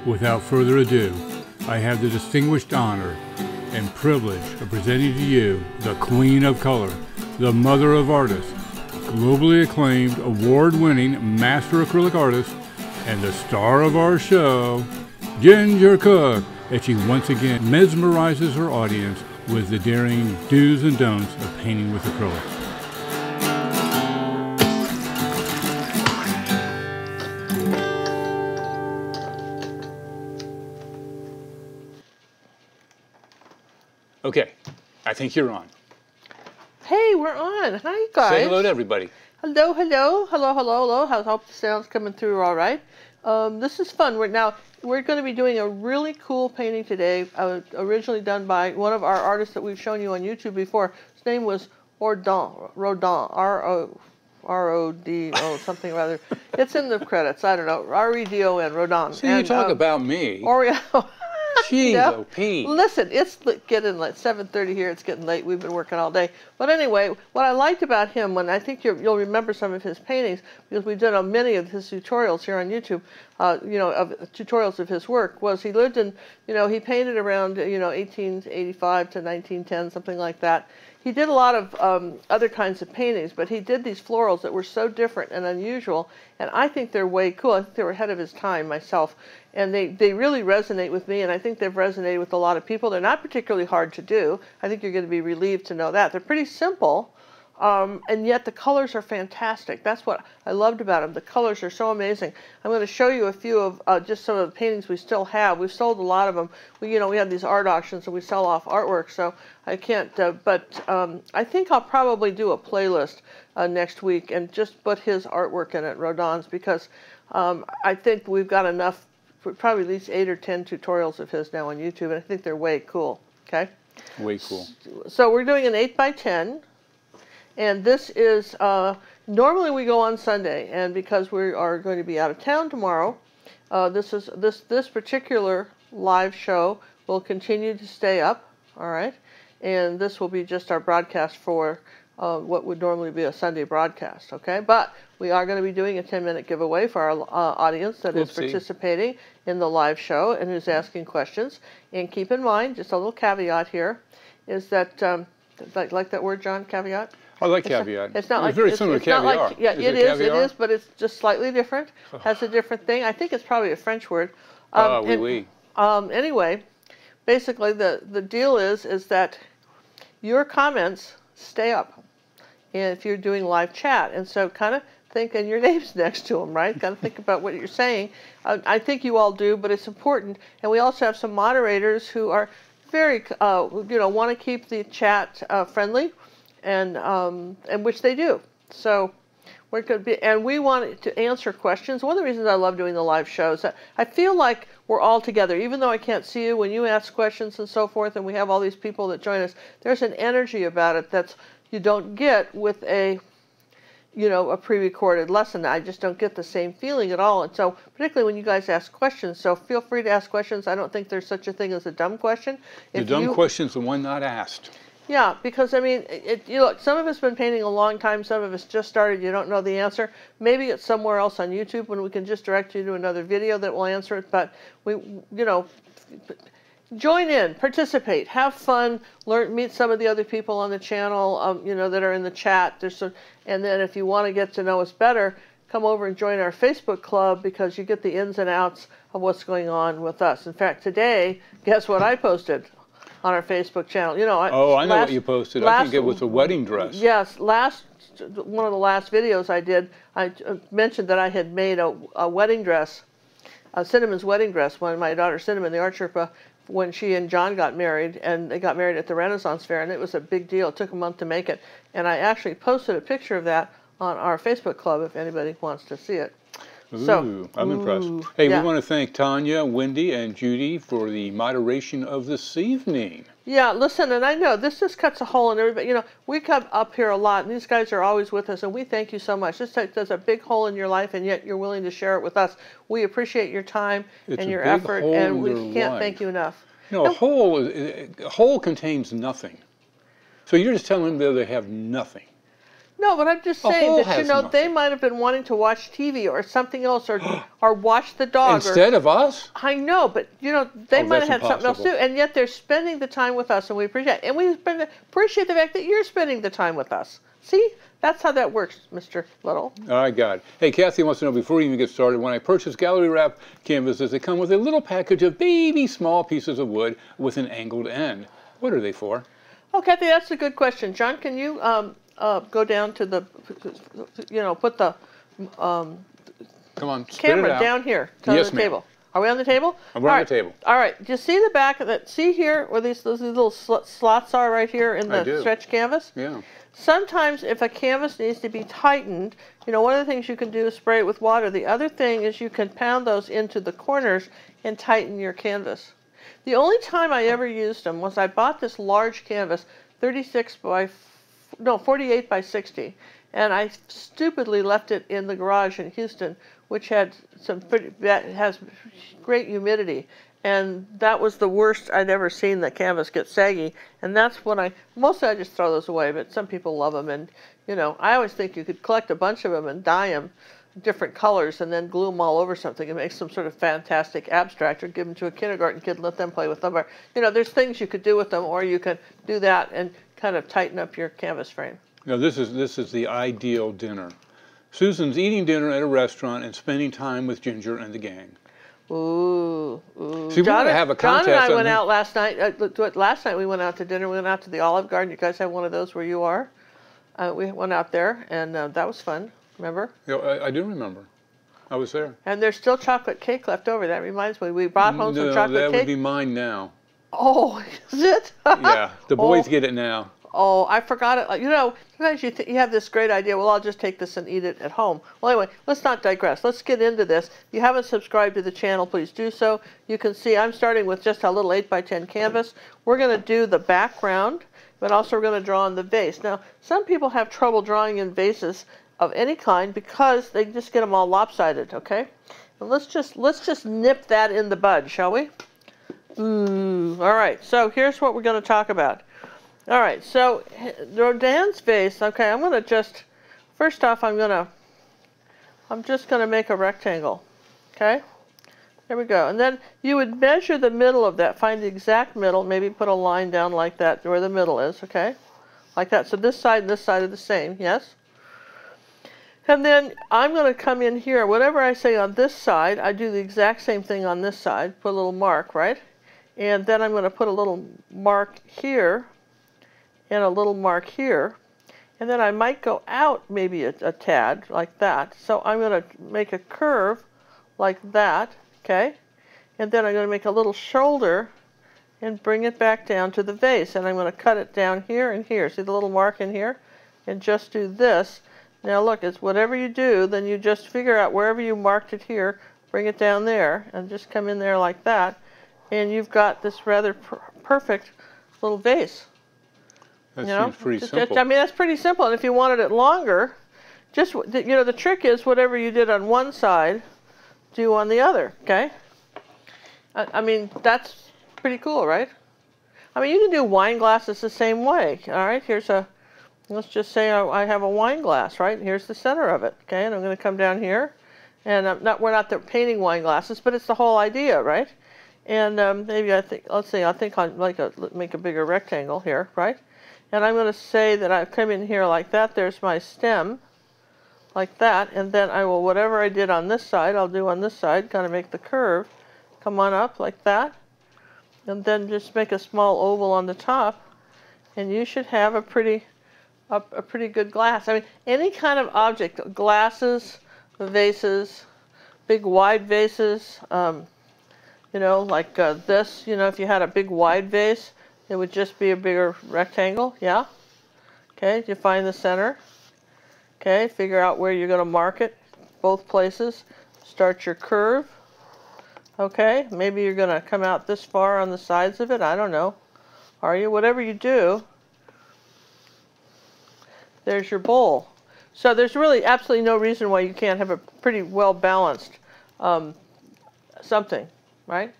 Without further ado, I have the distinguished honor and privilege of presenting to you the Queen of Color, the Mother of Artists, globally acclaimed, award-winning master acrylic artist, and the star of our show, Ginger Cook, as she once again mesmerizes her audience with the daring do's and don'ts of painting with acrylic. Okay, I think you're on. Hey, we're on. Hi, guys. Say hello to everybody. Hello, hello, hello, hello, hello. I hope the sound's coming through all right. This is fun. We're going to be doing a really cool painting today, originally done by one of our artists that we've shown you on YouTube before. His name was Odilon Redon, R-O-D-O, something or other. It's in the credits. I don't know. R-E-D-O-N, Redon. So you talk about me. Jeez, no. Pete. Listen, it's getting late. 7:30 here. It's getting late. We've been working all day. But anyway, what I liked about him, when I think you'll remember some of his paintings, because we've done many of his tutorials here on YouTube, of tutorials of his work, was he lived in, he painted around, 1885 to 1910, something like that. He did a lot of other kinds of paintings, but he did these florals that were so different and unusual, and I think they're way cool. I think they were ahead of his time myself, and they really resonate with me, and I think they've resonated with a lot of people. They're not particularly hard to do. I think you're going to be relieved to know that. They're pretty simple, and yet the colors are fantastic. That's what I loved about them. The colors are so amazing. I'm going to show you a few of just some of the paintings we still have. We've sold a lot of them. We have these art auctions, and we sell off artwork, so I can't, but I think I'll probably do a playlist next week and just put his artwork in it, Redon's, because I think we've got enough, probably at least 8 or 10 tutorials of his now on YouTube, and I think they're way cool, okay? Way cool. So we're doing an 8x10, and this is, normally we go on Sunday, and because we are going to be out of town tomorrow, this particular live show will continue to stay up, all right? And this will be just our broadcast for what would normally be a Sunday broadcast, okay? But we are going to be doing a 10-minute giveaway for our audience that is participating in the live show and who's asking questions. And keep in mind, just a little caveat here, is that, like that word, John, caveat? I like caveat. It's not like very similar to caviar. Yeah, it is, but it's just slightly different. Has a different thing. I think it's probably a French word. Oui. Anyway, basically the deal is that your comments stay up, and if you're doing live chat, and so kind of think, and your name's next to them, right? Got to think about what you're saying. I think you all do, but it's important. And we also have some moderators who are very, want to keep the chat friendly, and which they do. So we're going to be, and we want to answer questions. One of the reasons I love doing the live shows, I feel like we're all together, even though I can't see you. When you ask questions and so forth, and we have all these people that join us, there's an energy about it that's you don't get with a pre-recorded lesson. I just don't get the same feeling at all. And so, particularly when you guys ask questions, so feel free to ask questions. I don't think there's such a thing as a dumb question. The dumb question's the one not asked. Yeah, because I mean, look, some of us been painting a long time, some of us just started, you don't know the answer. Maybe it's somewhere else on YouTube when we can just direct you to another video that will answer it, but join in, participate, have fun, meet some of the other people on the channel, that are in the chat. And then if you want to get to know us better, come over and join our Facebook club, because you get the ins and outs of what's going on with us. In fact, today, guess what I posted on our Facebook channel? I know what you posted. I think it was a wedding dress. Yes, one of the last videos I did, I mentioned that I had made a wedding dress, Cinnamon's wedding dress, when my daughter Cinnamon, the art Sherpa, when she and John got married, and they got married at the Renaissance Fair, and it was a big deal. It took a month to make it, and I actually posted a picture of that on our Facebook club if anybody wants to see it. Ooh, I'm impressed. Hey, we want to thank Tanya, Wendy, and Judy for the moderation of this evening. Yeah, listen, and I know this just cuts a hole in everybody. We come up here a lot, and these guys are always with us, and we thank you so much. This does a big hole in your life, and yet you're willing to share it with us. We appreciate your time and your effort, and we can't thank you enough. A hole contains nothing. So you're just telling them that they have nothing. No, but I'm just saying hole that, has they nothing. might have been wanting to watch TV or something else or watch the dog. Instead of us? I know, but, they might have that's had something else to do, impossible. and yet they're spending the time with us, and we appreciate it. And we appreciate the fact that you're spending the time with us. See? That's how that works, Mr. Little. All right, got it. Hey, Kathy wants to know, before we even get started, when I purchase gallery wrap canvases, they come with a little package of baby small pieces of wood with an angled end. What are they for? Oh, Kathy, that's a good question. John, can you go down to the, put the Come on, spit camera it out. down here to Yes, the ma'am. table? Are we on the table? We're on the table. All right. Do you see the back of that? See here where those little slots are right here in the stretch canvas? Yeah. Sometimes if a canvas needs to be tightened, one of the things you can do is spray it with water. The other thing is you can pound those into the corners and tighten your canvas. The only time I ever used them was I bought this large canvas, 48 by 60, and I stupidly left it in the garage in Houston, which had has great humidity. And that was the worst I'd ever seen the canvas get saggy. And that's when mostly I just throw those away, but some people love them. And, I always think you could collect a bunch of them and dye them different colors and then glue them all over something and make some sort of fantastic abstract, or give them to a kindergarten kid and let them play with them. Or, there's things you could do with them, or you could do that and kind of tighten up your canvas frame. Now, this is the ideal dinner. Susan's eating dinner at a restaurant and spending time with Ginger and the gang. Ooh. See, we got to have a contest. John and I went out last night. Last night we went out to dinner. We went out to the Olive Garden. You guys have one of those where you are? We went out there, and that was fun. Remember? Yeah, I do remember. I was there. And there's still chocolate cake left over. That reminds me. We brought home some chocolate that cake. would be mine now. Oh, is it? Yeah, the boys get it now. Oh, I forgot it. Sometimes you have this great idea. Well, I'll just take this and eat it at home. Well, anyway, let's not digress. Let's get into this. If you haven't subscribed to the channel, please do so. You can see I'm starting with just a little 8x10 canvas. We're going to do the background, but also we're going to draw on the vase. Now, some people have trouble drawing in vases of any kind because they just get them all lopsided, okay? And let's just nip that in the bud, shall we? All right, so here's what we're going to talk about. All right, so Rodin's vase, okay, I'm going to just, first off, I'm just going to make a rectangle, okay? There we go. And then you would measure the middle of that, find the exact middle, maybe put a line down like that where the middle is, okay? Like that. So this side and this side are the same, yes? And then I'm going to come in here. Whatever I say on this side, I do the exact same thing on this side, put a little mark, right? And then I'm going to put a little mark here and a little mark here. And then I might go out maybe a tad like that. So I'm going to make a curve like that, okay? And then I'm going to make a little shoulder and bring it back down to the vase. And I'm going to cut it down here and here. See the little mark in here? And just do this. Now look, it's whatever you do, then you just figure out wherever you marked it here, bring it down there, and just come in there like that. And you've got this rather perfect little vase. That seems pretty simple. I mean, that's pretty simple. And if you wanted it longer, just, the trick is whatever you did on one side, do on the other, okay? I mean, that's pretty cool, right? I mean, you can do wine glasses the same way, all right? Let's just say I have a wine glass, right? Here's the center of it, okay? And I'm going to come down here. And we're not painting wine glasses, but it's the whole idea, right? And maybe I think I'll make a bigger rectangle here, right? And I'm going to say that I come in here like that. There's my stem, like that. And then whatever I did on this side, I'll do on this side, kind of make the curve. Come on up like that. And then just make a small oval on the top. And you should have a pretty good glass. I mean, any kind of object, glasses, vases, big wide vases, like this, if you had a big wide vase, it would just be a bigger rectangle, yeah? Okay, you find the center. Okay, figure out where you're going to mark it, both places. Start your curve. Okay, maybe you're going to come out this far on the sides of it, I don't know. Are you? Whatever you do, there's your bowl. So there's really absolutely no reason why you can't have a pretty well-balanced something, right?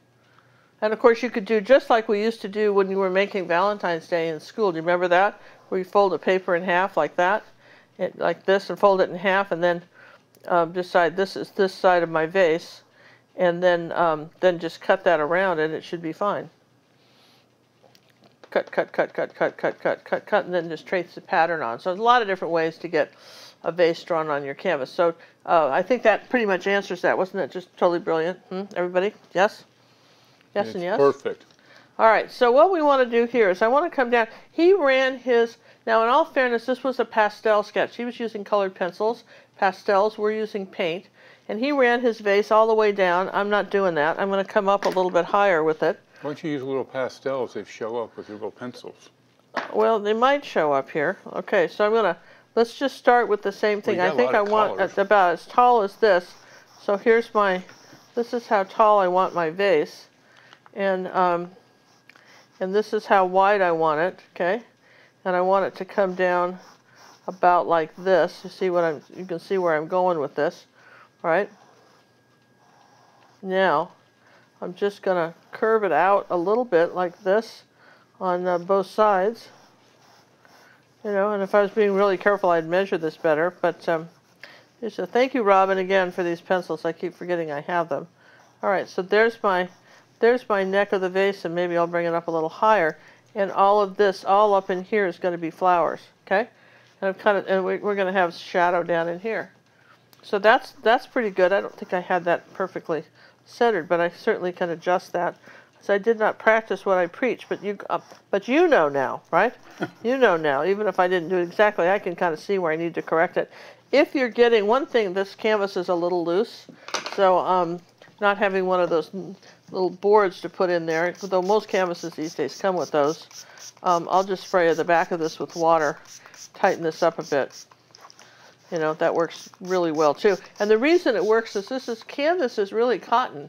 And of course you could do just like we used to do when you were making Valentine's Day in school. Do you remember that? Where you fold a paper in half like that? it like this and fold it in half, and then decide this is this side of my vase, and then just cut that around, and it should be fine. Cut, cut, cut, cut, cut, cut, cut, cut, cut, and then just trace the pattern on. So there's a lot of different ways to get a vase drawn on your canvas. So I think that pretty much answers that. Wasn't it just totally brilliant? Everybody? Yes? Yes and yes? Perfect. All right, so what we want to do here is I want to come down. He ran his, now in all fairness, this was a pastel sketch. He was using colored pencils. Pastels, we're using paint. And he ran his vase all the way down. I'm not doing that. I'm going to come up a little bit higher with it. Why don't you use little pastels? They show up with your little pencils. Well, they might show up here. Okay, so I'm going to, let's just start with the same thing. I think I want it about as tall as this. So here's my, this is how tall I want my vase. And this is how wide I want it, okay? And I want it to come down about like this. You see what you can see where I'm going with this, right? Now, I'm just gonna curve it out a little bit like this on both sides. You know, and if I was being really careful, I'd measure this better. But thank you, Robin, again for these pencils. I keep forgetting I have them. All right, so there's my neck of the vase, and maybe I'll bring it up a little higher. And all of this, all up in here, is going to be flowers, okay? And we're going to have shadow down in here. So that's pretty good. I don't think I had that perfectly centered, but I certainly can adjust that. So I did not practice what I preach, but you know now, right? You know now. Even if I didn't do it exactly, I can kind of see where I need to correct it. If you're getting one thing, this canvas is a little loose, so not having one of those little boards to put in there, though most canvases these days come with those. I'll just spray the back of this with water, tighten this up a bit. You know, that works really well too. And the reason it works is canvas is really cotton,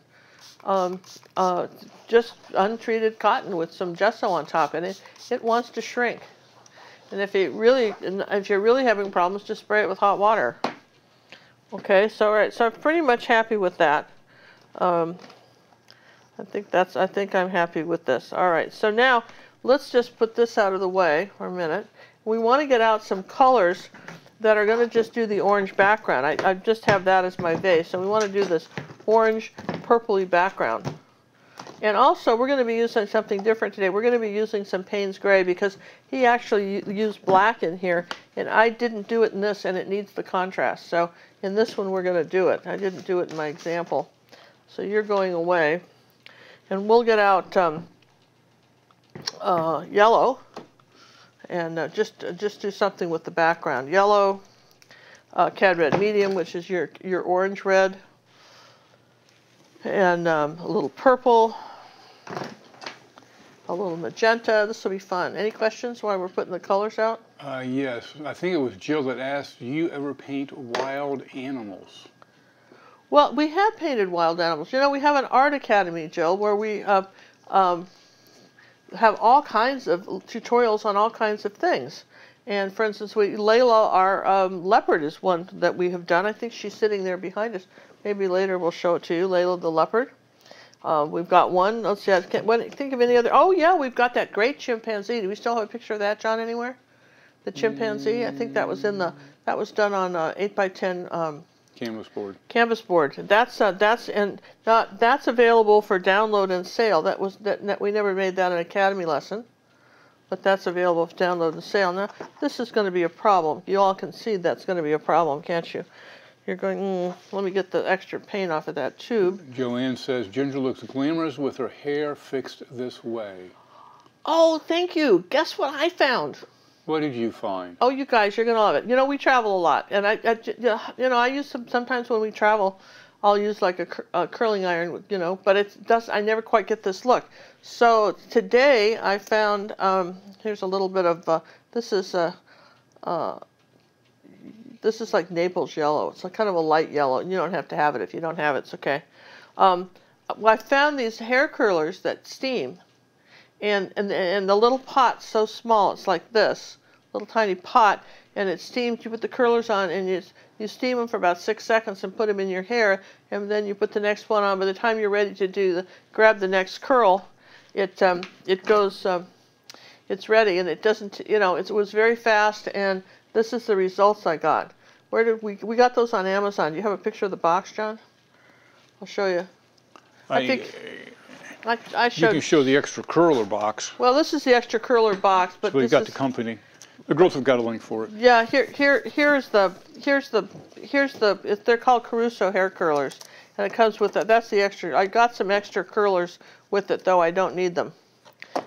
just untreated cotton with some gesso on top, and it wants to shrink. And if you're really having problems, just spray it with hot water. Okay, so all right, so I'm pretty much happy with that. I think I'm happy with this. All right, so now let's just put this out of the way for a minute. We want to get out some colors that are going to just do the orange background. I just have that as my vase, and we want to do this orange purpley background. And also, we're going to be using something different today. We're going to be using some Payne's Gray because he actually used black in here, and I didn't do it in this, and it needs the contrast. So in this one, we're going to do it. I didn't do it in my example. So you're going away. And we'll get out yellow, and just do something with the background. Yellow, cad red medium, which is your orange red, and a little purple, a little magenta. This will be fun. Any questions while we're putting the colors out? Yes, I think it was Jill that asked, do you ever paint wild animals? Well, we have painted wild animals. You know, we have an art academy, Jill, where we have all kinds of tutorials on all kinds of things. And for instance, Layla, our leopard, is one that we have done. I think she's sitting there behind us. Maybe later we'll show it to you, Layla the leopard. We've got one. Let's see, I can't think of any other. Oh yeah, we've got that great chimpanzee. Do we still have a picture of that, John, anywhere? The chimpanzee. I think that was that was done on 8x10. Canvas board. Canvas board. That's available for download and sale. We never made that an academy lesson, but that's available for download and sale. Now this is going to be a problem. You all can see that's going to be a problem, can't you? You're going. Let me get the extra paint off of that tube. Joanne says Ginger looks glamorous with her hair fixed this way. Oh, thank you. Guess what I found? What did you find? Oh, you guys, you're gonna love it. You know, we travel a lot, and I use sometimes when we travel, I'll use like a curling iron, you know, but I never quite get this look. So today I found here's a little bit of this is like Naples yellow. It's like kind of a light yellow. You don't have to have it if you don't have it. It's okay. I found these hair curlers that steam, and the little pot's so small. It's like this. Little tiny pot, and it steams. You put the curlers on, and you steam them for about 6 seconds and put them in your hair, and then you put the next one on. By the time you're ready to grab the next curl, it goes, it's ready, and it doesn't, you know, it was very fast, and This is the results I got. Where did we got those on Amazon? Do you have a picture of the box, John? I'll show you. I think I showed. You can show the extra curler box. Well, this is the extra curler box, but so you got the company. The girls have got a link for it. Yeah, here's the they're called Caruso hair curlers, and it comes with that's the extra. I got some extra curlers with it, though I don't need them.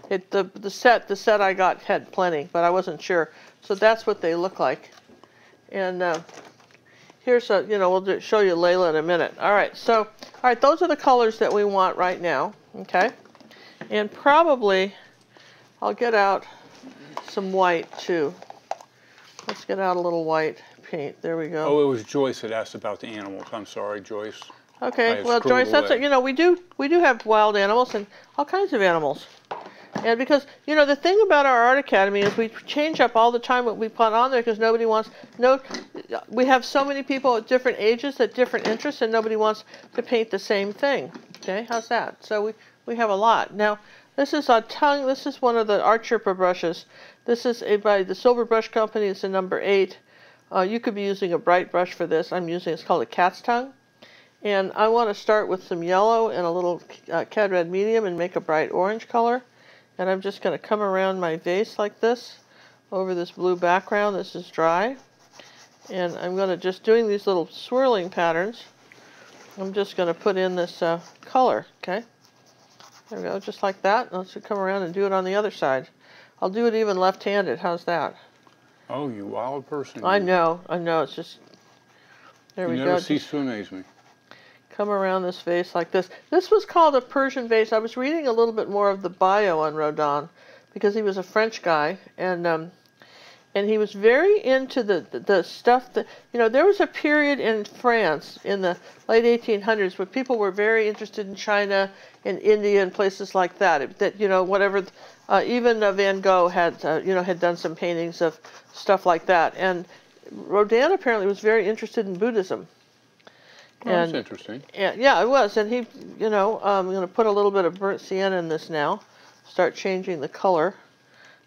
The set I got had plenty, but I wasn't sure. So that's what they look like. And here's we'll show you Layla in a minute. All right, those are the colors that we want right now. Okay, and probably I'll get out some white too. Let's get out a little white paint. There we go. Oh, it was Joyce that asked about the animals. I'm sorry, Joyce. Okay, well, Joyce, that's it. We do have wild animals and all kinds of animals. And because, the thing about our Art Academy is we change up all the time what we put on there because nobody wants, we have so many people at different ages, at different interests, and nobody wants to paint the same thing. Okay, how's that? So we have a lot. Now, this is a tongue, this is one of the Art Sherpa brushes. This is by the Silver Brush Company, it's a number 8. You could be using a bright brush for this. It's called a cat's tongue. And I want to start with some yellow and a little Cad Red medium and make a bright orange color. And I'm just going to come around my vase like this, over this blue background. This is dry. And I'm going to just doing these little swirling patterns. I'm just going to put in this color, okay? There we go, just like that. Let's come around and do it on the other side. I'll do it even left-handed. How's that? Oh, you wild person. I know. It's just, there we go. You never cease to amaze me. Come around this vase like this. This was called a Persian vase. I was reading a little bit more of the bio on Redon because he was a French guy, and he was very into the stuff that, there was a period in France in the late 1800s where people were very interested in China and India and places like that. That, whatever, even Van Gogh had, had done some paintings of stuff like that. And Rodin apparently was very interested in Buddhism. Oh, that's interesting. Yeah, it was. And he, I'm going to put a little bit of burnt sienna in this now. Start changing the color.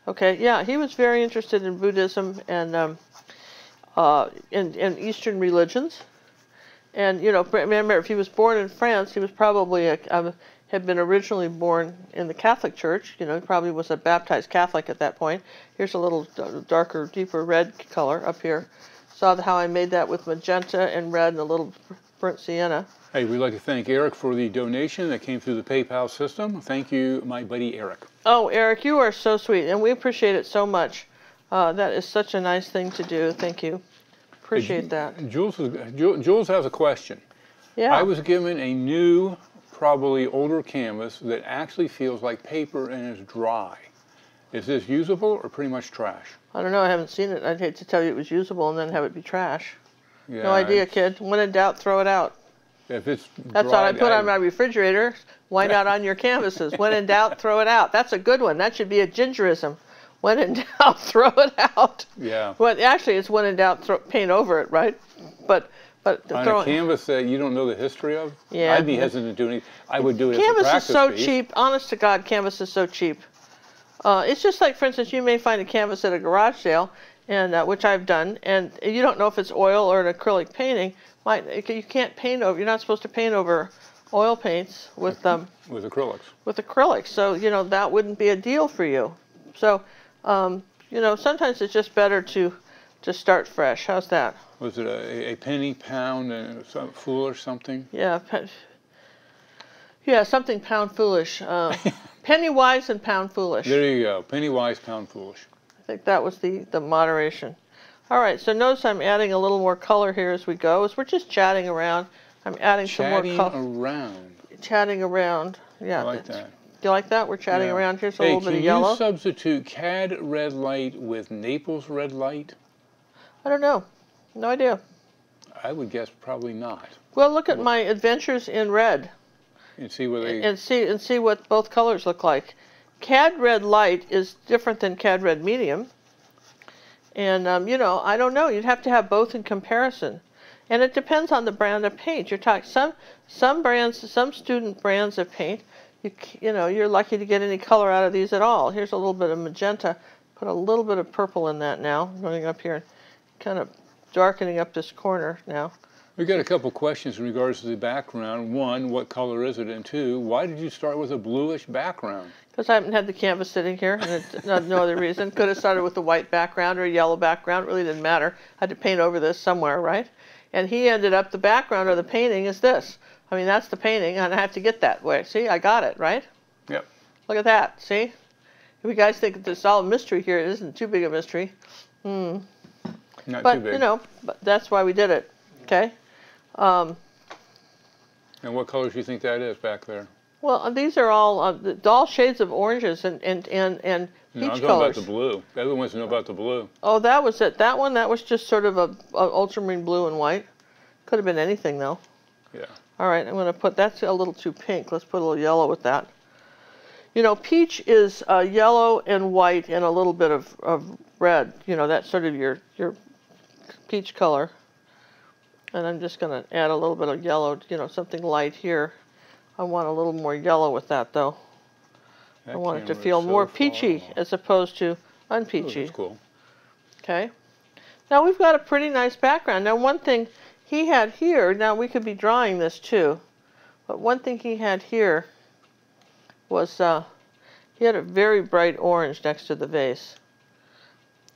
Okay, yeah, he was very interested in Buddhism and in Eastern religions. And, remember, if he was born in France, he was probably had been originally born in the Catholic Church. He probably was a baptized Catholic at that point. Here's a little darker, deeper red color up here. Saw how I made that with magenta and red and a little burnt sienna. Hey, we'd like to thank Eric for the donation that came through the PayPal system. Thank you, my buddy Eric. Oh, Eric, you are so sweet, and we appreciate it so much. That is such a nice thing to do. Thank you. Appreciate that. Jules has a question. Yeah. I was given a new, probably older canvas that actually feels like paper and is dry. Is this usable or pretty much trash? I don't know. I haven't seen it. I'd hate to tell you it was usable and then have it be trash. Yeah, no idea, kid. When in doubt, throw it out. If it's That's what I put on my refrigerator. Why not on your canvases? When in doubt, throw it out. That's a good one. That should be a gingerism. When in doubt, throw it out. Yeah. Well, actually, it's when in doubt, paint over it, right? But on a canvas that you don't know the history of, yeah, I'd be hesitant to do anything. I would do it canvas as a practice is so piece. cheap. Honest to God, canvas is so cheap. It's just like, for instance, you may find a canvas at a garage sale, and which I've done, and you don't know if it's oil or an acrylic painting. You can't paint over. You're not supposed to paint over oil paints with acrylics. With acrylics, so that wouldn't be a deal for you. So sometimes it's just better to start fresh. How's that? Was it a penny, pound, and some fool or something? Yeah, something pound foolish. Penny wise and pound foolish. There you go. Penny wise, pound foolish. I think that was the moderation. All right, so notice I'm adding a little more color here as we go. As we're just chatting around, I'm adding some more color. Chatting around. Yeah. I like that. Do you like that? We're chatting around. Here's a little bit of yellow. Can you substitute Cad red light with Naples red light? I don't know. No idea. I would guess probably not. Well, look at my adventures in red. And see where they... And see what both colors look like. Cad red light is different than Cad red medium. And, I don't know. You'd have to have both in comparison. And it depends on the brand of paint. You're talking some brands, some student brands of paint, you're lucky to get any color out of these at all. Here's a little bit of magenta. Put a little bit of purple in that now. I'm going up here kind of darkening up this corner now. We got a couple questions in regards to the background. One, what color is it? And two, why did you start with a bluish background? Because I haven't had the canvas sitting here, and it's no other reason. Could have started with a white background or a yellow background. It really didn't matter. I had to paint over this somewhere, right? And he ended up, the background or the painting is this. I mean, that's the painting, and I have to get that way. See, I got it, right? Yep. Look at that, see? If you guys think it's all a mystery here, it isn't too big a mystery. Not but, too big. You know, but that's why we did it, okay? And what colors do you think that is back there? Well, these are all shades of oranges and peach I'm talking colors. about the blue. Everyone wants to know about the blue. Oh, that was it. That one, that was just sort of a ultramarine blue and white. Could have been anything, though. Yeah. All right, I'm going to put, that's a little too pink. Let's put a little yellow with that. You know, peach is yellow and white and a little bit of red. You know, that's sort of your peach color. And I'm just going to add a little bit of yellow, you know, something light here. I want a little more yellow with that, though. I want it to feel more peachy as opposed to unpeachy. Ooh, that's cool. Okay. Now we've got a pretty nice background. Now one thing he had here, now we could be drawing this too, but one thing he had here was he had a very bright orange next to the vase,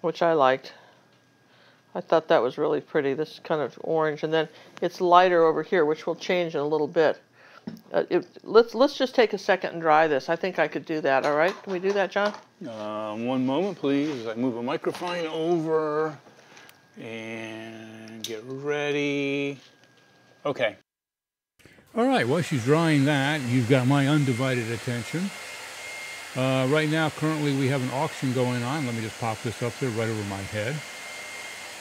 which I liked. I thought that was really pretty, this kind of orange, and then it's lighter over here, which will change in a little bit. Let's just take a second and dry this. I think I could do that, all right? Can we do that, John? One moment, please. I move a microphone over and get ready. Okay. All right, while she's drying that, you've got my undivided attention. Right now, currently, we have an auction going on. Let me just pop this up there right over my head.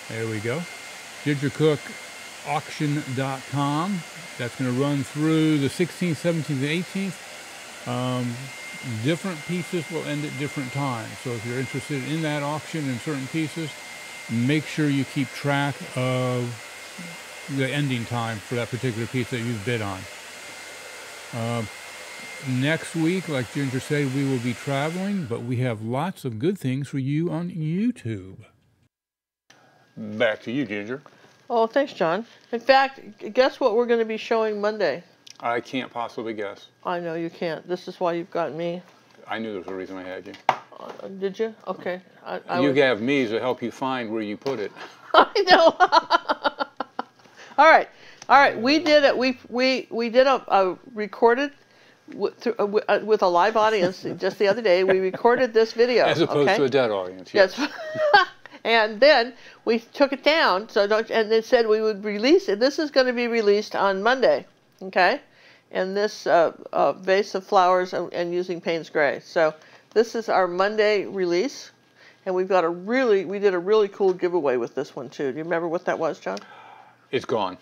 There we go. GingerCookAuction.com. That's going to run through the 16th, 17th, and 18th. Different pieces will end at different times. So if you're interested in that auction in certain pieces, make sure you keep track of the ending time for that particular piece that you've bid on. Next week, like Ginger said, we will be traveling, but we have lots of good things for you on YouTube. Back to you, Ginger. Oh, thanks, John. In fact, guess what we're going to be showing Monday? I can't possibly guess. I know you can't. This is why you've got me. I knew there was a reason I had you. Did you? Okay. You have me to help you find where you put it. I know. All right. We did it. We did a recorded with a live audience just the other day. We recorded this video. As opposed to a dead audience. Yes. And then we took it down, and they said we would release it. This is going to be released on Monday, okay? And this vase of flowers and using Payne's Gray. So this is our Monday release, and we did a really cool giveaway with this one too. Do you remember what that was, John? It's gone,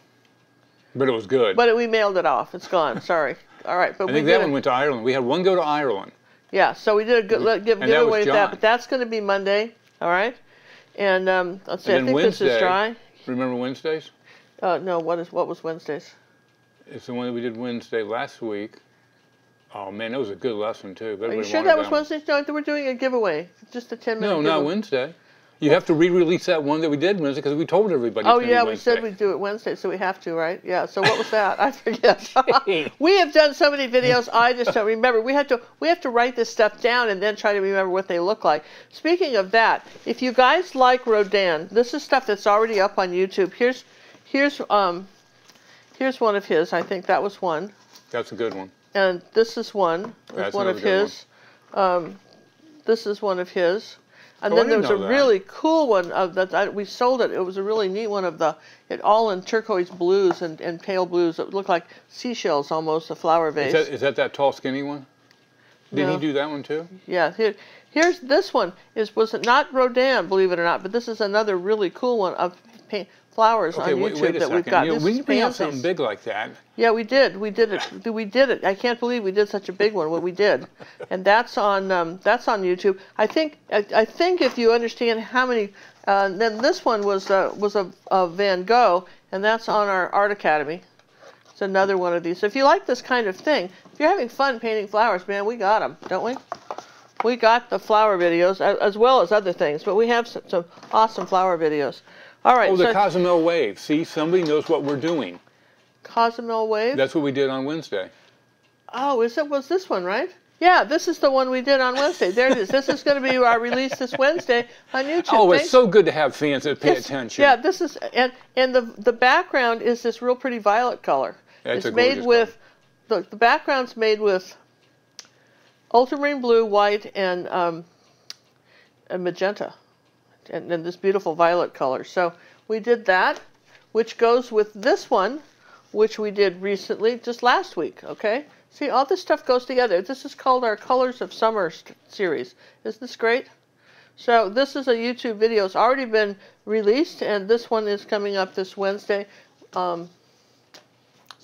but it was good. But we mailed it off. It's gone. Sorry. All right, but I think that one went to Ireland. We had one go to Ireland. Yeah, so we did a good giveaway with that, but that's going to be Monday. All right. And let's see, I think Wednesday, this is dry. Remember Wednesdays? No, what was Wednesdays? It's the one that we did Wednesday last week. Oh man, that was a good lesson too. Are you sure that was Wednesday? No, we're doing a giveaway. Just a 10-minute giveaway. No, not Wednesday. You have to re-release that one that we did Wednesday because we told everybody. Oh yeah, we said we'd do it Wednesday, so we have to, right? Yeah. So what was that? I forget. We have done so many videos, I just don't remember. We have to write this stuff down and then try to remember what they look like. Speaking of that, if you guys like Rodin, this is stuff that's already up on YouTube. Here's one of his. I think that was one. That's a good one. And this is one. That's one of his. This is one of his. And then there was a really cool one we sold it. It was a really neat one all in turquoise blues and pale blues. It looked like seashells almost, a flower vase. Is that tall, skinny one? Did he do that one too? Yeah. Here's this one. Was it not Rodin, believe it or not, but this is another really cool one of flowers on YouTube that we've got. We need to bring out something big like that. Yeah, we did. We did it. I can't believe we did such a big one. What we did, and that's on YouTube. I think if you understand how many, then this one was a Van Gogh, and that's on our Art Academy. It's another one of these. So if you like this kind of thing, if you're having fun painting flowers, man, we got them, don't we? We got the flower videos as well as other things, but we have some awesome flower videos. All right. Oh, the so Cozumel wave. See, somebody knows what we're doing. Cozumel wave? That's what we did on Wednesday. Oh, was this one, right? Yeah, this is the one we did on Wednesday. There it is. This is going to be our release this Wednesday on YouTube. Oh, it's so good to have fans that pay attention. Yeah, this is, and the background is this real pretty violet color. That's it's made with, the background's made with ultramarine blue, white, and magenta, and this beautiful violet color. So we did that, which goes with this one, which we did recently, just last week, okay? See, all this stuff goes together. This is called our Colors of Summer series. Isn't this great? So this is a YouTube video. It's already been released, and this one is coming up this Wednesday. So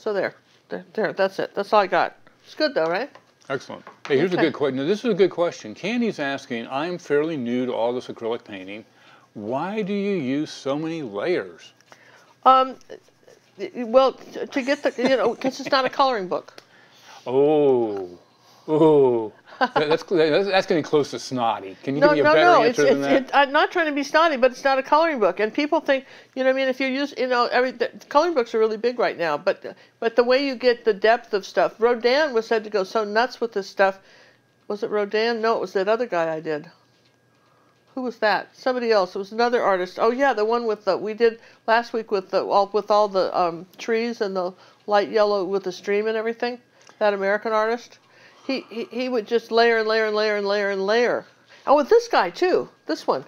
there, that's it. That's all I got. It's good, though, right? Excellent. Hey, here's a good question. Now, this is a good question. Candy's asking, I'm fairly new to all this acrylic painting. Why do you use so many layers? Well, to get the, because it's not a coloring book. Oh, that's getting close to snotty. Can you give me a better answer than that? I'm not trying to be snotty, but it's not a coloring book, and people think, what I mean, if you use, coloring books are really big right now, but the way you get the depth of stuff, Rodin was said to go so nuts with this stuff. Was it Rodin? No, it was that other guy I did. Who was that? Somebody else. It was another artist. Oh yeah, the one with we did last week with all the trees and the light yellow with the stream and everything. That American artist, he would just layer and layer and layer and layer and layer. Oh, with this guy too. This one.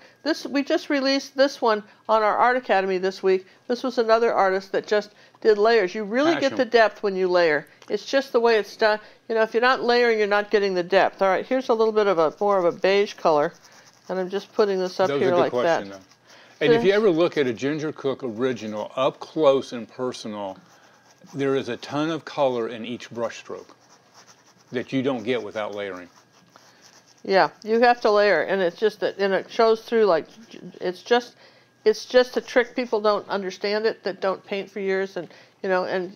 We just released this one on our Art Academy this week. This was another artist that just did layers. You really get the depth when you layer. It's just the way it's done. If you're not layering, you're not getting the depth. All right, here's a little bit of more of a beige color, and I'm just putting this up here like that. Though. And if you ever look at a Ginger Cook original up close and personal, there is a ton of color in each brush stroke that you don't get without layering. Yeah, you have to layer, and it's just that, and it shows through like it's just a trick. People don't understand it that don't paint for years, and there's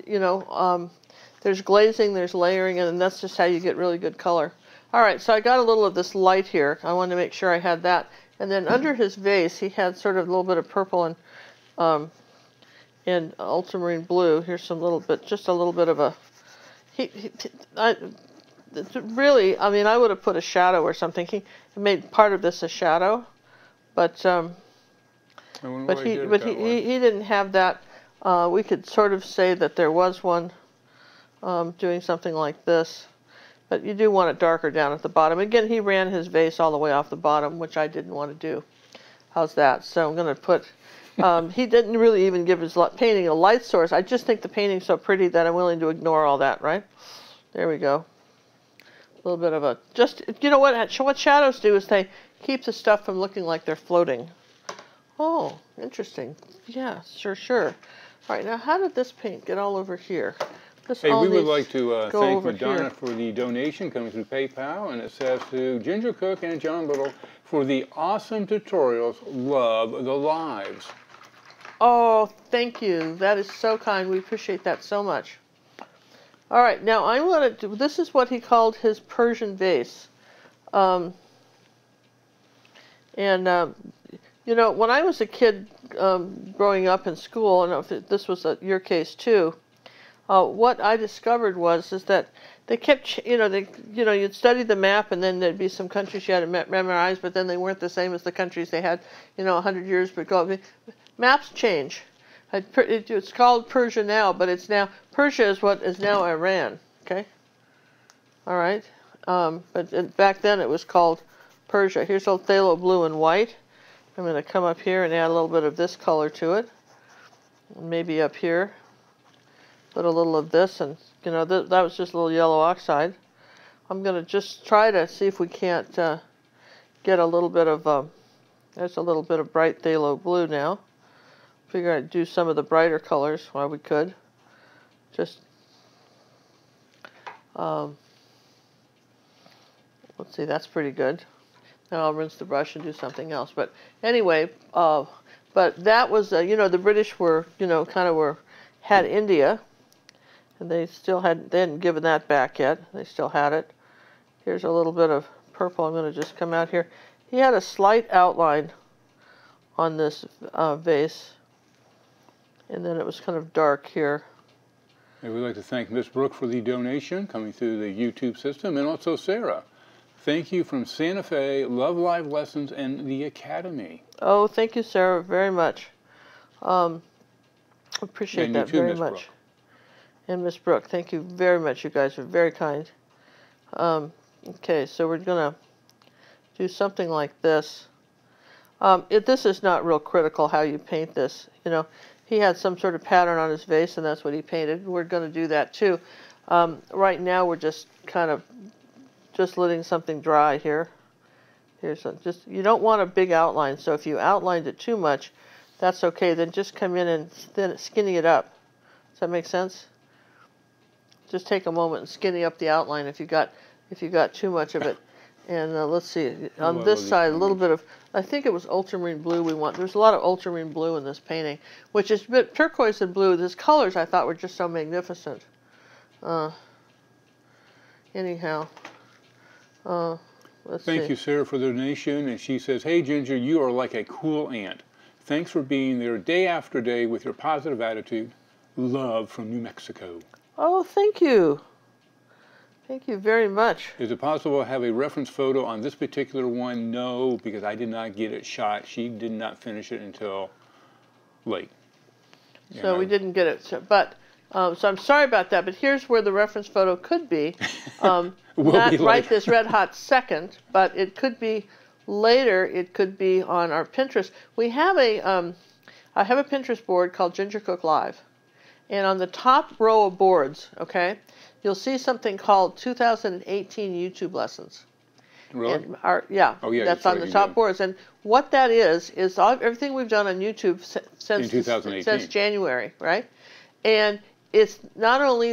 glazing, there's layering, and that's just how you get really good color. All right, so I got a little of this light here. I wanted to make sure I had that, and then under his vase, he had sort of a little bit of purple and ultramarine blue. Here's just a little bit of a. Really, I mean, I would have put a shadow or something. He made part of this a shadow, but he didn't have that. We could sort of say that there was one doing something like this, but you do want it darker down at the bottom. Again, he ran his vase all the way off the bottom, which I didn't want to do. How's that? So I'm going to put. He didn't really even give his painting a light source. I just think the painting's so pretty that I'm willing to ignore all that, right? There we go. A little bit of a, what shadows do is they keep the stuff from looking like they're floating. Oh, interesting. Yeah, sure. All right, now how did this paint get all over here? Hey, we would like to thank Madonna for the donation coming through PayPal, and it says to Ginger Cook and John Little for the awesome tutorials. Love the lives. Oh, thank you. That is so kind. We appreciate that so much. All right, now I'm going to do, this is what he called his Persian vase. When I was a kid growing up in school, and if this was your case too, what I discovered is that they kept, you'd study the map, and then there'd be some countries you had to memorize, but then they weren't the same as the countries they had, 100 years ago. Maps change. It's called Persia now, but it's now, Persia is what is now Iran, okay? All right, but back then it was called Persia. Here's a phthalo blue and white. I'm going to come up here and add a little bit of this color to it. Maybe up here, put a little of this, and that was just a little yellow oxide. I'm going to just try to see if we can't get a little bit of, there's a little bit of bright phthalo blue now. Figure I'd do some of the brighter colors while we could. Just, let's see, that's pretty good. Now I'll rinse the brush and do something else. But anyway, but that was, the British were, had India, and they hadn't given that back yet. They still had it. Here's a little bit of purple. I'm going to just come out here. He had a slight outline on this vase. And then it was kind of dark here. And we'd like to thank Miss Brooke for the donation coming through the YouTube system, and also Sarah. Thank you from Santa Fe, Love Live Lessons, and the Academy. Oh, thank you, Sarah, very much. Appreciate that very much. Brooke. And Miss Brooke, thank you very much. You guys are very kind. Okay, so we're going to do something like this. This is not real critical how you paint this. You know, he had some sort of pattern on his vase, and that's what he painted. We're going to do that too. Right now, we're just kind of letting something dry here. Here's you don't want a big outline. So if you outlined it too much, that's okay. Then just come in and skinny it up. Does that make sense? Just take a moment and skinny up the outline if you got too much of it. And let's see, on this side, a little bit of, I think it was ultramarine blue we want. There's a lot of ultramarine blue in this painting, which is a bit turquoise and blue. These colors I thought were just so magnificent. Anyhow, let's see. Thank you, Sarah, for the donation. And she says, hey, Ginger, you are like a cool aunt. Thanks for being there day after day with your positive attitude. Love from New Mexico. Oh, thank you. Thank you very much. Is it possible to have a reference photo on this particular one? No, because I did not get it shot. She did not finish it until late. So we didn't get it. So I'm sorry about that, but here's where the reference photo could be. Not right this red hot second, but it could be later. It could be on our Pinterest. We have I have a Pinterest board called Ginger Cook Live. And on the top row of boards, okay, you'll see something called 2018 YouTube lessons. Really? And oh, yeah, that's on the top boards. And what that is everything we've done on YouTube since January, right? And it's not only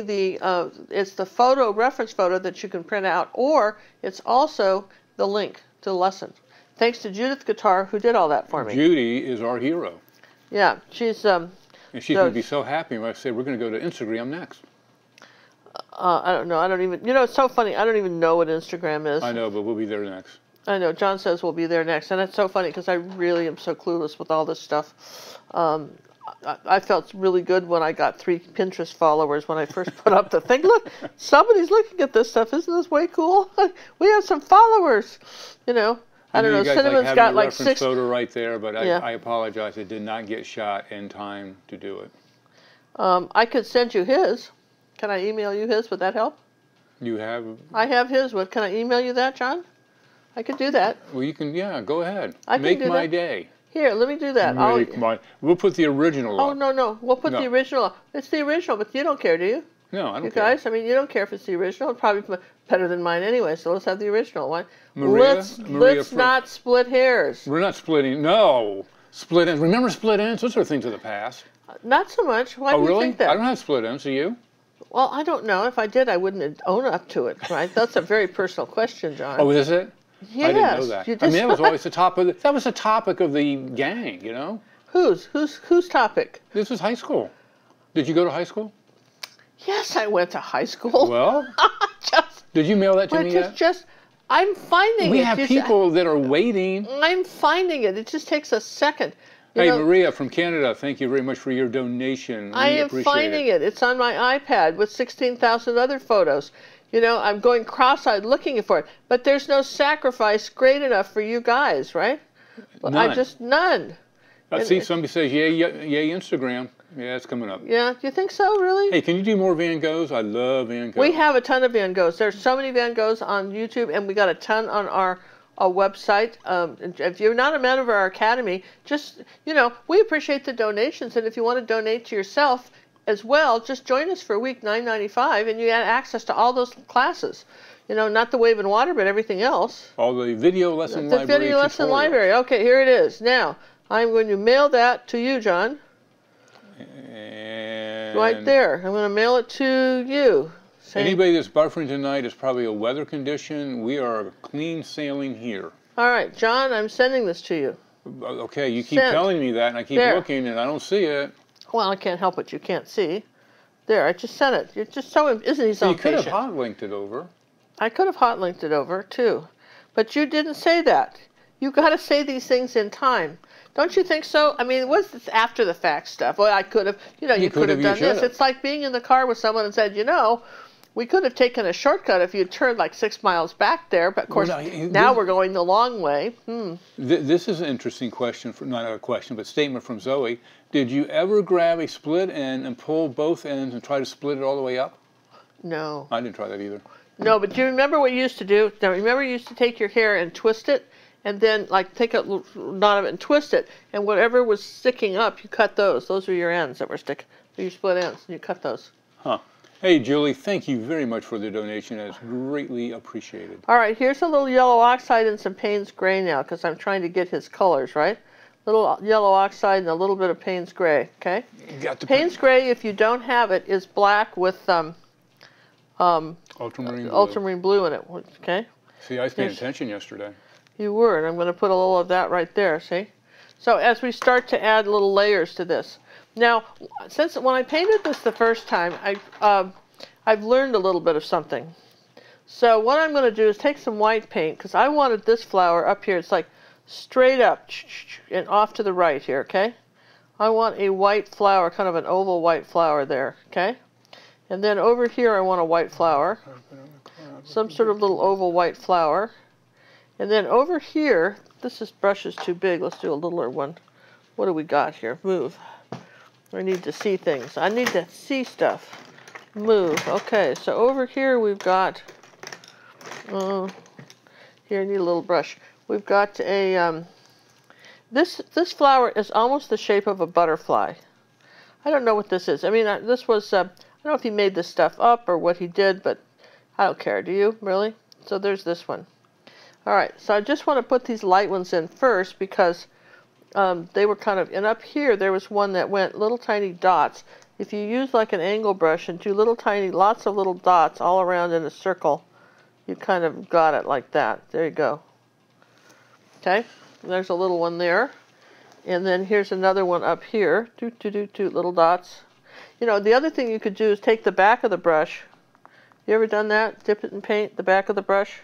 it's the photo, reference photo that you can print out, or it's also the link to the lesson. Thanks to Judith Guitar, who did all that for me. Judy is our hero. Yeah, she's... and she's going to be so happy when I say we're going to go to Instagram next. I don't know. I don't even... You know, it's so funny. I don't even know what Instagram is. I know, but we'll be there next. I know. John says we'll be there next. And it's so funny because I really am so clueless with all this stuff. I felt really good when I got 3 Pinterest followers when I first put up the thing. Look, somebody's looking at this stuff. Isn't this way cool? We have some followers, you know. I don't know. Cinnamon's got like 6 photo right there, but I apologize. It did not get shot in time to do it. I could send you his. Can I email you his? Would that help? You have? I have his. What? Can I email you that, John? I could do that. Well, you can. Yeah, go ahead. Make my day. Here, let me do that. We'll put the original up. Oh, no. We'll put the original up. It's the original, but you don't care, do you? No, I don't care. You guys, I mean, you don't care if it's the original. It's probably better than mine anyway, so let's have the original one. Let's not split hairs. We're not splitting. No. Split ends. Remember split ends? Those are things of the past. Not so much. Why do you think that? I don't have split ends. Do you? Well, I don't know. If I did, I wouldn't own up to it, right? That's a very personal question, John. Oh, is it? Yes. I didn't know that. I mean, that was always the topic. That was the topic of the gang, you know. Whose topic? This was high school. Did you go to high school? Yes, I went to high school. Well, did you mail that to me yet? I'm finding it. We have people that are waiting. I'm finding it. It just takes a second. Hey, Maria from Canada, thank you very much for your donation. I am finding it. It's on my iPad with 16,000 other photos. You know, I'm going cross-eyed looking for it. But there's no sacrifice great enough for you guys, right? None. See, somebody says, yay, Instagram. Yeah, it's coming up. Yeah, do you think so, really? Hey, can you do more Van Goghs? I love Van Gogh. We have a ton of Van Goghs. There's so many Van Goghs on YouTube, and we got a ton on our website. If you're not a member of our academy, just, you know, we appreciate the donations, and if you want to donate to yourself as well, just join us for a week, $9.95, and you get access to all those classes. You know, not the Wave and Water, but everything else. All the video lesson library. The video lesson library. Okay, here it is. Now, I'm going to mail that to you, John. And right there. I'm going to mail it to you. Anybody that's buffering tonight is probably a weather condition. We are clean sailing here. All right, John, I'm sending this to you. Okay, you keep telling me that, and I keep looking, and I don't see it. Well, I can't help what you can't see. There, I just sent it. You're just so, isn't he so impatient? You could have hot linked it over. I could have hot linked it over, too. But you didn't say that. You got to say these things in time. Don't you think so? I mean, it was this after the fact stuff. Well, I could have, you could have done this. It's like being in the car with someone and said, we could have taken a shortcut if you turned like 6 miles back there, but of course now we're going the long way. This is an interesting question, not a question, but statement from Zoe. Did you ever grab a split end and pull both ends and try to split it all the way up? No. I didn't try that either. No, but do you remember what you used to do? Now, remember you used to take your hair and twist it, and then like take a knot of it and twist it, and whatever was sticking up, you cut those. Those are your ends that were sticking, your split ends, and you cut those. Huh. Hey, Julie, thank you very much for the donation. That's greatly appreciated. All right, here's a little yellow oxide and some Payne's Gray now, because I'm trying to get his colors, right? Little yellow oxide and a little bit of Payne's Gray, okay? Payne's Gray, if you don't have it, is black with ultramarine blue in it, okay? See, I was paying attention yesterday. You were, and I'm going to put a little of that right there, see? So as we start to add little layers to this. Now, since when I painted this the first time, I've learned a little bit of something. So what I'm going to do is take some white paint, because I wanted this flower up here. It's like straight up and off to the right here, okay? I want a white flower, kind of an oval white flower there, okay? And then over here I want a white flower, some sort of little oval white flower. And then over here, this brush is too big. Let's do a littler one. What do we got here? Move. I need to see things. I need to see stuff. Move. Okay, so over here we've got, here I need a little brush. We've got a, this flower is almost the shape of a butterfly. I don't know what this is. I mean, this was, I don't know if he made this stuff up or what he did, but I don't care. Do you, really? So there's this one. All right, so I just want to put these light ones in first because they were kind of, and up here there was one that went little tiny dots. If you use like an angle brush and do little tiny, lots of little dots all around in a circle, you kind of got it like that. There you go. Okay, there's a little one there. And then here's another one up here. Two little dots. You know, the other thing you could do is take the back of the brush. You ever done that? Dip it in paint, the back of the brush,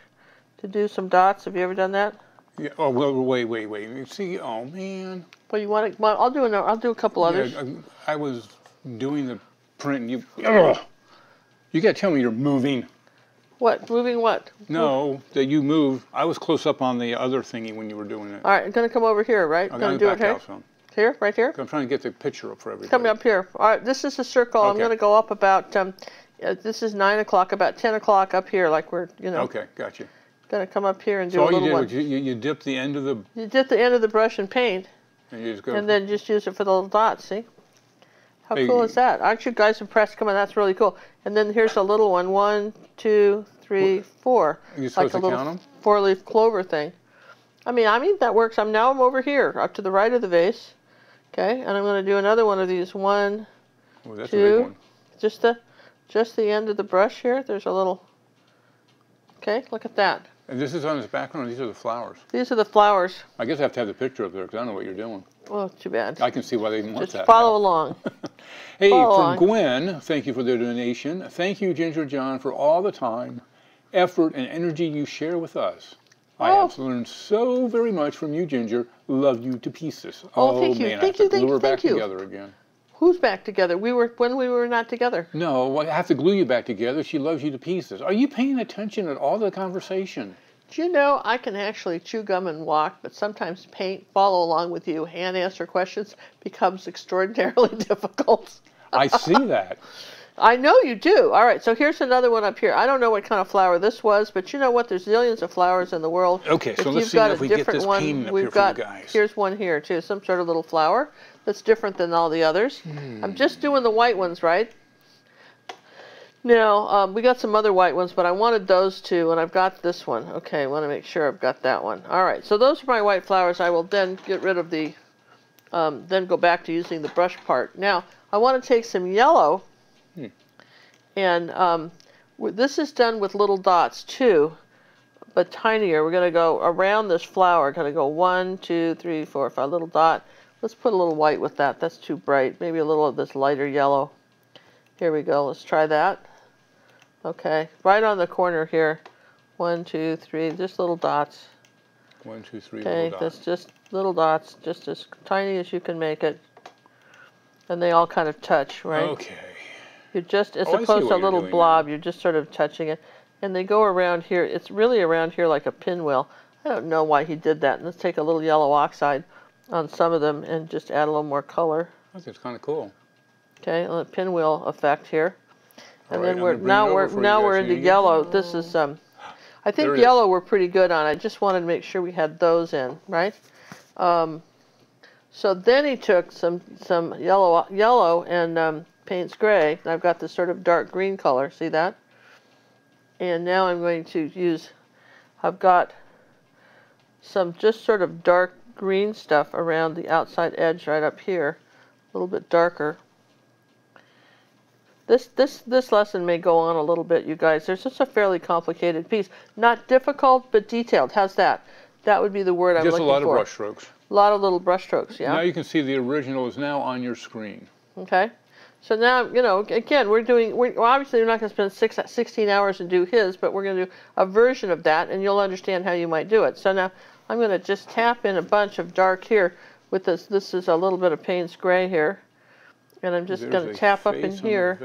to do some dots. Have you ever done that? Yeah. Oh well, wait. You see, oh man. Well, you want to? Well, I'll do a couple others. Yeah, I was doing the print, and you got to tell me you're moving. What? Moving what? No, that you move. I was close up on the other thingy when you were doing it. All right, I'm going to come over here, right? I'm going to do it here. Here, right here. I'm trying to get the picture up for everybody. Coming up here. All right, this is a circle. Okay. I'm going to go up about. This is 9 o'clock. About 10 o'clock up here, like we're, Okay, gotcha. Going to come up here and do a little one. So all you did was you dip the end of the... You dip the end of the brush in paint. And you just go... And then just use it for the little dots, see? How cool is that? Aren't you guys impressed? Come on, that's really cool. And then here's a little one. 1, 2, 3, 4. Are you supposed to count them? 4-leaf clover thing. I mean, that works. I'm over here, up to the right of the vase. Okay, and I'm going to do another one of these. 1, that's 2. A big one. Just the end of the brush here. There's a little... Okay, look at that. And this is on his background, these are the flowers. These are the flowers. I guess I have to have the picture up there because I don't know what you're doing. Well, too bad. I can see why they didn't want that. Just follow along. Hey, from Gwen, thank you for the donation. Thank you, Ginger John, for all the time, effort, and energy you share with us. I have learned so very much from you, Ginger. Love you to pieces. Oh, thank you. Man, I have to glue her back together again. Who's back together? When we were not together. No, I have to glue you back together. She loves you to pieces. Are you paying attention at all to the conversation? Do you know I can actually chew gum and walk, but sometimes paint, follow along with you, and answer questions becomes extraordinarily difficult. I see that. I know you do. All right, so here's another one up here. I don't know what kind of flower this was, but you know what? There's zillions of flowers in the world. Okay, so let's see if we get this painting up here for you guys. Here's one here, too, some sort of little flower that's different than all the others. I'm just doing the white ones, right? Now, we got some other white ones, but I wanted those two, and I've got this one. Okay, I want to make sure I've got that one. All right, so those are my white flowers. I will then get rid of the, then go back to using the brush part. Now, I want to take some yellow, and this is done with little dots, too, but tinier. We're going to go around this flower. Going to go 1, 2, 3, 4, 5, little dot. Let's put a little white with that. That's too bright. Maybe a little of this lighter yellow. Here we go. Let's try that. Okay, right on the corner here. 1, 2, 3, just little dots. 1, 2, 3 Okay, little dots. that's just little dots, just as tiny as you can make it. And they all kind of touch, right? Okay. You're just, as I see opposed to a what you're little doing blob, now. you're just sort of touching it. And they go around here. It's really around here like a pinwheel. I don't know why he did that. And let's take a little yellow oxide on some of them and just add a little more color. I think it's kind of cool. Okay, a little pinwheel effect here. And Right, then we're into yellow. This is I think yellow we're pretty good on. I just wanted to make sure we had those in, right? So then he took some yellow and paints gray. And I've got this sort of dark green color. See that? And now I'm going to use. I've got some just sort of dark green stuff around the outside edge right up here, a little bit darker. This lesson may go on a little bit, you guys. There's just a fairly complicated piece. Not difficult, but detailed. How's that? That would be the word I'm looking for. Just a lot of brush strokes. A lot of little brush strokes, yeah. Now you can see the original is now on your screen. Okay. So now, you know, again, well, obviously we're not going to spend 16 hours and do his, but we're going to do a version of that, and you'll understand how you might do it. So now I'm going to just tap in a bunch of dark here with this. This is a little bit of Payne's Gray here. And I'm just going to tap up in here,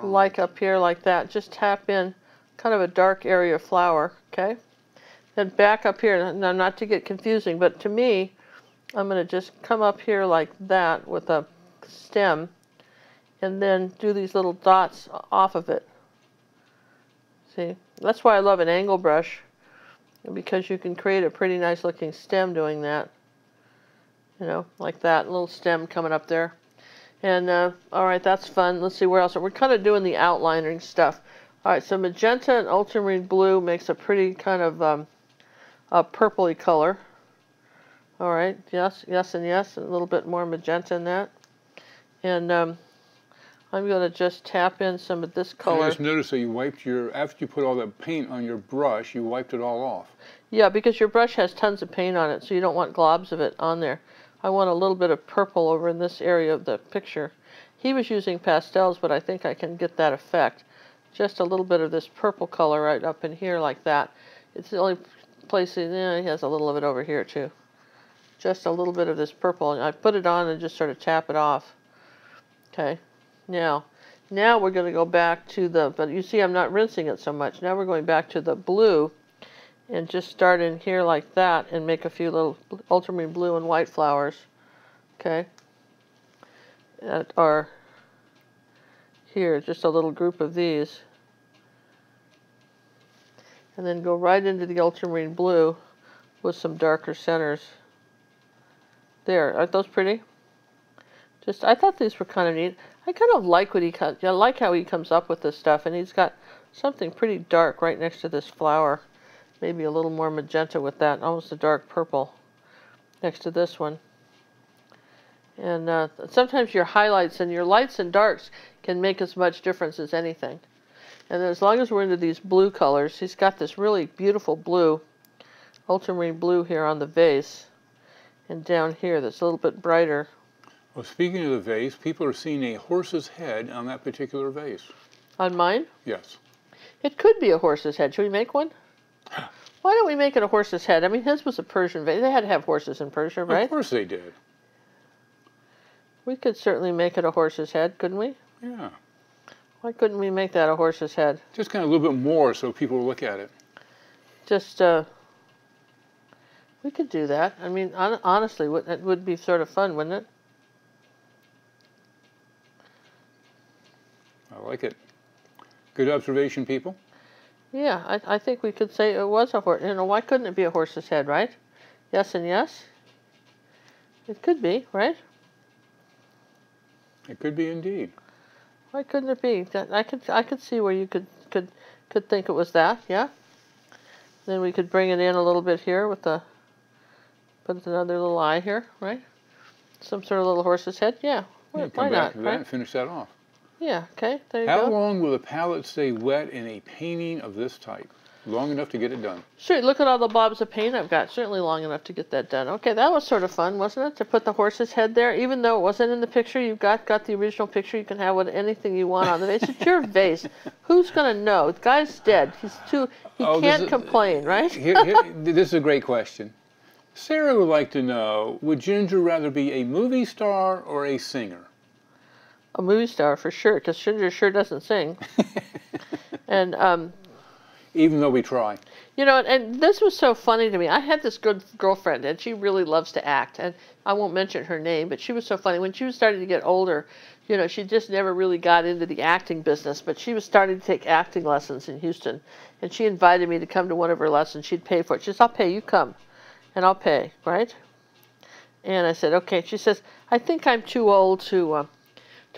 like up here, like that. Just tap in kind of a dark area of flower, okay? Then back up here. Now, not to get confusing, but to me, I'm going to just come up here like that with a stem and then do these little dots off of it. See? That's why I love an angle brush, because you can create a pretty nice looking stem doing that. You know, like that, little stem coming up there. And, all right, that's fun. Let's see where else. We're kind of doing the outlining stuff. All right, so magenta and ultramarine blue makes a pretty kind of a purpley color. All right, yes, yes, and yes. A little bit more magenta in that. And I'm going to just tap in some of this color. I just noticed that you wiped after you put all that paint on your brush, you wiped it all off. Yeah, because your brush has tons of paint on it, so you don't want globs of it on there. I want a little bit of purple over in this area of the picture. He was using pastels, but I think I can get that effect. Just a little bit of this purple color right up in here like that. It's the only place, he has a little of it over here too. Just a little bit of this purple. And I put it on and just sort of tap it off. Okay, now we're going to go back to but you see I'm not rinsing it so much. Now we're going back to the blue. And just start in here like that and make a few little ultramarine blue and white flowers, okay, that are here, just a little group of these. And then go right into the ultramarine blue with some darker centers. There, aren't those pretty? I thought these were kind of neat. I kind of like I like how he comes up with this stuff, and he's got something pretty dark right next to this flower. Maybe a little more magenta with that, almost a dark purple next to this one. And sometimes your highlights and your lights and darks can make as much difference as anything. And as long as we're into these blue colors, he's got this really beautiful blue, ultramarine blue here on the vase. And down here, that's a little bit brighter. Well, speaking of the vase, people are seeing a horse's head on that particular vase. On mine? Yes. It could be a horse's head. Should we make one? Why don't we make it a horse's head? I mean, his was a Persian vase. They had to have horses in Persia, right? Of course they did. We could certainly make it a horse's head, couldn't we? Yeah. Why couldn't we make that a horse's head? Just kind of a little bit more so people will look at it. Just, we could do that. I mean, honestly, it would be sort of fun, wouldn't it? I like it. Good observation, people. Yeah, I think we could say it was a horse. You know, why couldn't it be a horse's head, right? Yes and yes. It could be, right? It could be indeed. Why couldn't it be? I could see where you could think it was that. Yeah. Then we could bring it in a little bit here with put another little eye here, right? Some sort of little horse's head. Yeah. Why come back not? to that and finish that off. Yeah. Okay. There you How go. long will the palette stay wet in a painting of this type? Long enough to get it done. Sure, look at all the blobs of paint I've got. Certainly long enough to get that done. Okay, that was sort of fun, wasn't it? To put the horse's head there, even though it wasn't in the picture. You've got the original picture. You can have anything you want on the vase. It's your vase. Who's going to know? The guy's dead. He can't complain, right? This is a great question. Sarah would like to know, would Ginger rather be a movie star or a singer? A movie star, for sure, because Ginger sure doesn't sing. And even though we try. You know, and this was so funny to me. I had this good girlfriend, and she really loves to act. And I won't mention her name, but she was so funny. When she was starting to get older, you know, she just never really got into the acting business, but she was starting to take acting lessons in Houston. And she invited me to come to one of her lessons. She'd pay for it. She says, I'll pay, you come. And I'll pay, right? And I said, okay. She says, I think I'm too old to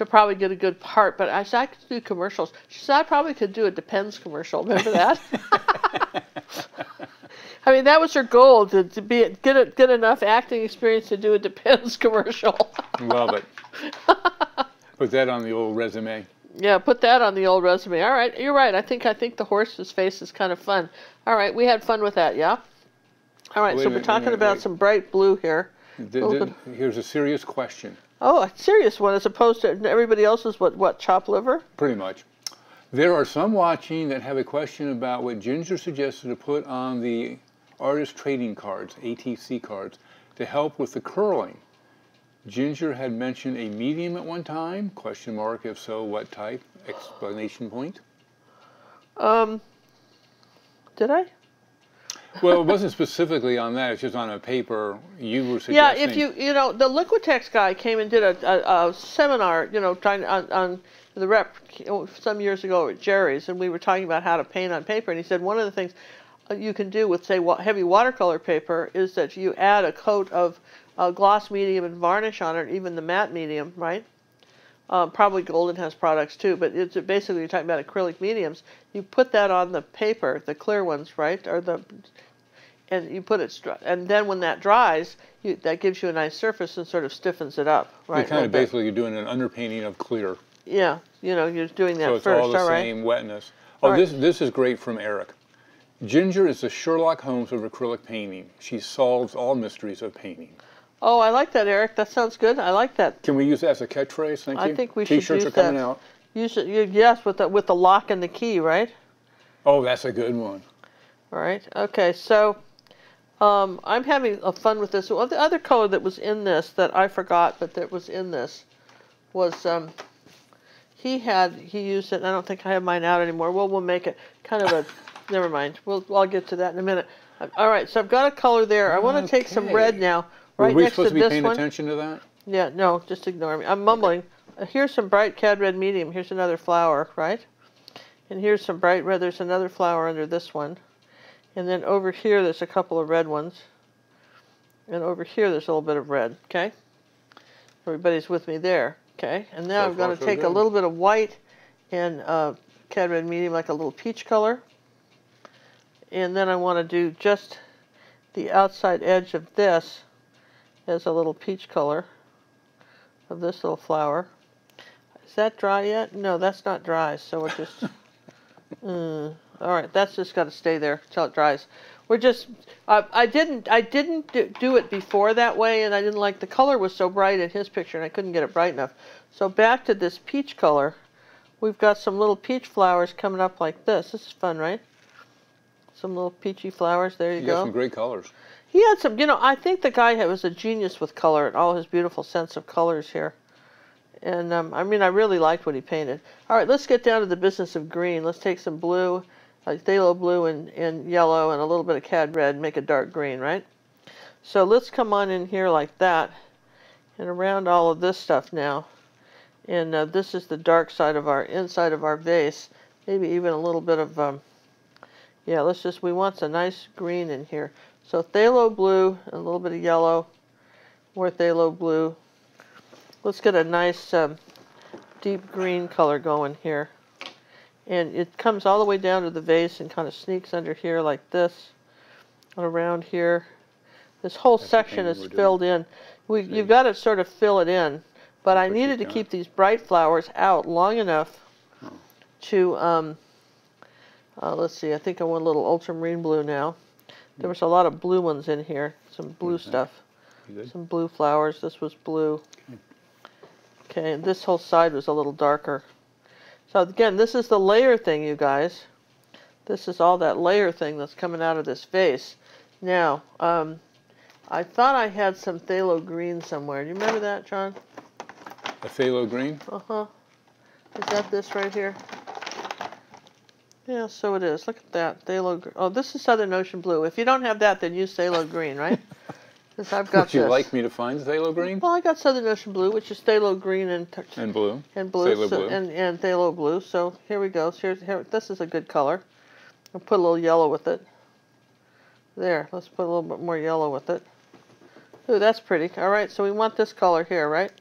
probably get a good part, but I said, I could do commercials. She said, I probably could do a Depends commercial. Remember that? I mean, that was her goal, to get enough acting experience to do a Depends commercial. Love it. Put that on the old resume. Yeah, put that on the old resume. All right, you're right. I think the horse's face is kind of fun. All right, we had fun with that, yeah? All right, so we're talking about some bright blue here. Here's a serious question. Oh, a serious one, as opposed to everybody else's, what, chopped liver? Pretty much. There are some watching that have a question about what Ginger suggested to put on the artist trading cards, ATC cards, to help with the curling. Ginger had mentioned a medium at one time, question mark, if so, what type, exclamation point. Did I? Well, it wasn't specifically on that. It's just on a paper you were suggesting. Yeah, if you know, the Liquitex guy came and did a seminar, you know, trying on the rep some years ago at Jerry's, and we were talking about how to paint on paper. And he said one of the things you can do with, say, heavy watercolor paper is that you add a coat of gloss medium and varnish on it, even the matte medium, right? Probably Golden has products too, but it's basically you're talking about acrylic mediums. You put that on the paper, the clear ones, right? And you put it, and then when that dries, that gives you a nice surface and sort of stiffens it up, right? You're kind of basically you're doing an underpainting of clear. Yeah, you know, you're doing that first. So it's all the same wetness. Oh, right. This is great from Eric. Ginger is the Sherlock Holmes of acrylic painting. She solves all mysteries of painting. Oh, I like that, Eric. That sounds good. I like that. Can we use that as a catchphrase? Thank you. I think we should use that. T-shirts are coming out. Use it, yes, with the lock and the key, right? Oh, that's a good one. All right. Okay. So, I'm having fun with this. Well, the other color that was in this that I forgot, but that was in this, was he used it. And I don't think I have mine out anymore. Well, we'll make it kind of a. Never mind. I'll get to that in a minute. All right. So I've got a color there. I want to take some red now. Right, were we supposed to be paying attention to that? Yeah, no, just ignore me. I'm mumbling. Here's some bright cad red medium. Here's another flower, right? And here's some bright red. There's another flower under this one. And then over here, there's a couple of red ones. And over here, there's a little bit of red, okay? Everybody's with me there, okay? And now I'm going to take a little bit of white and cad red medium, like a little peach color. And then I want to do just the outside edge of this as a little peach color of this little flower. Is that dry yet? No, that's not dry, so we're just... all right, that's just got to stay there until it dries. We're just... I didn't do it before that way, and I didn't like the color was so bright in his picture, and I couldn't get it bright enough. So back to this peach color, we've got some little peach flowers coming up like this. This is fun, right? Some little peachy flowers. There you go. You got some great colors. He had some, you know, I think the guy was a genius with color and all his beautiful sense of colors here. And, I mean, I really liked what he painted. All right, let's get down to the business of green. Let's take some blue, like phthalo blue and yellow and a little bit of cad red and make a dark green, right? So let's come on in here like that and around all of this stuff now. And this is the dark side of our, inside of our vase. Maybe even a little bit of, yeah, we want some nice green in here. So phthalo blue, and a little bit of yellow, more phthalo blue. Let's get a nice deep green color going here. And it comes all the way down to the vase and kind of sneaks under here like this, and around here. This whole section is filled in. You've got to sort of fill it in. But I needed to keep these bright flowers out long enough to Let's see, I think I want a little ultramarine blue now. There was a lot of blue ones in here, some blue stuff. Some blue flowers. This was blue. Okay, and this whole side was a little darker. So again, this is the layer thing, you guys. This is all that layer thing that's coming out of this vase. Now, I thought I had some phthalo green somewhere. Do you remember that, John? A phthalo green? Uh-huh. Is that this right here? Yeah, so it is. Look at that. Phthalo green. Oh, this is Southern Ocean blue. If you don't have that, then use phthalo green, right? Because I've got Would you like me to find phthalo green? Well, I got Southern Ocean blue, which is phthalo green and blue. And blue. Phthalo blue. And phthalo blue. So here we go. Here, this is a good color. I'll put a little yellow with it. There. Let's put a little bit more yellow with it. Ooh, that's pretty. All right, so we want this color here, right?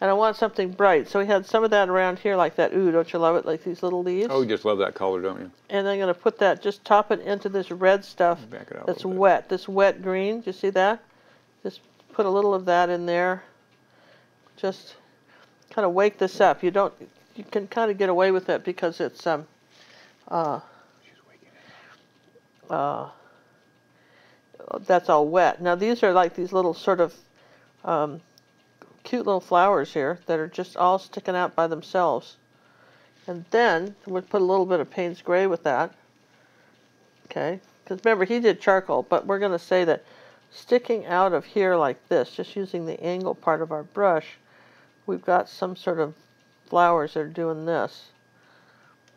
And I want something bright. So we had some of that around here like that. Ooh, don't you love it? Like these little leaves. Oh, you just love that color, don't you? And I'm going to put that, just top it into this red stuff that's wet. This wet green. Do you see that? Just put a little of that in there. Just kind of wake this up. You can kind of get away with it because it's that's all wet. Now these are like these little sort of cute little flowers here that are just all sticking out by themselves. And then we'll put a little bit of Payne's Gray with that. Okay, because remember he did charcoal, but we're going to say that sticking out of here like this, just using the angle part of our brush, we've got some sort of flowers that are doing this.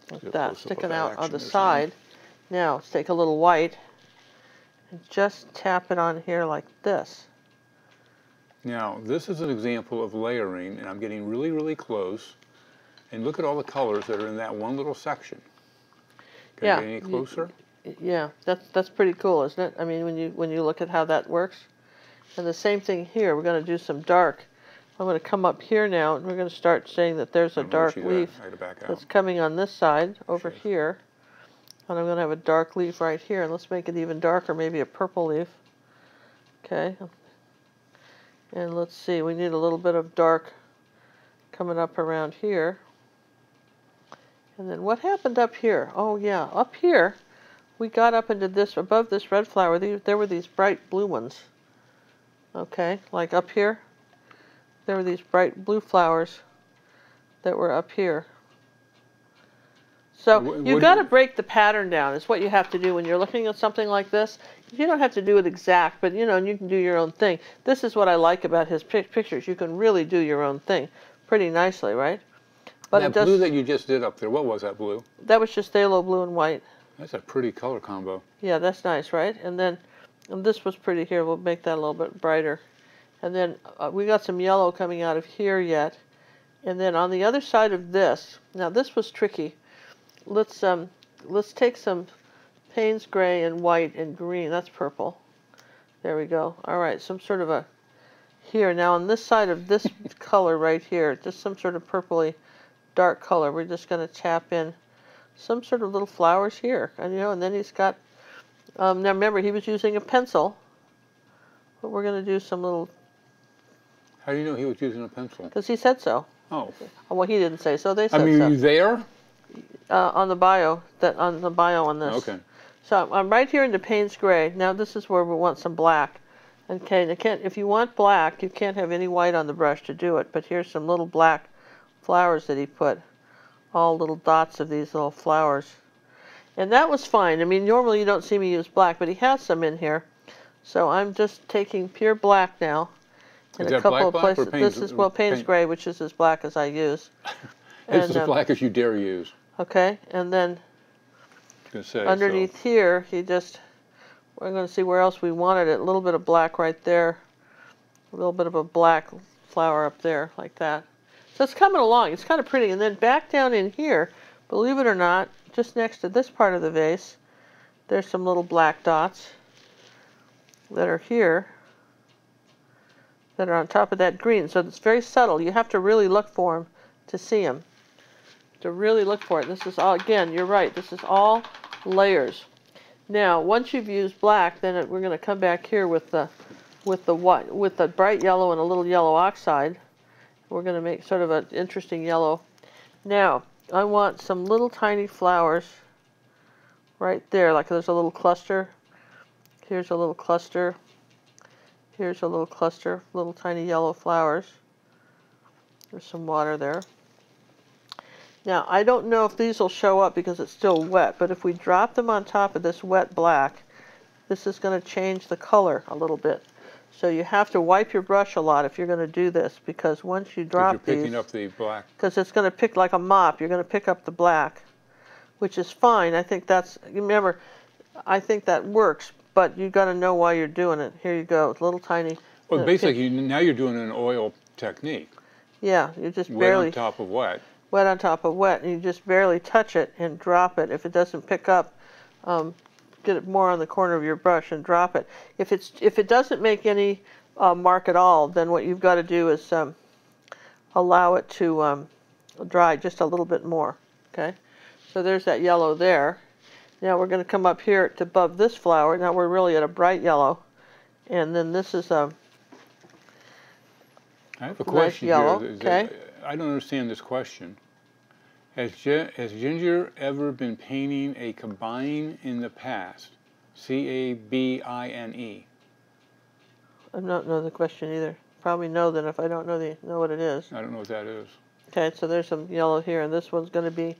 Like that, sticking out on the side. Now let's take a little white and just tap it on here like this. Now, this is an example of layering, and I'm getting really, really close. And look at all the colors that are in that one little section. Can I get any closer? Yeah, that's pretty cool, isn't it? I mean, when you look at how that works. And the same thing here. We're going to do some dark. I'm going to come up here now, and we're going to start saying that there's a dark leaf that's coming on this side over here. And I'm going to have a dark leaf right here. And let's make it even darker, maybe a purple leaf. Okay. And let's see, we need a little bit of dark coming up around here. And then what happened up here? Oh yeah, up here we got up into this, above this red flower, there were these bright blue ones. Okay, like up here, there were these bright blue flowers that were up here. So you've got to break the pattern down. Is what you have to do when you're looking at something like this. You don't have to do it exact, but you know, you can do your own thing. This is what I like about his pictures. You can really do your own thing pretty nicely, right? But that blue that you just did up there, what was that blue? That was just phthalo blue and white. That's a pretty color combo. Yeah, that's nice, right? And then this was pretty here. We'll make that a little bit brighter. And then we got some yellow coming out of here yet. And then on the other side of this, now this was tricky. Let's take some Payne's Gray and white and green. That's purple. There we go. All right, some sort of a here. Now on this side of this color right here, just some sort of purpley dark color. We're just going to tap in some sort of little flowers here. And and then he's got now remember he was using a pencil. But we're going to do some little. How do you know he was using a pencil? Because he said so. Oh. Well, he didn't say so. They said so. I mean, are you there? On the bio on this. Okay. So I'm right here into Payne's Gray. Now this is where we want some black. Okay, if you want black, you can't have any white on the brush to do it. But here's some little black flowers that he put. All little dots of these little flowers. And that was fine. I mean, normally you don't see me use black, but he has some in here. So I'm just taking pure black now. In a couple of places. This is, Payne's Gray, which is as black as I use. It's as black as you dare use. Okay, and then underneath here, we're going to see where else we wanted it. A little bit of black right there. A little bit of a black flower up there, like that. So it's coming along. It's kind of pretty. And then back down in here, believe it or not, just next to this part of the vase, there's some little black dots that are here that are on top of that green. So it's very subtle. You have to really look for them to see them. To really look for it. This is all, again, you're right, this is all layers. Now, once you've used black, then we're going to come back here with the bright yellow and a little yellow oxide. We're going to make sort of an interesting yellow. Now, I want some little tiny flowers right there, like there's a little cluster. Here's a little cluster. Here's a little cluster, little tiny yellow flowers. There's some water there. Now, I don't know if these will show up because it's still wet, but if we drop them on top of this wet black, this is going to change the color a little bit. So you have to wipe your brush a lot if you're going to do this, because once you drop these... You're picking up the black. Because it's going to pick like a mop. You're going to pick up the black, which is fine. I think that's... Remember, I think that works, but you got to know why you're doing it. Here you go, little tiny... Well, basically, now you're doing an oil technique. Yeah, you just barely... Wet on top of wet. Wet on top of wet, and you just barely touch it and drop it. If it doesn't pick up, get it more on the corner of your brush and drop it. If it doesn't make any mark at all, then what you've got to do is allow it to dry just a little bit more. Okay, so there's that yellow there. Now we're going to come up here to above this flower. Now we're really at a bright yellow, and then this is a I have a question nice yellow. here. Okay. I don't understand this question. Has Ginger ever been painting a cabine in the past? C-A-B-I-N-E. I don't know the question either. Probably know then if I don't know what it is. I don't know what that is. Okay, so there's some yellow here, and this one's going to be,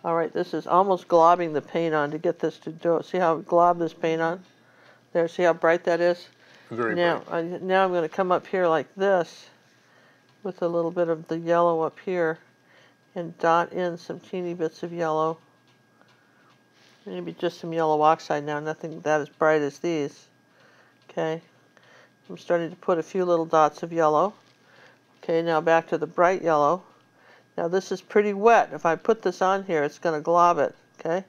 all right, this is almost globbing the paint on to get this to do it. See how I glob this paint on? There, see how bright that is? Very bright. Now I'm going to come up here like this with a little bit of the yellow up here and dot in some teeny bits of yellow. Maybe just some yellow oxide now, nothing that as bright as these. Okay, I'm starting to put a few little dots of yellow. Okay, now back to the bright yellow. Now this is pretty wet. If I put this on here, it's going to glob it. Okay,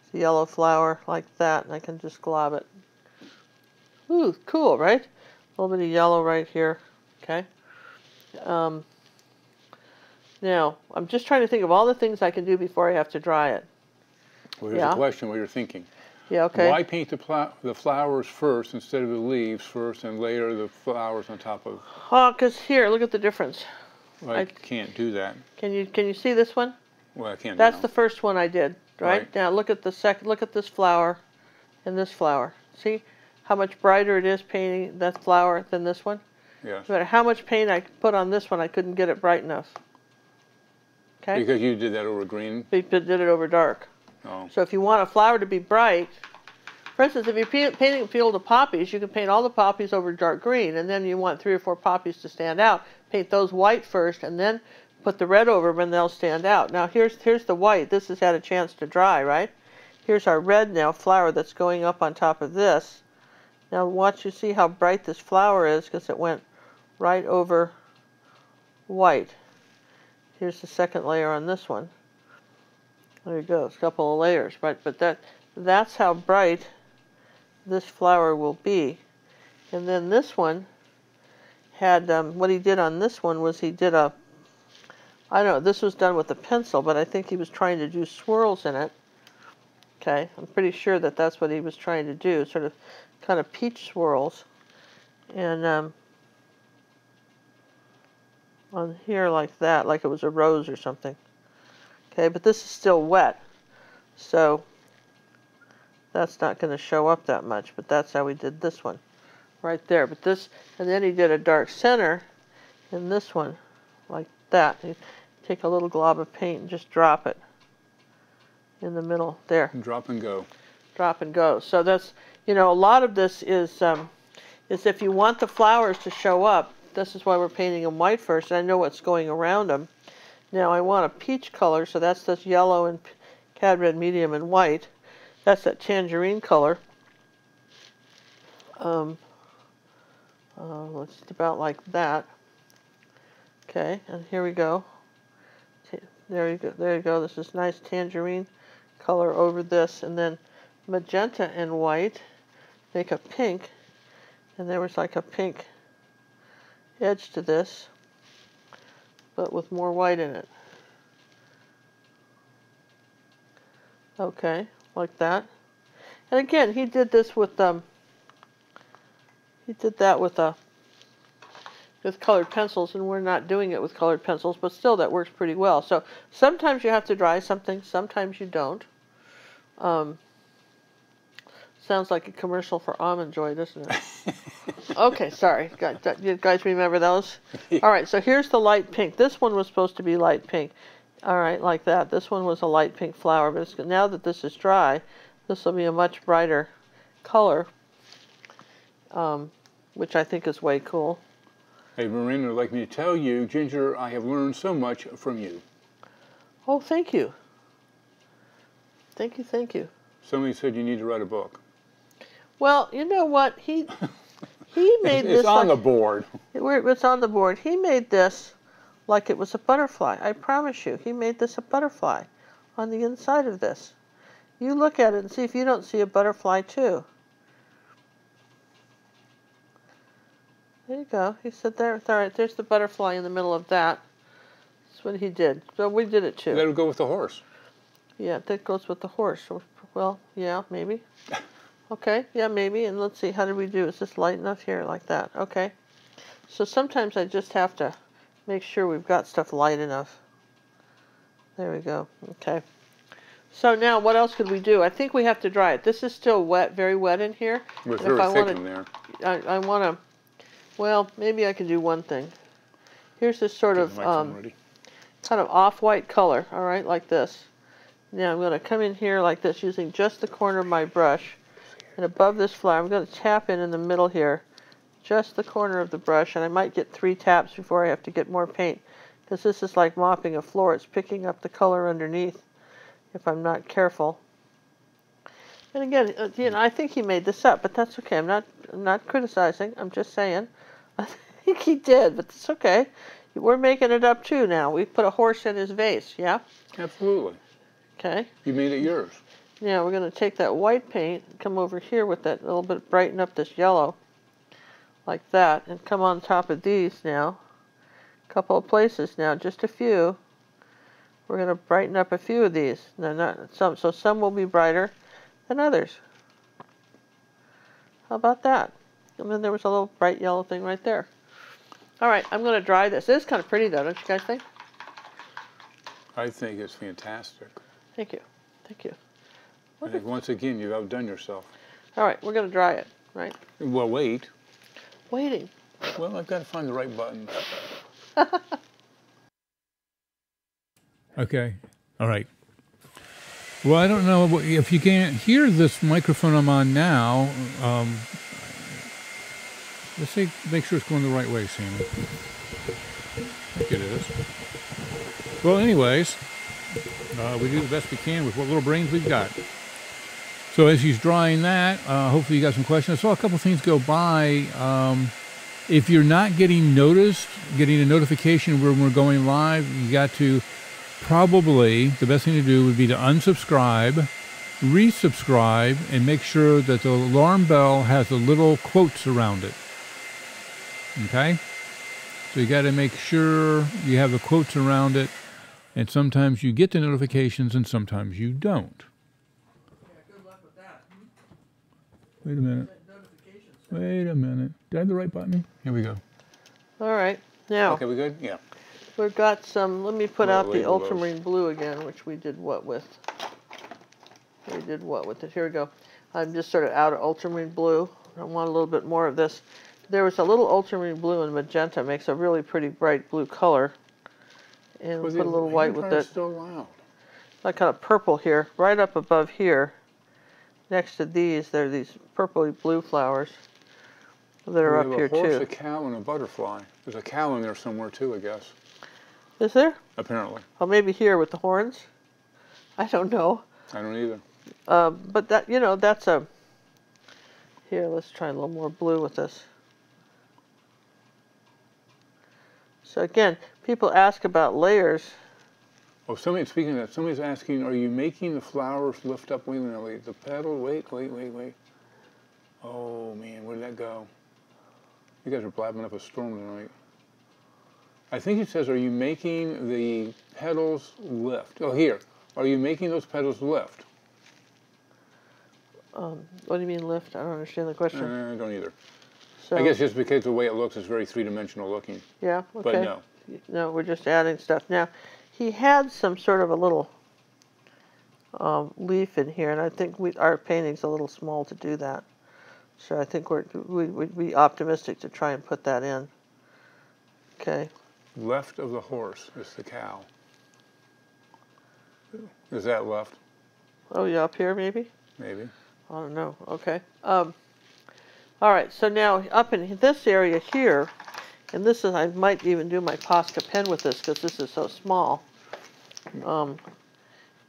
it's a yellow flower like that, and I can just glob it. Ooh, cool, right? A little bit of yellow right here. Okay. Now, I'm just trying to think of all the things I can do before I have to dry it. Well, here's a question what you're thinking. Yeah, okay. Why paint the flowers first instead of the leaves first and later the flowers on top of... Oh, because here, look at the difference. Well, I can't do that. Can you see this one? Well, I can't. That's the first one I did, right? Now look at the second. Look at this flower and this flower. See how much brighter it is painting that flower than this one? Yes. No matter how much paint I put on this one, I couldn't get it bright enough. Okay? Because you did that over green? We did it over dark. Oh. So if you want a flower to be bright, for instance, if you're painting a field of poppies, you can paint all the poppies over dark green, and then you want 3 or 4 poppies to stand out. Paint those white first, and then put the red over them, and they'll stand out. Now here's the white. This has had a chance to dry, right? Here's our red now flower that's going up on top of this. Now watch you see how bright this flower is because it went right over white. Here's the second layer on this one. There you go, it's a couple of layers, right? But that's how bright this flower will be. And then this one had, what he did on this one was he did a, I don't know, this was done with a pencil, but I think he was trying to do swirls in it. Okay, I'm pretty sure that that's what he was trying to do, sort of kind of peach swirls. And on here like that, like it was a rose or something. Okay, but this is still wet, so that's not going to show up that much, but that's how we did this one, right there. But this, and then he did a dark center in this one, like that. You take a little glob of paint and just drop it in the middle there. Drop and go. Drop and go. So that's, you know, a lot of this is if you want the flowers to show up, this is why we're painting them white first, and I know what's going around them. Now I want a peach color, so that's this yellow and cad red medium and white. That's that tangerine color. It's about like that. Okay, and here we go. There you go. There you go. This is nice tangerine color over this, and then magenta and white make a pink, and there was like a pink edge to this, but with more white in it. Okay, like that. And again, he did this with he did that with colored pencils, and we're not doing it with colored pencils, but still that works pretty well. So sometimes you have to dry something, sometimes you don't. Sounds like a commercial for Almond Joy, doesn't it? Okay, sorry. You guys remember those? All right, so here's the light pink. This one was supposed to be light pink. All right, like that. This one was a light pink flower, but it's, now that this is dry, this will be a much brighter color, which I think is way cool. Hey, Miranda, I'd like me to tell you, Ginger, I have learned so much from you. Oh, thank you. Thank you, thank you. Somebody said you need to write a book. Well, you know what? He made this. It's on the board. It's on the board. He made this like it was a butterfly. I promise you, he made this a butterfly on the inside of this. You look at it and see if you don't see a butterfly too. There you go. He said there. All right, there's the butterfly in the middle of that. That's what he did. So we did it too. That'll go with the horse. Yeah, that goes with the horse. Well, yeah, maybe. Okay, yeah, maybe. And let's see, how did we do? Is this light enough here, like that? Okay. So sometimes I just have to make sure we've got stuff light enough. There we go. Okay. So now, what else could we do? I think we have to dry it. This is still wet, very wet in here. It's very thick in there. I want to, well, maybe I can do one thing. Here's this sort of kind of off-white color, all right, like this. Now I'm going to come in here like this using just the corner of my brush. And above this flower, I'm going to tap in the middle here, just the corner of the brush, and I might get 3 taps before I have to get more paint, because this is like mopping a floor. It's picking up the color underneath if I'm not careful. And again, you know, I think he made this up, but that's okay. I'm not criticizing. I'm just saying. I think he did, but it's okay. We're making it up too now. We put a horse in his vase, yeah? Absolutely. Okay. You made it yours. Now we're going to take that white paint and come over here with that little bit, brighten up this yellow, like that, and come on top of these now. A couple of places now, just a few. We're going to brighten up a few of these. No, not some. So some will be brighter than others. How about that? And then there was a little bright yellow thing right there. All right, I'm going to dry this. This is kind of pretty, though, don't you guys think? I think it's fantastic. Thank you. Thank you. I think once again you've outdone yourself. All right, we're going to dry it, right? Well, wait. Waiting. Well, I've got to find the right button. Okay. All right. Well, I don't know if you can't hear this microphone I'm on now. Let's see, make sure it's going the right way, Sammy. I think it is. Well, anyways, we do the best we can with what little brains we've got. So as he's drying that, hopefully you got some questions. I saw a couple things go by. If you're not getting noticed, getting a notification when we're going live, you got to probably, the best thing to do would be to unsubscribe, resubscribe, and make sure that the alarm bell has the little quotes around it. Okay? So you got to make sure you have the quotes around it, and sometimes you get the notifications and sometimes you don't. Wait a minute. Wait a minute. Did I have the right button? Here we go. All right. Now. Okay, we good? Yeah. We've got some, let me put out the ultramarine blue again, which we did what with? We did what with it? Here we go. I'm just sort of out of ultramarine blue. I want a little bit more of this. There was a little ultramarine blue and magenta. Makes a really pretty bright blue color. And we'll put a little white with it. Still loud. Like kind of purple here, right up above here. Next to these, there are these purpley blue flowers that are up here too. There's a horse, a cow, and a butterfly. There's a cow in there somewhere too, I guess. Is there? Apparently. Oh, maybe here with the horns. I don't know. I don't either. But that, you know, that's a. Here, let's try a little more blue with this. So again, people ask about layers. Oh, speaking of that, somebody's asking, are you making the flowers lift up? Wait a minute, the petal, wait. Oh, man, where did that go? You guys are blabbing up a storm tonight. I think it says, are you making the petals lift? Oh, here. Are you making those petals lift? What do you mean lift? I don't understand the question. I don't either. So, I guess just because the way it looks is very three-dimensional looking. Yeah, okay. But no. No, we're just adding stuff. Now, he had some sort of a little leaf in here, and I think our painting's a little small to do that. So I think we'd be optimistic to try and put that in. Okay. Left of the horse is the cow. Is that left? Oh yeah, up here maybe? Maybe. I don't know. Okay. All right, so now up in this area here, and this is, I might even do my Posca pen with this because this is so small.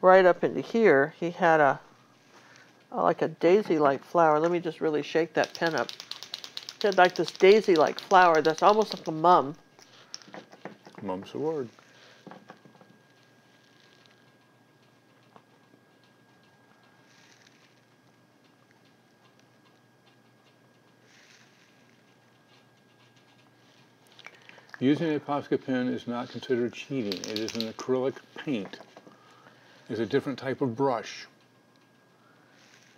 Right up into here, he had like a daisy-like flower. Let me just really shake that pen up. He had like this daisy-like flower that's almost like a mum. Mum's the word. Using a Posca pen is not considered cheating. It is an acrylic paint. It's a different type of brush.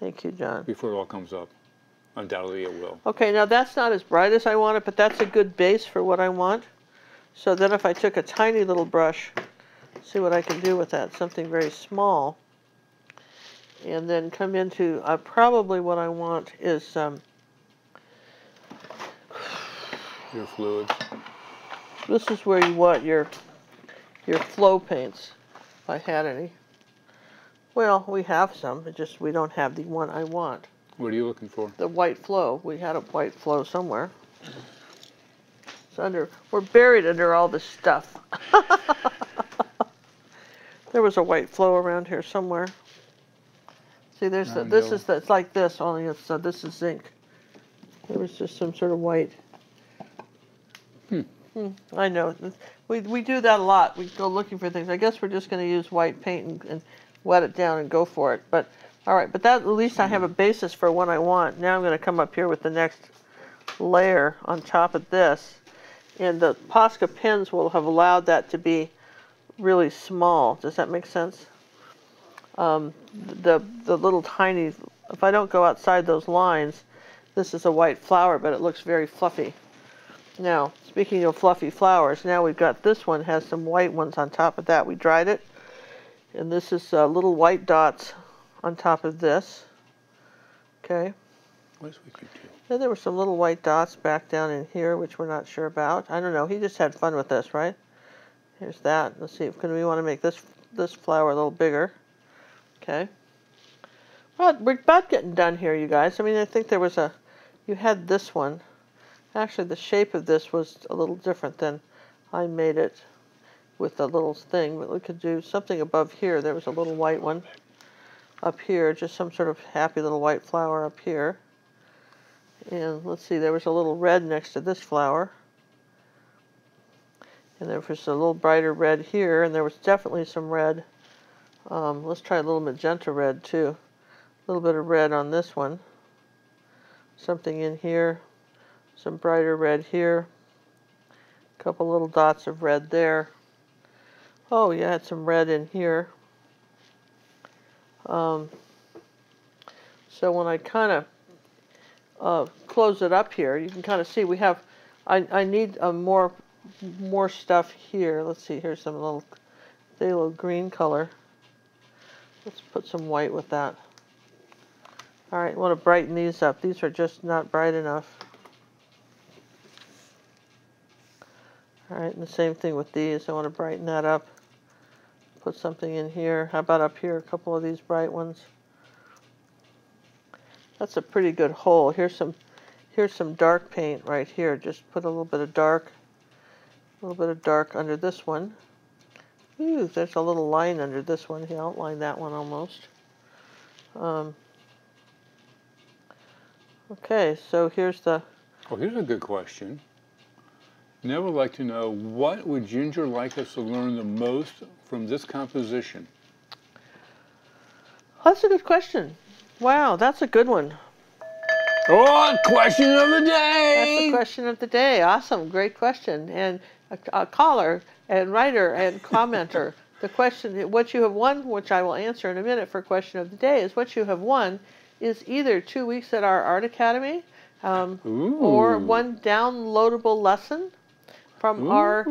Thank you, John. Before it all comes up. Undoubtedly it will. Okay, now that's not as bright as I want it, but that's a good base for what I want. So then if I took a tiny little brush, see what I can do with that, something very small, and then come into, probably what I want is your fluids. This is where you want your flow paints, if I had any. Well, we have some, it's just we don't have the one I want. What are you looking for? The white flow. We had a white flow somewhere. It's we're buried under all this stuff. There was a white flow around here somewhere. See, there's it's like this, only it's this is zinc. There was just some sort of white. I know. We do that a lot. We go looking for things. I guess we're just going to use white paint and wet it down and go for it. But all right, but that, at least I have a basis for what I want. Now I'm going to come up here with the next layer on top of this. And the Posca pens will have allowed that to be really small. Does that make sense? The little tiny, if I don't go outside those lines, this is a white flower, but it looks very fluffy. Now, speaking of fluffy flowers, now we've got this one has some white ones on top of that. We dried it. And this is little white dots on top of this. Okay. Then there were some little white dots back down in here, which we're not sure about. I don't know. He just had fun with this, right? Here's that. Let's see if we want to make this flower a little bigger. Okay. Well, we're about getting done here, you guys. I mean, I think there was you had this one. Actually, the shape of this was a little different than I made it with the little thing. But we could do something above here. There was a little white one up here, just some sort of happy little white flower up here. And let's see, there was a little red next to this flower. And there was a little brighter red here, and there was definitely some red. Let's try a little magenta red too. A little bit of red on this one. Something in here. Some brighter red here. A couple little dots of red there. Oh, you had some red in here. So when I kind of close it up here, you can kind of see we have, I need more stuff here. Let's see, here's some little phthalo green color. Let's put some white with that. All right, I want to brighten these up. These are just not bright enough. All right, and the same thing with these. I want to brighten that up. Put something in here. How about up here, a couple of these bright ones? That's a pretty good hole. Here's some dark paint right here. Just put a little bit of dark under this one. Ooh, there's a little line under this one. He outlined that one almost. Okay, so here's the... Well, here's a good question. Never like to know, what would Ginger like us to learn the most from this composition? That's a good question. Wow, that's a good one. Oh, question of the day! That's the question of the day. Awesome, great question. And a caller and writer and commenter. The question, what you have won, which I will answer in a minute for question of the day, is what you have won is either 2 weeks at our Art Academy or one downloadable lesson from our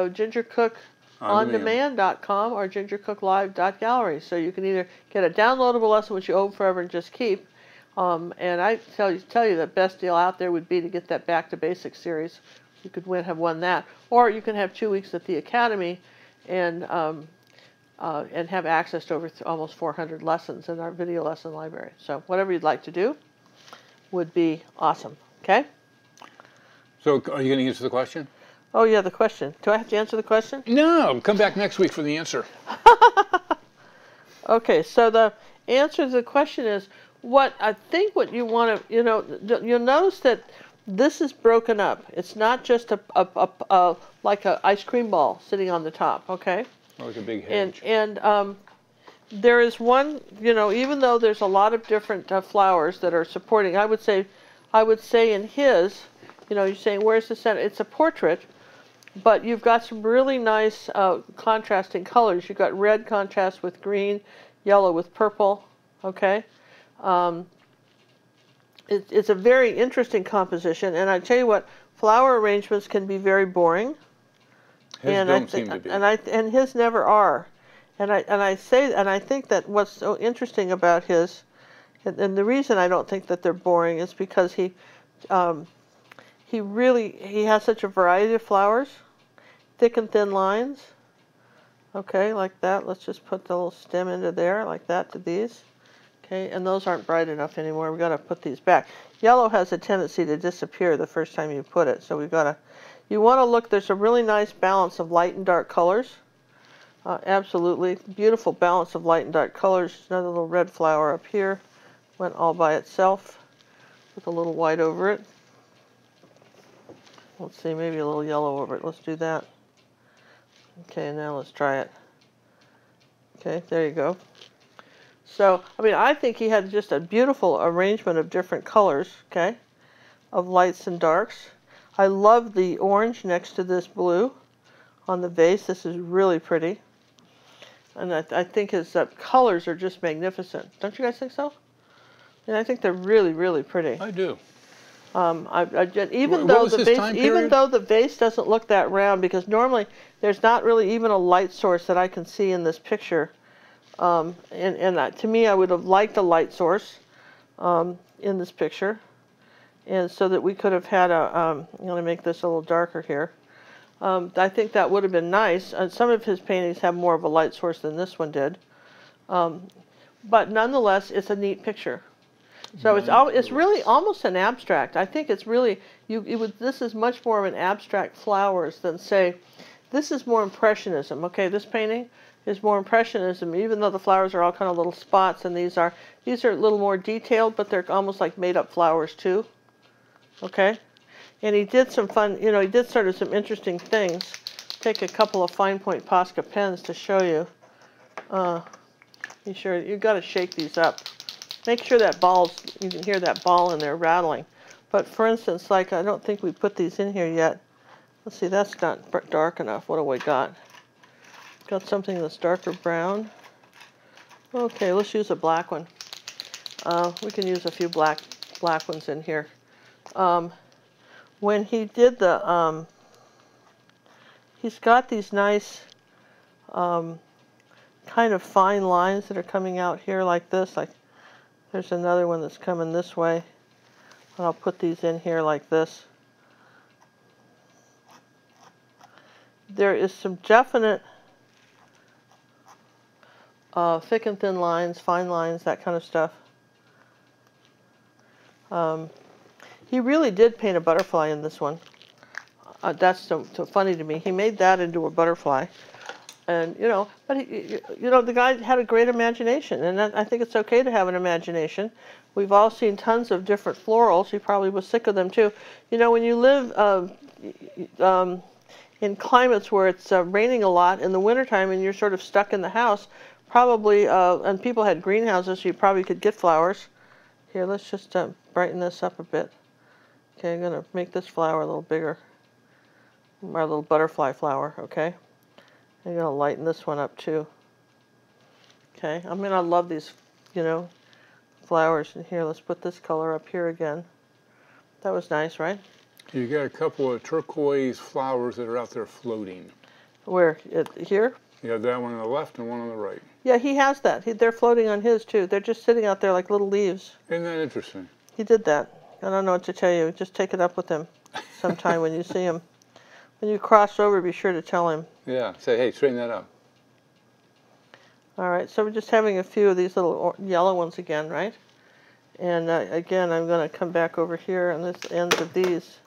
Ginger Cook ondemand.com or gingercooklive.gallery. So you can either get a downloadable lesson, which you own forever and just keep, and I tell you the best deal out there would be to get that Back to Basics series. You could have won that, or you can have 2 weeks at the Academy, and have access to over almost 400 lessons in our video lesson library. So whatever you'd like to do would be awesome. Okay. So are you going to answer the question? Oh yeah, the question. Do I have to answer the question? No. Come back next week for the answer. Okay. So the answer to the question is what you want to, you'll notice that this is broken up. It's not just like an ice cream ball sitting on the top, okay? Like a big hedge. And there is one, even though there's a lot of different flowers that are supporting, I would say in his, you're saying, where's the center? It's a portrait, but you've got some really nice contrasting colors. You've got red contrast with green, yellow with purple, okay? It's a very interesting composition, and I tell you what, flower arrangements can be very boring. His don't seem to be. And his never are. And I think that what's so interesting about his, and the reason I don't think that they're boring is because he has such a variety of flowers, thick and thin lines. Okay, like that. Let's just put the little stem into there, like that, to these. Okay, and those aren't bright enough anymore. We've got to put these back. Yellow has a tendency to disappear the first time you put it, so you want to look, there's a really nice balance of light and dark colors. Absolutely. Beautiful balance of light and dark colors. Another little red flower up here. Went all by itself with a little white over it. Let's see, maybe a little yellow over it. Let's do that. Okay, now let's try it. Okay, there you go. So, I think he had just a beautiful arrangement of different colors, okay, of lights and darks. I love the orange next to this blue on the vase. This is really pretty. And I think his colors are just magnificent. Don't you guys think so? And I think they're really, really pretty. I do. Even though the vase doesn't look that round, because normally there's not really even a light source that I can see in this picture. To me, I would have liked a light source in this picture, and so that we could have had I'm going to make this a little darker here. I think that would have been nice. Some of his paintings have more of a light source than this one did, but nonetheless, it's a neat picture. So it's really almost an abstract. I think it's really this is much more of an abstract flowers than, say, this is more Impressionism. Okay, this painting is more Impressionism, even though the flowers are all kind of little spots, and these are a little more detailed, but they're almost like made up flowers too. Okay, and he did some fun, he did sort of some interesting things. Take a couple of fine point Posca pens to show you. You've got to shake these up. Make sure that you can hear that ball in there rattling. But for instance, like, I don't think we put these in here yet. Let's see, that's not dark enough. What do we got? Got something that's darker brown. Okay, let's use a black one. We can use a few black ones in here. When he did he's got these nice kind of fine lines that are coming out here like this. Like, there's another one that's coming this way. And I'll put these in here like this. There is some definite thick and thin lines, fine lines, that kind of stuff. He really did paint a butterfly in this one. That's so funny to me. He made that into a butterfly. And, but the guy had a great imagination, and I think it's okay to have an imagination. We've all seen tons of different florals. He probably was sick of them too. When you live in climates where it's raining a lot in the wintertime and you're sort of stuck in the house, probably, and people had greenhouses, so you probably could get flowers. Here, let's just brighten this up a bit. Okay, I'm going to make this flower a little bigger. Our little butterfly flower, okay? I'm going to lighten this one up too. Okay, I love these, flowers in here. Let's put this color up here again. That was nice, right? You got a couple of turquoise flowers that are out there floating. Where? Here? You have that one on the left and one on the right. Yeah, he has that. They're floating on his, too. They're just sitting out there like little leaves. Isn't that interesting? He did that. I don't know what to tell you. Just take it up with him sometime when you see him. When you cross over, be sure to tell him. Yeah, say, hey, straighten that up. All right, so we're just having a few of these little yellow ones again, right? And again, I'm going to come back over here on this ends of these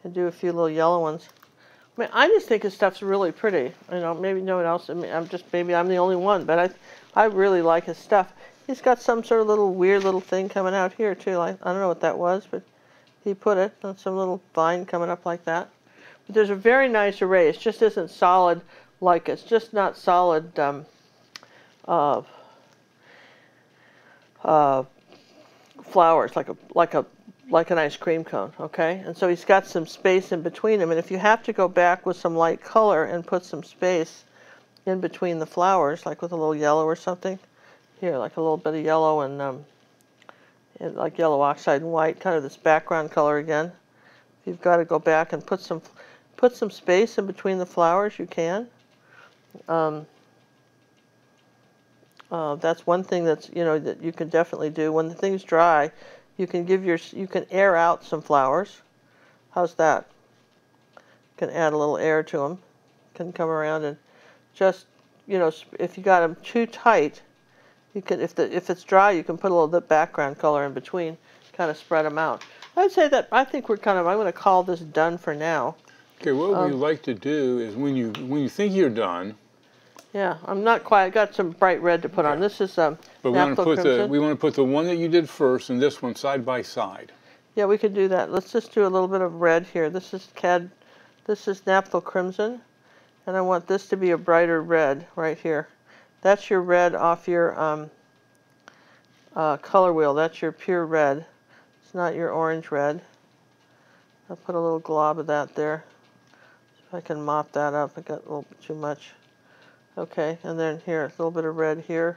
and do a few little yellow ones. I mean, I just think his stuff's really pretty. You know, maybe no one else. I mean, maybe I'm the only one, but I really like his stuff. He's got some sort of little weird little thing coming out here too. I don't know what that was, but he put it on some little vine coming up like that. But there's a very nice array. It just isn't solid, like it's just not solid. Flowers like an ice cream cone, okay? And so he's got some space in between them, and if you have to go back with some light color and put some space in between the flowers, like with a little yellow or something, here, like a little bit of yellow and like yellow oxide and white, kind of this background color again. If you've got to go back and put some space in between the flowers, you can. That's one thing that's, you know, that you can definitely do. When the thing's dry, you can air out some flowers. How's that? You can add a little air to them. Can come around and just, you know, if you got them too tight, you can, if it's dry, you can put a little bit background color in between, kind of spread them out. I'd say that I think I'm going to call this done for now. Okay, what we like to do is when you think you're done. Yeah, I'm not quite. I got some bright red to put on. This is but we want to put the one that you did first and this one side by side. Yeah, we could do that. Let's just do a little bit of red here. This is Naphthol Crimson, and I want this to be a brighter red right here. That's your red off your color wheel. That's your pure red. It's not your orange red. I'll put a little glob of that there. If I can mop that up, I got a little bit too much. Okay, and then here, a little bit of red here,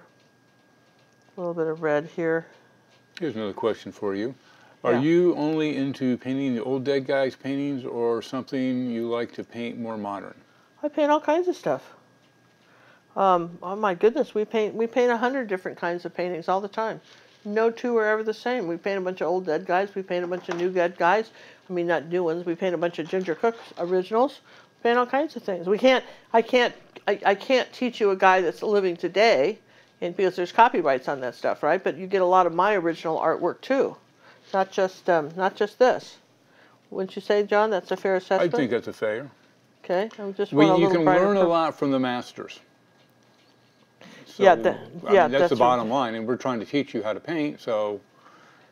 a little bit of red here. Here's another question for you. Are you only into painting the old dead guys' paintings or something you like to paint more modern? I paint all kinds of stuff. Oh my goodness, we paint 100 different kinds of paintings all the time. No two are ever the same. We paint a bunch of old dead guys, we paint a bunch of new dead guys. I mean, not new ones, we paint a bunch of Ginger Cook's originals. We paint all kinds of things. I can't teach you a guy that's living today, and because there's copyrights on that stuff, right? But you get a lot of my original artwork too, not just this. Wouldn't you say, John? That's a fair assessment. I think that's a fair. Okay, I'm just. You can learn a lot from the masters. So, I mean, that's the bottom line, and we're trying to teach you how to paint. So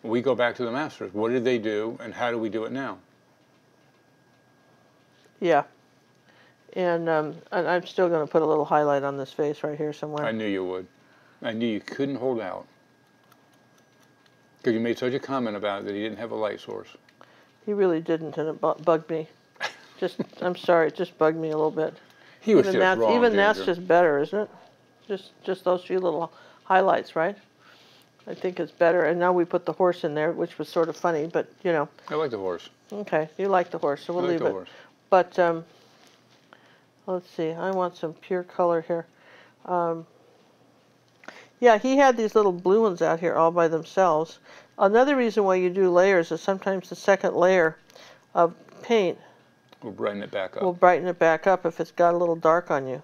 we go back to the masters. What did they do, and how do we do it now? Yeah. And I'm still going to put a little highlight on this face right here somewhere. I knew you would. I knew you couldn't hold out. Because you made such a comment about it that he didn't have a light source. He really didn't, and it bugged me. I'm sorry, it just bugged me a little bit. He was just wrong, even that's just better, isn't it? Just those few little highlights, right? I think it's better. And now we put the horse in there, which was sort of funny, but, you know. I like the horse. Okay, you like the horse, so we'll leave it. Horse. But, let's see, I want some pure color here. Yeah, he had these little blue ones out here all by themselves. Another reason why you do layers is sometimes the second layer of paint will brighten it back up. Will brighten it back up if it's got a little dark on you.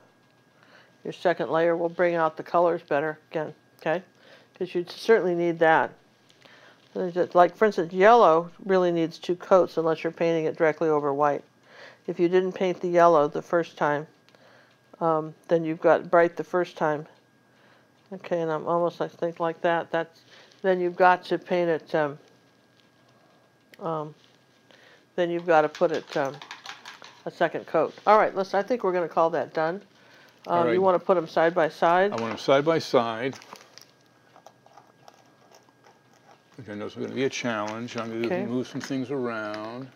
Your second layer will bring out the colors better again, okay? Because you certainly need that. Like, for instance, yellow really needs 2 coats unless you're painting it directly over white. If you didn't paint the yellow the first time, then you've got bright the first time. Okay, and I'm almost like that. Then you've got to paint it. Then you've got to put it a second coat. All right, I think we're going to call that done. Right. You want to put them side by side? I want them side by side. Which I know is going to be a challenge. I'm going to move some things around.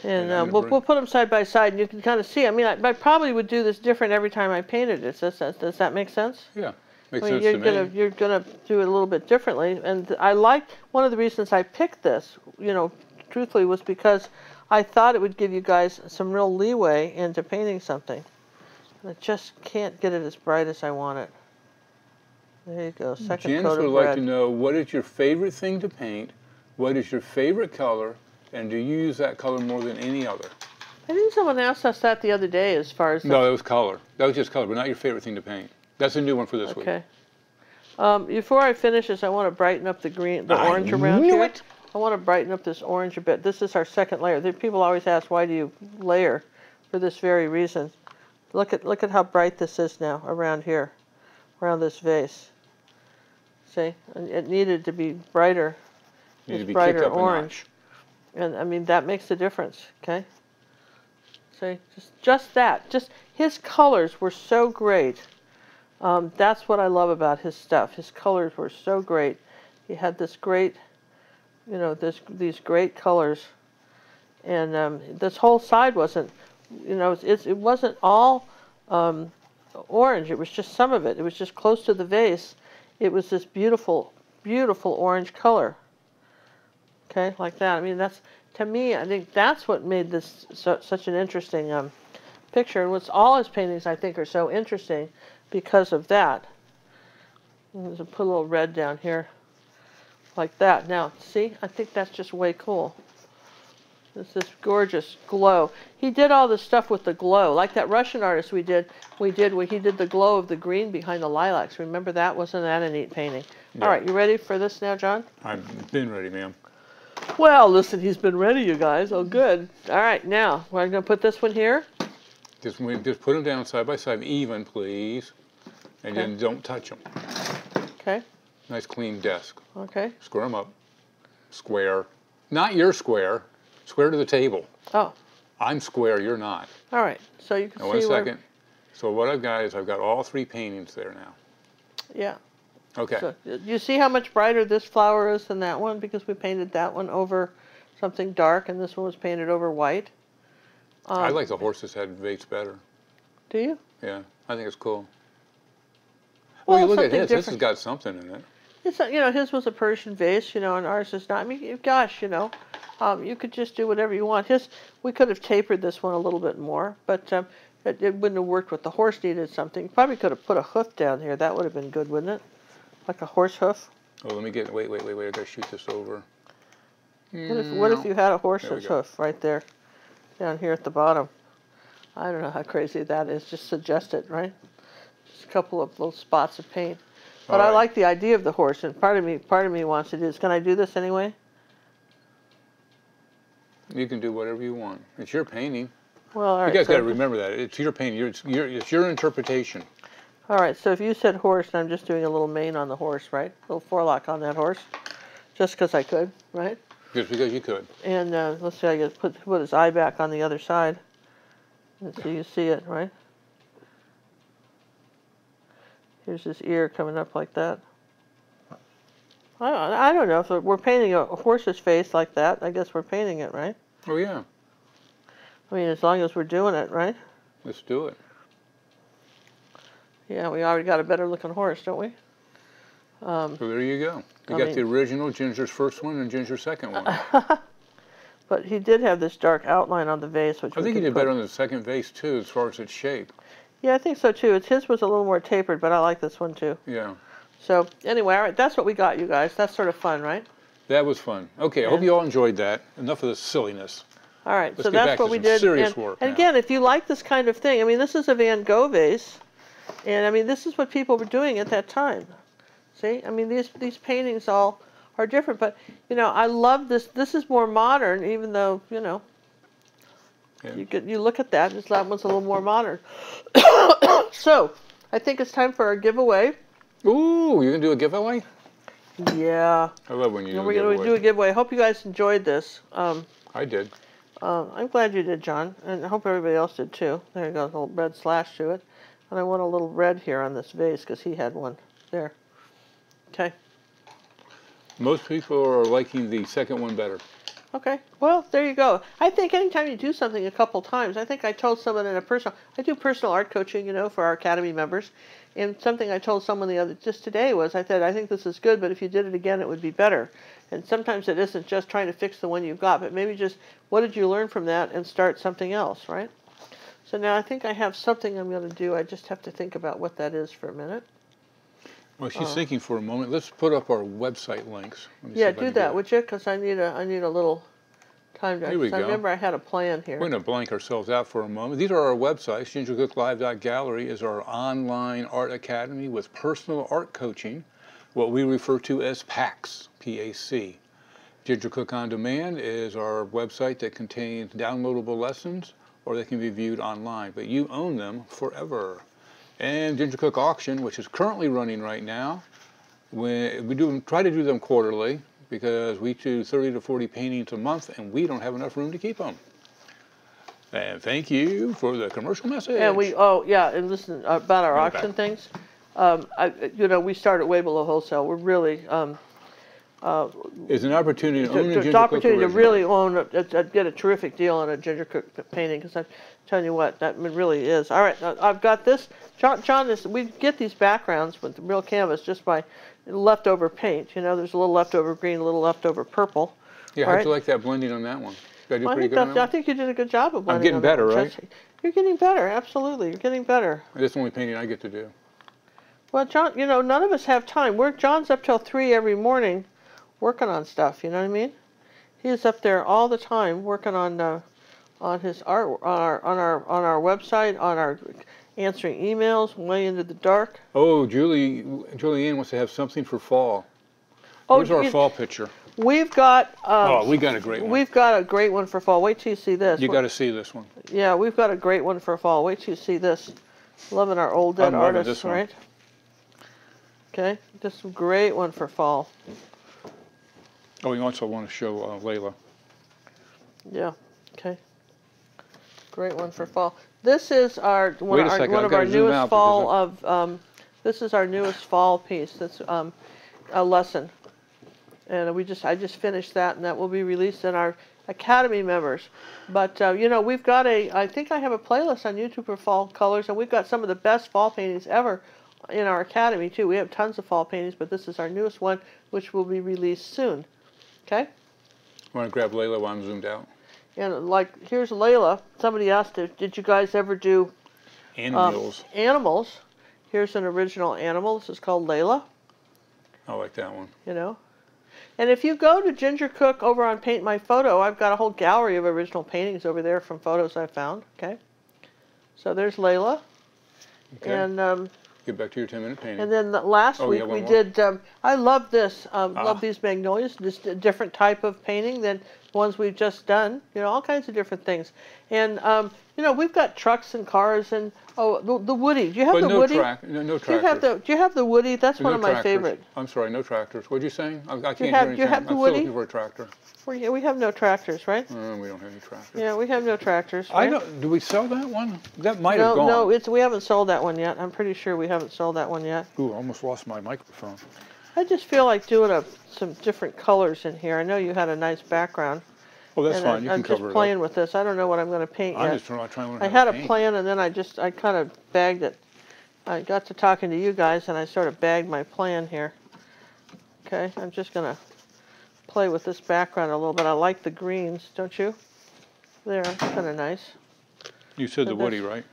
And we'll put them side by side, and you can kind of see. I mean, I probably would do this different every time I painted it. Does that make sense? Yeah, makes sense to me. You're gonna do it a little bit differently, and I like one of the reasons I picked this. You know, truthfully, was because I thought it would give you guys some real leeway into painting something. And I just can't get it as bright as I want it. There you go, second Janice coat of would like red. to know, what is your favorite thing to paint? What is your favorite color? And do you use that color more than any other? I think someone asked us that the other day as far as... No, that was color. That was just color, but not your favorite thing to paint. That's a new one for this week. Okay. Before I finish this, I want to brighten up the green, the orange around knew here. it. I want to brighten up this orange a bit. This is our second layer. People always ask, why do you layer? For this very reason. Look at how bright this is now around here, around this vase. See, and it needed to be brighter. Needed to be brighter kicked up orange, and I mean that makes a difference. Okay. See, just that. Just his colors were so great. That's what I love about his stuff. His colors were so great. He had this great, you know, these great colors, and this whole side wasn't, you know, it wasn't all orange. It was just some of it. It was just close to the vase. It was this beautiful, beautiful orange color. Okay, like that. I mean, that's, to me, I think that's what made this such an interesting picture. And what's all his paintings, I think, are so interesting because of that. Let's put a little red down here, like that. Now, see, I think that's just way cool. It's this gorgeous glow. He did all this stuff with the glow, like that Russian artist we did where he did the glow of the green behind the lilacs. Remember that? Wasn't that a neat painting? Yeah. All right, you ready for this now, John? I've been ready, ma'am. Well, listen, he's been ready, you guys. Oh, good. All right, now, we're going to put this one here. Just put them down side by side, even, please. And then don't touch them. Okay. Nice clean desk. Okay. Square them up. Square. Not your square. Square to the table. Oh. I'm square, you're not. All right, so you can now, see 1 second. So what I've got is I've got all three paintings there now. Yeah. Okay. So you see how much brighter this flower is than that one, because we painted that one over something dark and this one was painted over white. I like the horse's head vase better. Do you? Yeah, I think it's cool. Well, you look at his. different. This has got something in it. It's, you know, his was a Persian vase, you know, and ours is not. I mean, gosh, you know, you could just do whatever you want. We could have tapered this one a little bit more, but it wouldn't have worked with the horse. Needed something. Probably could have put a hoof down here. That would have been good, wouldn't it? Like a horse hoof. Oh, let me get. Wait! I gotta shoot this over. What if you had a horse's hoof right there, down here at the bottom? I don't know how crazy that is. Just suggest it, right? Just a couple of little spots of paint. But I like the idea of the horse, and part of me wants to do this. Can I do this anyway? You can do whatever you want. It's your painting. Well, all right. You guys got to remember that it's your painting. It's your interpretation. All right. So if you said horse, I'm just doing a little mane on the horse, right? A little forelock on that horse, just because I could, right? Just because you could. And let's see. I guess put his eye back on the other side, so you see it, right? Here's his ear coming up like that. I don't know if we're painting a horse's face like that. I guess we're painting it, right? Oh, yeah. I mean, as long as we're doing it, right? Let's do it. Yeah, we already got a better looking horse, don't we? So there you go. You got the original Ginger's first one and Ginger's second one. But he did have this dark outline on the vase, which I think he did better on the second vase, too, as far as its shape. Yeah, I think so, too. His was a little more tapered, but I like this one, too. Yeah. So, anyway, all right, that's what we got, you guys. That's sort of fun, right? That was fun. Okay, I hope you all enjoyed that. Enough of the silliness. All right, Let's so get that's back what to we some did. serious work and now. again, if you like this kind of thing, I mean, this is a Van Gogh vase, and I mean, this is what people were doing at that time. See, I mean, these paintings all are different, but you know, I love this. This is more modern, even though you know. Yeah. You look at that. That one's a little more modern. So, I think it's time for our giveaway. Ooh, you gonna do a giveaway? Yeah. I love when you do a giveaway. We're going to do a giveaway. I hope you guys enjoyed this. I did. I'm glad you did, John, and I hope everybody else did too. There you go, a little red slash to it. And I want a little red here on this vase because he had one. There. Okay. Most people are liking the second one better. Okay, well, there you go. I think anytime you do something a couple times, I think I told someone in a I do personal art coaching, for our Academy members, and something I told someone just today was, I said, I think this is good, but if you did it again, it would be better. And sometimes it isn't just trying to fix the one you've got, but maybe just, what did you learn from that, and start something else, right? So now I think I have something I'm going to do. I just have to think about what that is for a minute. Well, she's thinking for a moment. Let's put up our website links. Yeah, do that, would you? Because I need a little time to. Here we go. I remember I had a plan here. We're going to blank ourselves out for a moment. These are our websites. GingerCookLive.gallery is our online art academy with personal art coaching, what we refer to as PACs, P-A-C. Ginger Cook On Demand is our website that contains downloadable lessons, or they can be viewed online, but you own them forever. And Ginger Cook Auction, which is currently running right now. We try to do them quarterly because we do 30 to 40 paintings a month, and we don't have enough room to keep them. And thank you for the commercial message. And and listen about our auction things. We started way below wholesale. We're really it's an opportunity to own a Ginger Cook opportunity to original. really get a terrific deal on a Ginger Cook painting, because I'm telling you what, that really is. All right, I've got this. John, we get these backgrounds with the real canvas just by leftover paint. There's a little leftover green, a little leftover purple. Yeah, how'd you like that blending on that one? Did I do pretty good on that one? I think you did a good job of blending. I'm getting better, right? You're getting better, absolutely. You're getting better. That's the only painting I get to do. Well, John, none of us have time. John's up till 3 every morning working on stuff, you know what I mean? He is up there all the time working on his art, on our website, on our answering emails way into the dark. Oh, Julianne wants to have something for fall. Where's our fall picture? We've got. We got a great one. We've got a great one for fall. Wait till you see this. You got to see this one. Yeah, we've got a great one for fall. Wait till you see this. Loving our old dead artists, this one. right? Okay, just a great one for fall. Oh, we also want to show Layla. Yeah. Okay. Great one for fall. This is one of our newest fall of. This is our newest fall piece. That's a lesson, and I just finished that, and that will be released in our Academy members. But we've got I think I have a playlist on YouTube for fall colors, and we've got some of the best fall paintings ever in our Academy too. We have tons of fall paintings, but this is our newest one, which will be released soon. Okay. Want to grab Layla while I'm zoomed out? And here's Layla. Somebody asked, did you guys ever do animals? Animals. Here's an original animal. This is called Layla. I like that one. And if you go to Ginger Cook over on Paint My Photo, I've got a whole gallery of original paintings over there from photos I found. Okay. So there's Layla. Okay. And get back to your 10-minute painting. And then last week we did. I love this. Love these magnolias. Just a different type of painting than ones we've just done. All kinds of different things. And we've got trucks and cars and the Woody. Do you have the Woody? No tractors. Do you have the Woody? That's one of my favorite. I'm sorry, no tractors. What'd you say? I can't hear anything. Do you have the Woody? I'm still looking for a tractor. We have no tractors, right? We don't have any tractors. Yeah, we have no tractors. Right? Do we sell that one? That might have gone. No, we haven't sold that one yet. I'm pretty sure we haven't sold that one yet. Ooh, I almost lost my microphone. I just feel like doing some different colors in here. I know you had a nice background. Oh, that's fine. You can cover it. I'm just playing with this. I don't know what I'm going to paint yet. I'm just trying to learn how to paint. I had a plan, and then I kind of bagged it. I got to talking to you guys, and I sort of bagged my plan here. Okay, I'm just going to play with this background a little bit. I like the greens, don't you? There, it's kind of nice. You said the Woody, right?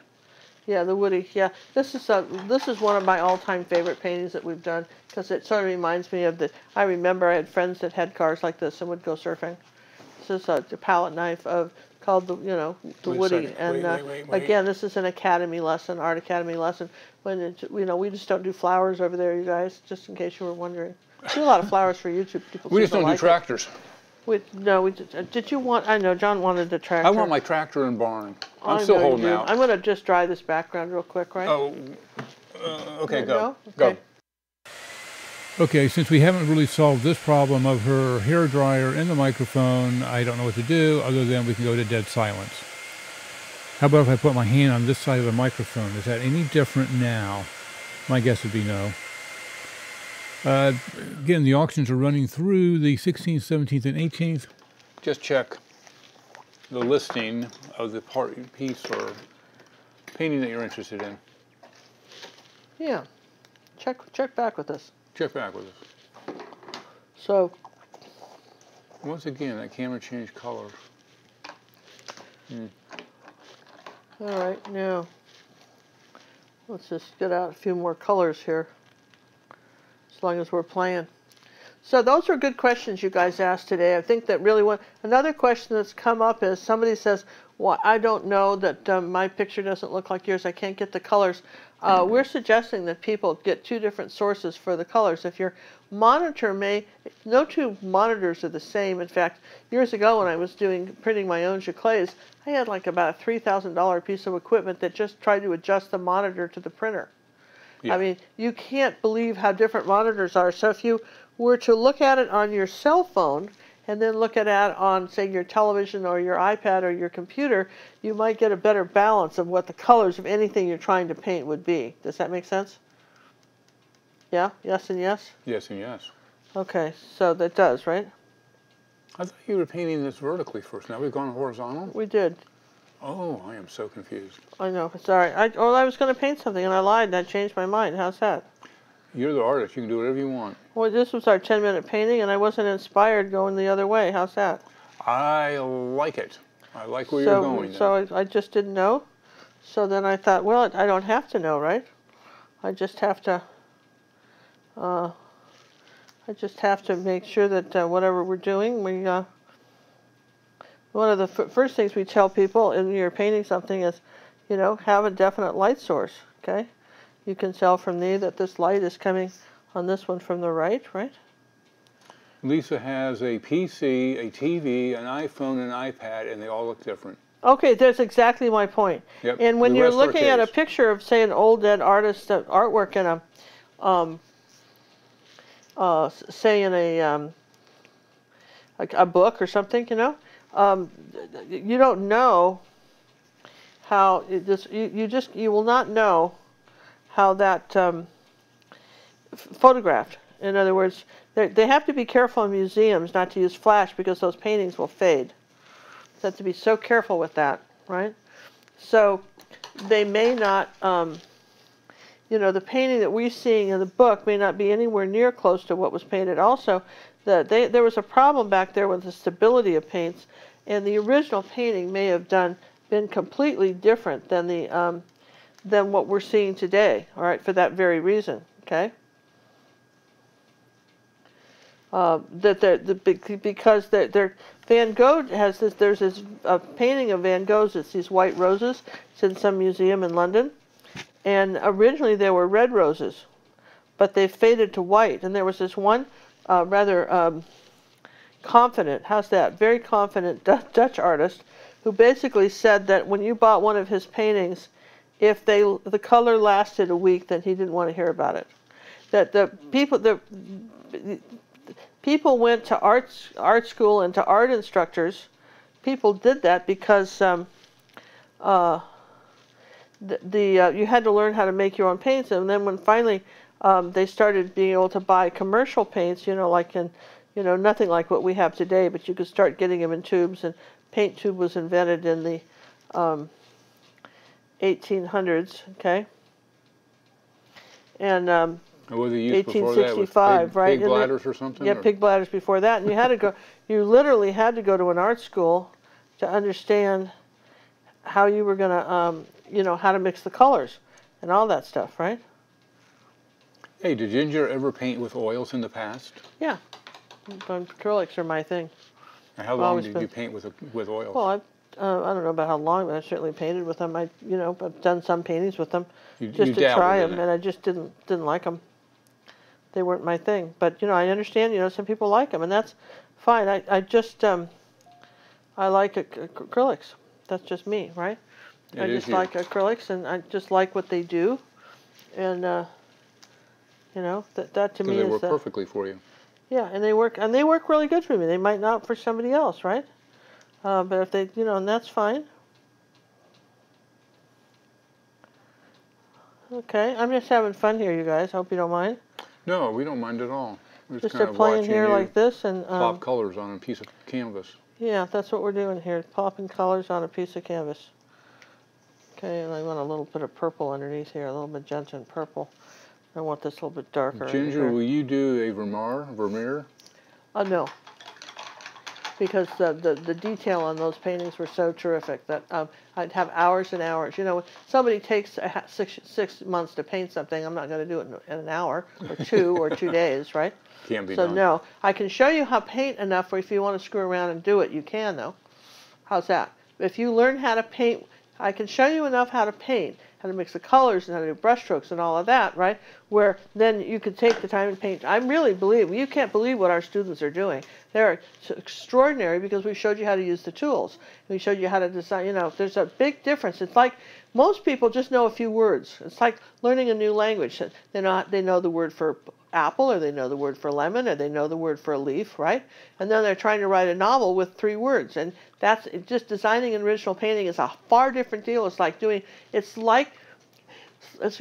Yeah, the Woody. Yeah, this is one of my all-time favorite paintings that we've done, because it sort of reminds me of I remember I had friends that had cars like this and would go surfing. This is a palette knife called the Woody, and wait. again, this is an Academy lesson, Art Academy lesson. When we just don't do flowers over there, you guys. Just in case you were wondering, we do a lot of flowers for YouTube. We just don't do tractors. Did you want? I know John wanted a tractor. I want my tractor and barn. I'm still holding out. I'm going to just dry this background real quick, right? Oh, okay, go. Okay. Okay, since we haven't really solved this problem of her hair dryer and the microphone, I don't know what to do other than we can go to dead silence. How about if I put my hand on this side of the microphone? Is that any different now? My guess would be no. Again, the auctions are running through the 16th, 17th, and 18th. just check the listing of the piece or painting that you're interested in. Yeah. Check back with us. Check back with us. So. Once again, that camera changed colors. All right, now let's just get out a few more colors here, as long as we're playing. So those are good questions you guys asked today. I think that really another question that's come up is somebody says, well, I don't know that my picture doesn't look like yours. I can't get the colors. We're suggesting that people get two different sources for the colors. If your monitor no two monitors are the same. In fact, years ago when I was printing my own giclées, I had like about a $3,000 piece of equipment that just tried to adjust the monitor to the printer. Yeah. I mean, you can't believe how different monitors are. So if you were to look at it on your cell phone and then look at it on, say, your television or your iPad or your computer, you might get a better balance of what the colors of anything you're trying to paint would be. Does that make sense? Yeah? Yes and yes? Yes and yes. Okay, so that does, right? I thought you were painting this vertically first. Now we've gone horizontal? We did. Oh, I am so confused. I know. Sorry. I was going to paint something and I lied and I changed my mind. How's that? You're the artist. You can do whatever you want. Well, this was our 10-minute painting, and I wasn't inspired going the other way. How's that? I like it. I like where you're going. So I just didn't know. So then I thought, well, I don't have to know, right? I just have to. Make sure that whatever we're doing, we. One of the first things we tell people when you're painting something is, have a definite light source. Okay. You can tell from that this light is coming on this one from the right, right? Lisa has a PC, a TV, an iPhone, an iPad, and they all look different. Okay, that's exactly my point. Yep. And when you're looking at a picture of, say, an old dead artist artwork in a book or something, you don't know how you will not know how that photographed. In other words, they have to be careful in museums not to use flash because those paintings will fade. They have to be so careful with that, right? So they may not, the painting that we're seeing in the book may not be anywhere near close to what was painted. Also, there was a problem back there with the stability of paints, and the original painting may have been completely different than what we're seeing today, all right, for that very reason, okay? Because Van Gogh has this, there's this painting of Van Gogh's, it's these white roses, it's in some museum in London, and originally they were red roses, but they faded to white, and there was this one rather confident, very confident Dutch artist who basically said that when you bought one of his paintings, if the color lasted a week, then he didn't want to hear about it. That the people went to art school and to art instructors. People did that because you had to learn how to make your own paints, and then when finally they started being able to buy commercial paints, like in nothing like what we have today, but you could start getting them in tubes, and paint tube was invented in the 1800s, okay? And what they used 1865, right? Pig bladders or something? Yeah, pig bladders before that. And you had to go, you literally had to go to an art school to understand how you were going to, how to mix the colors and all that stuff, right? Hey, did Ginger ever paint with oils in the past? Yeah. Acrylics are my thing. And how long did you paint with oils? Well, I don't know about how long, but I certainly painted with them. I've done some paintings with them just to try them, and I just didn't like them. They weren't my thing. But I understand. Some people like them, and that's fine. I just I like acrylics. That's just me, right? I just like acrylics, and I just like what they do, and that to me is. They work perfectly for you. Yeah, and they work really good for me. They might not for somebody else, right? But if they, and that's fine. Okay, I'm just having fun here, you guys. Hope you don't mind. No, we don't mind at all. We're just kind of playing here like this and plop colors on a piece of canvas. Yeah, that's what we're doing here. Popping colors on a piece of canvas. Okay, and I want a little bit of purple underneath here, a little magenta and purple. I want this a little bit darker. Ginger, will you do a Vermeer? No. Because the detail on those paintings were so terrific that I'd have hours and hours. You know, somebody takes 6 months to paint something, I'm not going to do it in an hour or two or 2 days, right? Can't be done. So no, I can show you how to paint enough where if you want to screw around and do it, you can though. How's that? If you learn how to paint, I can show you enough how to paint, how to mix the colors and how to do brush strokes and all of that, right? Where then you could take the time to paint. I really believe, you can't believe what our students are doing. They're extraordinary because we showed you how to use the tools. We showed you how to design, you know, there's a big difference. It's like most people just know a few words. It's like learning a new language. They know the word for apple, or they know the word for lemon, or they know the word for a leaf, right? And then they're trying to write a novel with 3 words. And that's just designing an original painting is a far different deal.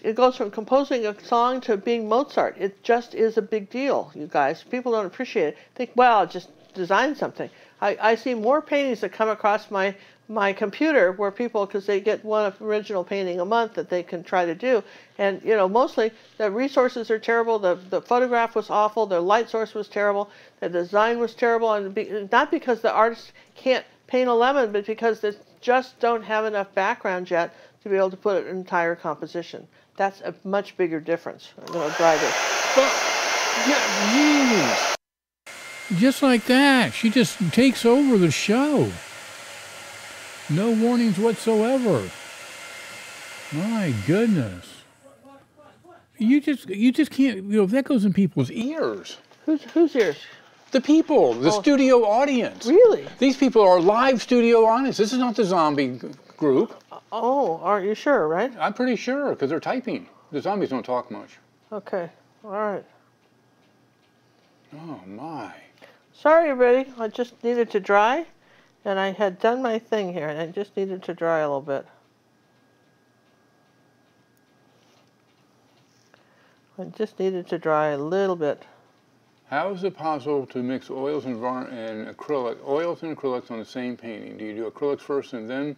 It goes from composing a song to being Mozart. It just is a big deal, you guys. People don't appreciate it. Think, well, just design something. I see more paintings that come across my computer where people, because they get one original painting a month that they can try to do. And, you know, mostly the resources are terrible. The photograph was awful. The light source was terrible. The design was terrible. And not because the artist can't paint a lemon, but because they just don't have enough background yet to be able to put an entire composition. That's a much bigger difference. I'm going to dry this. Yeah, just like that. She just takes over the show. No warnings whatsoever. My goodness. You just can't, you know, that goes in people's ears. Whose ears? The people, the studio audience. Really? These people are live studio audience. This is not the zombie group. Oh, aren't you sure, right? I'm pretty sure, because they're typing. The zombies don't talk much. Okay, all right. Oh, my. Sorry, everybody. I just needed to dry, and I had done my thing here, and I just needed to dry a little bit. I just needed to dry a little bit. How is it possible to mix oils and acrylics on the same painting? Do you do acrylics first and then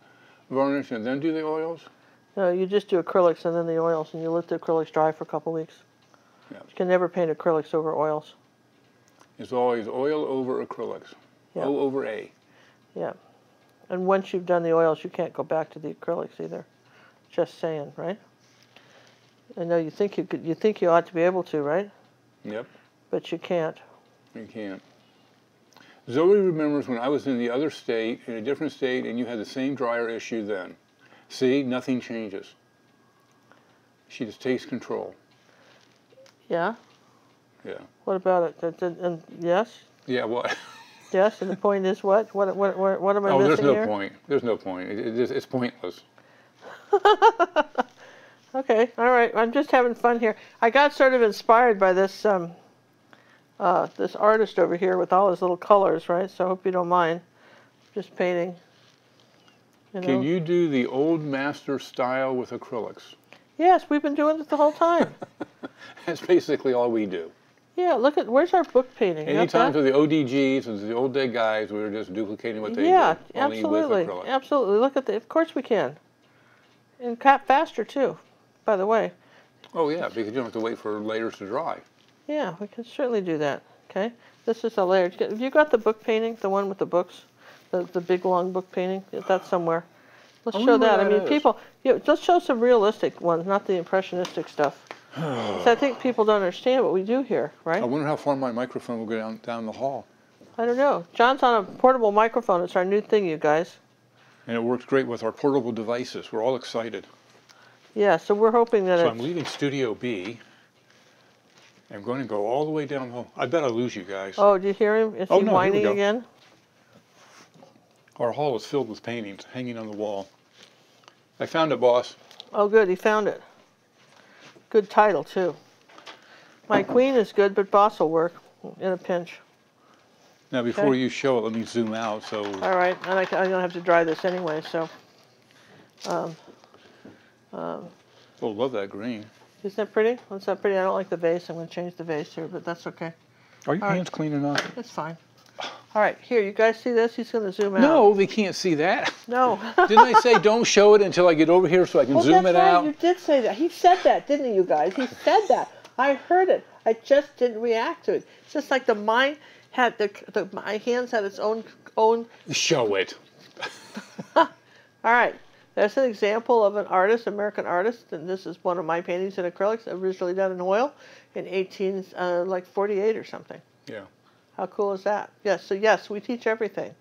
varnish and then do the oils? No, you just do acrylics and then the oils, and you let the acrylics dry for a couple weeks. Yeah. You can never paint acrylics over oils. It's always oil over acrylics. Yeah. O over A. Yeah. And once you've done the oils, you can't go back to the acrylics either. Just saying, right? I know you think you could. You think you ought to be able to, right? Yep. But you can't. You can't. Zoe remembers when I was in the other state, in a different state, and you had the same dryer issue then. See, nothing changes. She just takes control. Yeah? Yeah. What about it? And yes? Yeah, what? Yes, and the point is what? What am I missing here? Oh, there's no point. There's no point. It's pointless. Okay, all right. I'm just having fun here. I got sort of inspired by this this artist over here with all his little colors, right? So I hope you don't mind. Just painting. You know? Can you do the old master style with acrylics? Yes, we've been doing it the whole time. That's basically all we do. Yeah, look at, where's our book painting? Anytime with the ODGs and the old dead guys, we were just duplicating what they did. Absolutely. With acrylic. Absolutely. Look at of course we can. And cap faster too, by the way. Oh yeah, because you don't have to wait for layers to dry. Yeah, we can certainly do that. Okay, this is a layer. Have you got the book painting, the one with the books, the big long book painting? That's somewhere. Let's show that. I mean, people. Let's show some realistic ones, not the impressionistic stuff. So I think people don't understand what we do here, right? I wonder how far my microphone will go down the hall. I don't know. John's on a portable microphone. It's our new thing, you guys. And it works great with our portable devices. We're all excited. Yeah, so we're hoping that So I'm leaving Studio B. I'm going to go all the way down the hall. I bet I lose you guys. Oh, did you hear him? Is he whining again? Our hall is filled with paintings hanging on the wall. I found it, boss. Oh, good. He found it. Good title, too. My queen is good, but boss will work in a pinch. Now, before you show it, let me zoom out. So. All right. And I don't have to dry this anyway, so. Oh, love that green. Isn't that pretty? What's that pretty? I don't like the vase. I'm going to change the vase here, but that's okay. Are your hands clean enough? It's fine. All right, here, you guys see this? He's going to zoom out. No, they can't see that. No. Didn't I say don't show it until I get over here so I can zoom it out? You did say that. He said that, didn't he, you guys? He said that. I heard it. I just didn't react to it. It's just like the mind had my hands had its own. Show it. All right. That's an example of an artist, American artist, and this is one of my paintings in acrylics, originally done in oil in 1848 or something. Yeah. How cool is that? Yes, so yes, we teach everything.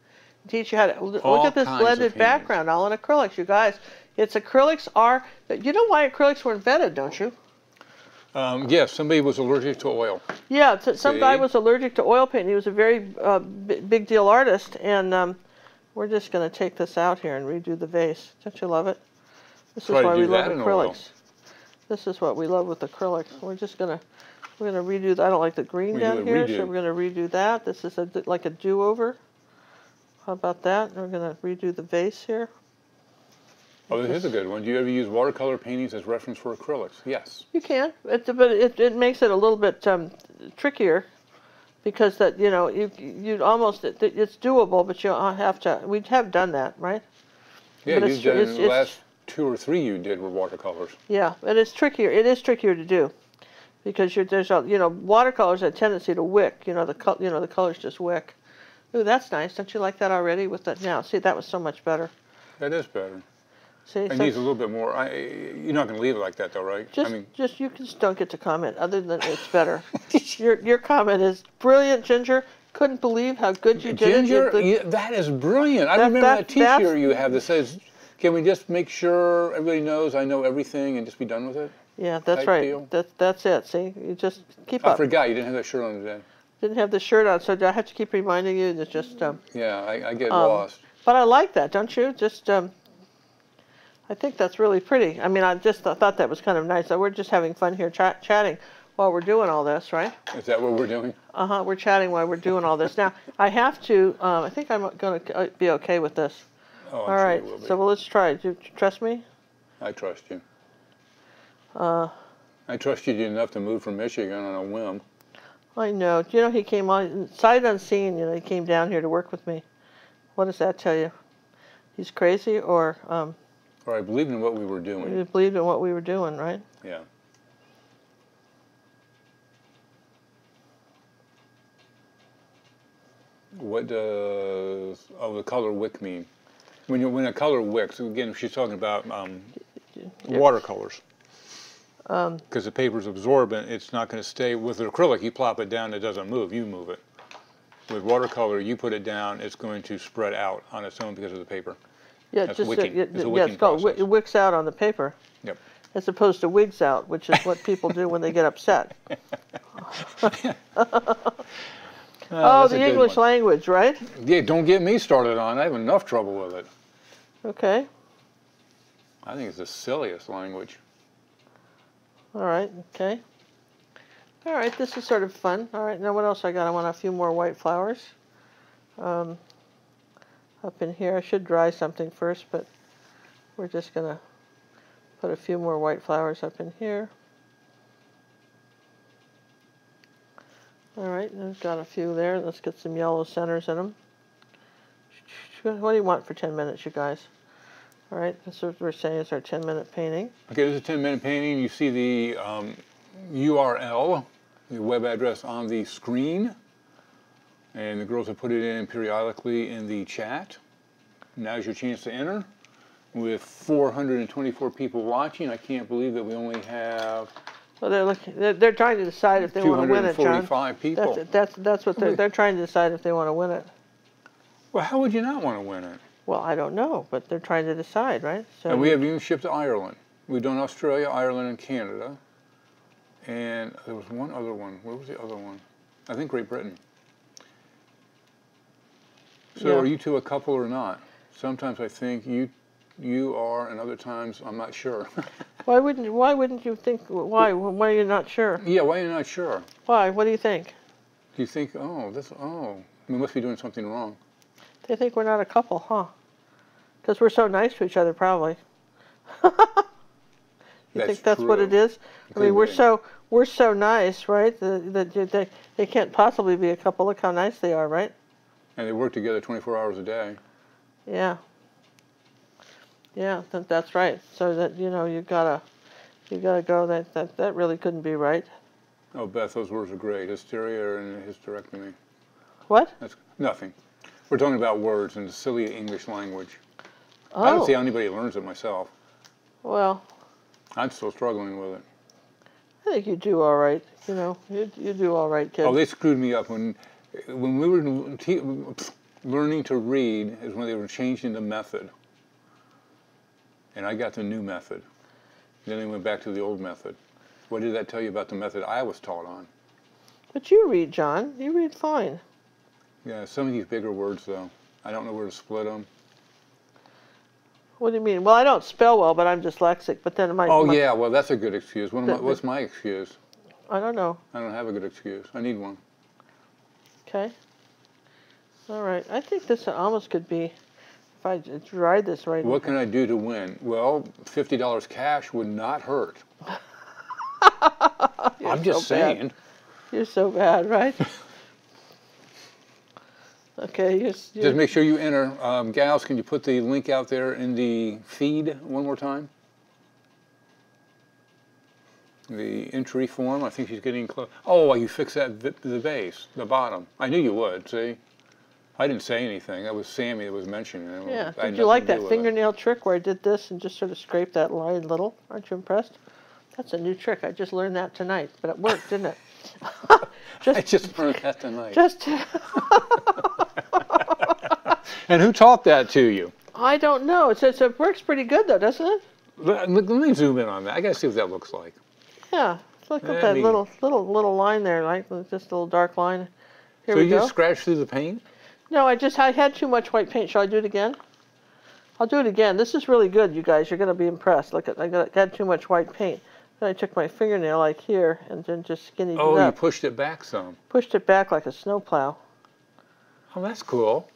We teach you how to look at this blended background, all in acrylics, you guys. It's acrylics are, you know why acrylics were invented, don't you? Yes, somebody was allergic to oil. Yeah, some guy was allergic to oil paint. He was a very big deal artist, and we're just going to take this out here and redo the vase. Don't you love it? This is why we love acrylics. This is what we love with acrylics. We're just going to redo that. I don't like the green down here, so we're going to redo that. This is like a do-over. How about that? And we're going to redo the vase here. Oh, this is a good one. Do you ever use watercolor paintings as reference for acrylics? Yes. You can, but it makes it a little bit trickier, because that you'd almost it's doable, but you have to. We have done that, right? Yeah, but you've done the last 2 or 3 you did were watercolors. Yeah, but it's trickier. It is trickier to do, because watercolors have a tendency to wick. The colors just wick. Ooh, that's nice. Don't you like that already? With that now, see, that was so much better. That is better. See, it needs a little bit more. You're not going to leave it like that, though, right? You just don't get to comment. Other than it's better. your comment is brilliant, Ginger. Couldn't believe how good you did it. Ginger, that is brilliant. I remember that T-shirt you have that says, "Can we just make sure everybody knows I know everything and just be done with it?" Yeah, that's right. That's it. See, you just keep up. I forgot you didn't have that shirt on today. Didn't have the shirt on, so I have to keep reminding you. That just. Yeah, I get lost. But I like that, don't you? Just. I think that's really pretty. I mean, I just thought that was kind of nice. We're just having fun here chatting while we're doing all this, right? Is that what we're doing? Uh-huh. We're chatting while we're doing all this. Now, I have to, I think I'm going to be okay with this. Oh, all right. So let's try. Do you trust me? I trust you. I trust you enough to move from Michigan on a whim. I know. Do you know he came on, sight unseen, he came down here to work with me. What does that tell you? He's crazy or... Or I believed in what we were doing. You believed in what we were doing, right? Yeah. What does the color wick mean? When a color wicks, again, she's talking about watercolors. Because the paper's absorbent, it's not going to stay. With acrylic, you plop it down, it doesn't move. You move it. With watercolor, you put it down, it's going to spread out on its own because of the paper. Yeah, That's just wicking. It's called it wicks out on the paper. Yep. As opposed to wigs out, which is what people do when they get upset. Oh, the English language, right? Yeah, don't get me started on it. I have enough trouble with it. Okay. I think it's the silliest language. All right, okay. All right, this is sort of fun. All right, now what else I got? I want a few more white flowers. Up in here, I should dry something first, but we're just going to put a few more white flowers up in here. All right, I've got a few there. Let's get some yellow centers in them. What do you want for 10 minutes, you guys? All right, that's what we're saying is our 10-minute painting. Okay, this is a 10-minute painting. You see the URL, the web address on the screen. And the girls have put it in periodically in the chat. Now's your chance to enter. With 424 people watching, I can't believe that we only have... Well, they're trying to decide if they want to win it, John. 245 people. That's what they're trying to decide if they want to win it. Well, how would you not want to win it? Well, I don't know, but they're trying to decide, right? So and we have even shipped to Ireland. We've done Australia, Ireland, and Canada. And there was one other one. Where was the other one? I think Great Britain. So are you two a couple or not? Sometimes I think you are, and other times I'm not sure. Why wouldn't you think? Why are you not sure? Yeah, why are you not sure? Why? What do you think? Do you think, we must be doing something wrong? They think we're not a couple, huh? Because we're so nice to each other, probably. You think that's what it is? I mean, we're so nice, right? That they can't possibly be a couple. Look how nice they are, right? And they work together 24 hours a day. Yeah. Yeah, that's right. So that, you know, you gotta go. That really couldn't be right. Oh, Beth, those words are great. Hysteria and hysterectomy. What? That's nothing. We're talking about words in the silly English language. Oh. I don't see how anybody learns it myself. Well, I'm still struggling with it. I think you do all right. You know, you do all right, kid. Oh, they screwed me up when we were learning to read is when they were changing the method. And I got the new method. Then they went back to the old method. What did that tell you about the method I was taught on? But you read, John. You read fine. Yeah, some of these bigger words, though. I don't know where to split them. What do you mean? Well, I don't spell well, but I'm dyslexic. But then yeah, well, that's a good excuse. What's my excuse? I don't know. I don't have a good excuse. I need one. Okay. All right. I think this almost could be, if I tried this right. What can I do to win? Well, $50 cash would not hurt. I'm just saying. You're so bad, right? Okay. Just make sure you enter. Gals, can you put the link out there in the feed one more time? The entry form. I think she's getting close. Oh, you fixed the base, the bottom. I knew you would. See, I didn't say anything. That was Sammy that was mentioning it. Yeah. Did you like that fingernail trick where I did this and just sort of scraped that line little? Aren't you impressed? That's a new trick. I just learned that tonight, but it worked, didn't it? I just learned that tonight. And who taught that to you? I don't know. It works pretty good though, doesn't it? Let me zoom in on that. I gotta see what that looks like. Yeah, look at that little line there, like just a little dark line. Here we go. So you just scratch through the paint? No, I had too much white paint. Shall I do it again? I'll do it again. This is really good, you guys. You're gonna be impressed. Look, I got too much white paint. Then I took my fingernail like here and then just skinnied it up. Oh, you pushed it back some. Pushed it back like a snowplow. Oh, that's cool.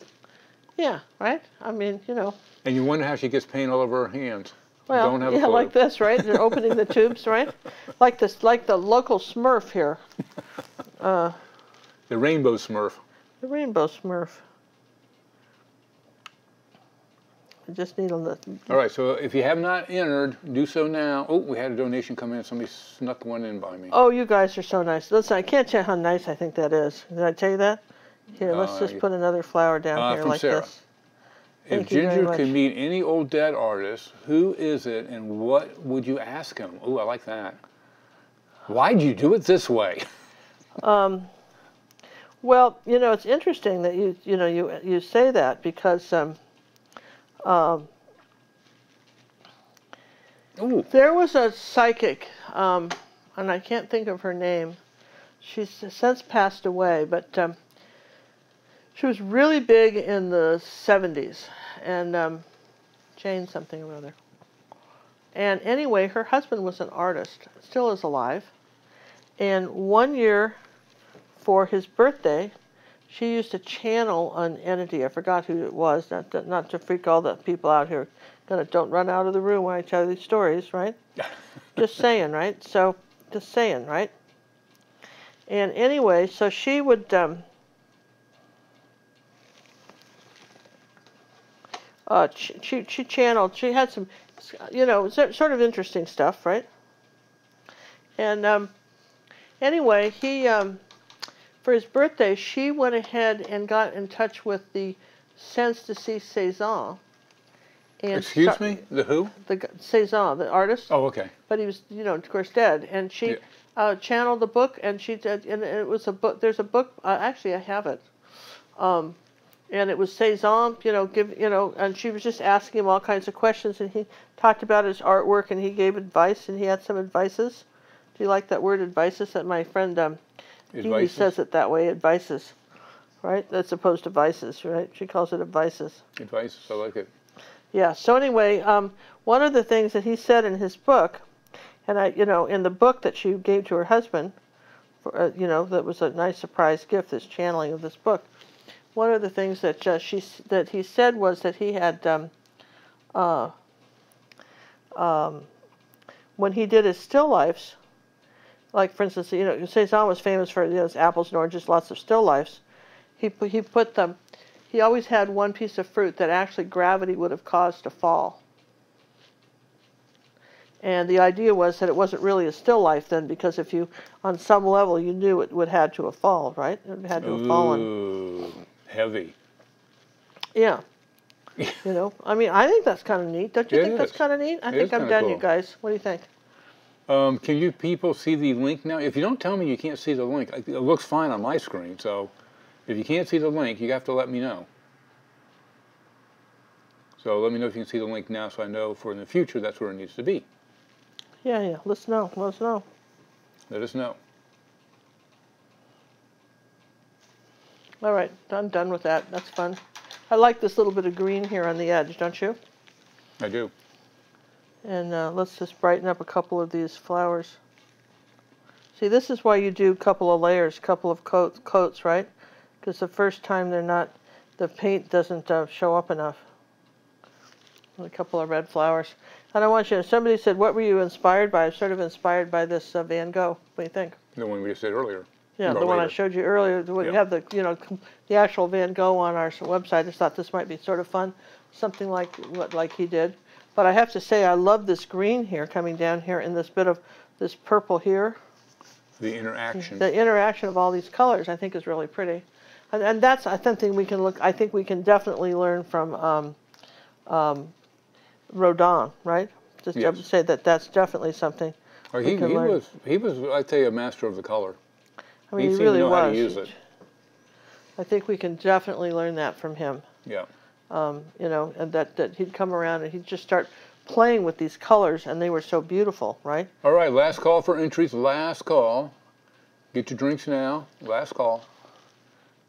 Yeah, right? I mean, you know. And you wonder how she gets paint all over her hands. Well, Don't have a clue. like this, right? They're opening the tubes, right? Like the local Smurf here. The rainbow Smurf. The rainbow Smurf. I just need a little. All right, so if you have not entered, do so now. Oh, we had a donation come in. Somebody snuck one in by me. Oh, you guys are so nice. Listen, I can't tell how nice I think that is. Did I tell you that? Here, let's just put another flower down here like Sarah. this. If Ginger could meet any old dead artist, who is it and what would you ask him? Oh, I like that. Why'd you do it this way? Well, you know, it's interesting that you say that because there was a psychic, and I can't think of her name. She's since passed away, but she was really big in the 70s, and Jane something or other. And anyway, her husband was an artist, still is alive. And one year for his birthday, she used to channel an entity. I forgot who it was, not to freak all the people out here. Don't run out of the room when I tell these stories, right? Just saying, right? So, just saying, right? And anyway, so she would... she channeled, she had some, you know, sort of interesting stuff, right? And anyway, he, for his birthday, she went ahead and got in touch with the Sense de Cézanne. Excuse me? The who? The Cézanne, the artist. Oh, okay. But he was, you know, of course, dead. And she channeled the book, and she did, and it was a book, there's a book, actually I have it. And it was Cézanne, you know, and she was just asking him all kinds of questions, and he talked about his artwork, and he gave advice, and he had some advices. Do you like that word, advices? That my friend Dee says it that way, advices, right? That's opposed to vices, right? She calls it advices. Advices, I like it. Yeah. So anyway, one of the things that he said in his book, and in the book that she gave to her husband, that was a nice surprise gift, this channeling of this book. One of the things that he said was that he had, when he did his still lifes, like for instance, Cézanne was famous for his apples and oranges, lots of still lifes. He put them, he always had one piece of fruit that actually gravity would have caused to fall. And the idea was that it wasn't really a still life then, because if you, on some level, you knew it would had to have fallen, right? It had to have fallen. Ooh, heavy. Yeah. You know, I mean, I think that's kind of neat. Don't you think that's kind of neat? I think I'm done, cool. you guys. What do you think? Can you people see the link now? If you don't tell me you can't see the link, it looks fine on my screen. So if you can't see the link, you have to let me know. So let me know if you can see the link now so I know for in the future that's where it needs to be. Yeah, yeah. Let us know. Let us know. Let us know. All right. I'm done with that. That's fun. I like this little bit of green here on the edge, don't you? I do. And let's just brighten up a couple of these flowers. See, this is why you do a couple of layers, a couple of coats, right? Because the first time they're not, the paint doesn't show up enough. A couple of red flowers. And I want you to, somebody said, what were you inspired by? I'm sort of inspired by this Van Gogh. What do you think? The one we just did earlier. Yeah, the one I showed you earlier. We have the, you know, the actual Van Gogh on our website. I just thought this might be sort of fun, something like what he did. But I have to say, I love this green here coming down here and this bit of this purple here. The interaction. The interaction of all these colors, I think, is really pretty, and that's something we can look. I think we can definitely learn from Redon, right? Just yes. to say that that's definitely something. He was, I'd say, a master of the color. I mean, he really know was. how to use it. I think we can definitely learn that from him. Yeah. You know, and that he'd come around and he'd just start playing with these colors, and they were so beautiful, right? All right, last call for entries. Last call. Get your drinks now. Last call.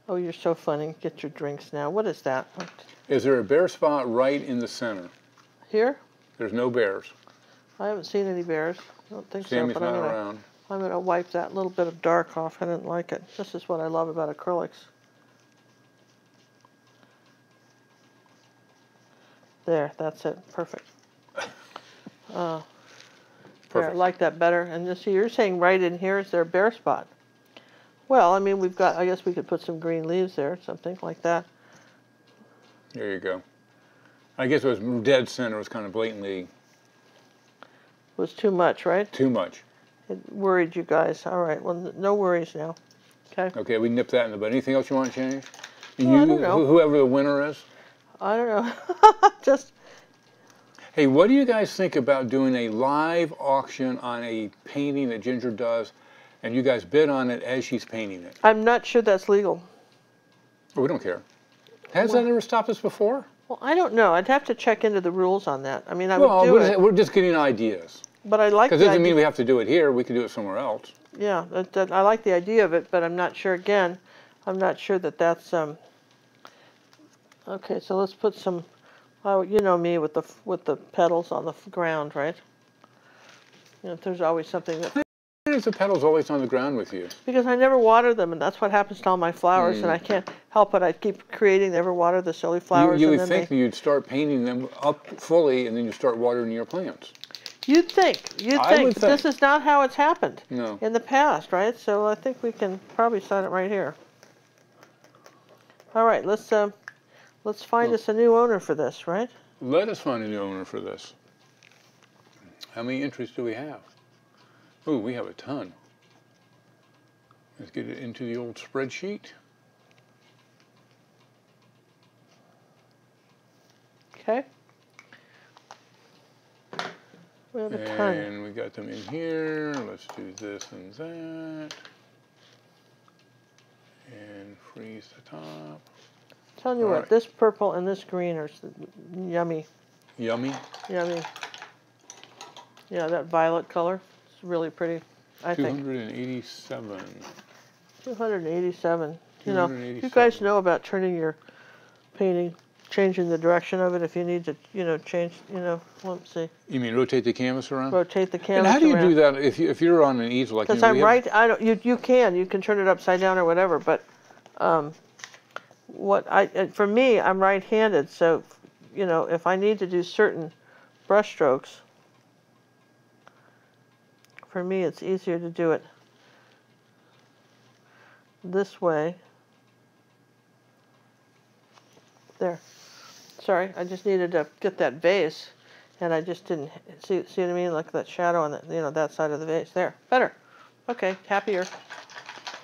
Oh, you're so funny. Get your drinks now. What is that? Is there a bare spot right in the center? Here? There's no bears. I haven't seen any bears. I don't think Sammy's so, but I'm going to wipe that little bit of dark off. I didn't like it. This is what I love about acrylics. There, that's it. Perfect. There, I like that better. And you see, you're saying right in here is there a bare spot. Well, I mean, we've got, I guess we could put some green leaves there, something like that. There you go. I guess it was dead center. It was kind of blatantly. Was too much, right? Too much. It worried you guys. All right. Well, no worries now. Okay. Okay, we nip that in the bud. Anything else you want to change? Well, I don't know. Whoever the winner is? I don't know. Just. Hey, what do you guys think about doing a live auction on a painting that Ginger does, and you guys bid on it as she's painting it? I'm not sure that's legal. Oh, we don't care. Has that ever stopped us before? Well, I don't know. I'd have to check into the rules on that. I mean, I would do it. We're just getting ideas. But I like because it doesn't mean we have to do it here. We can do it somewhere else. Yeah, I like the idea of it, but I'm not sure. Again, I'm not sure that that's. Okay, so let's put some. Oh, you know me with the petals on the ground, right? You know, there's always something that. Why is the petals always on the ground with you? Because I never water them, and that's what happens to all my flowers, and I can't help it. I keep creating, never water the silly flowers. You would think that you'd start painting them up fully, and then you start watering your plants. You'd think, but this is not how it's happened in the past, right? So I think we can probably sign it right here. All right, let's find us a new owner for this, right? Let us find a new owner for this. How many entries do we have? Ooh, we have a ton. Let's get it into the old spreadsheet. Okay. We have a ton. And we got them in here. Let's do this and that. And freeze the top. Tell you what, this purple and this green are yummy. Yummy? Yummy. Yeah, that violet color. It's really pretty, I think. 287. 287. You know, you guys know about turning your painting, changing the direction of it if you need to, you know, change, you know, let's see. You mean rotate the canvas around? Rotate the canvas around. And how do you around. do that if you're on an easel? Like, because I'm right, you can turn it upside down or whatever, but for me, I'm right-handed, so, you know, if I need to do certain brush strokes, for me, it's easier to do it this way There. Sorry, I just needed to get that vase, and I just didn't see what I mean? Like that shadow on the, that side of the vase. There, better. Okay, happier.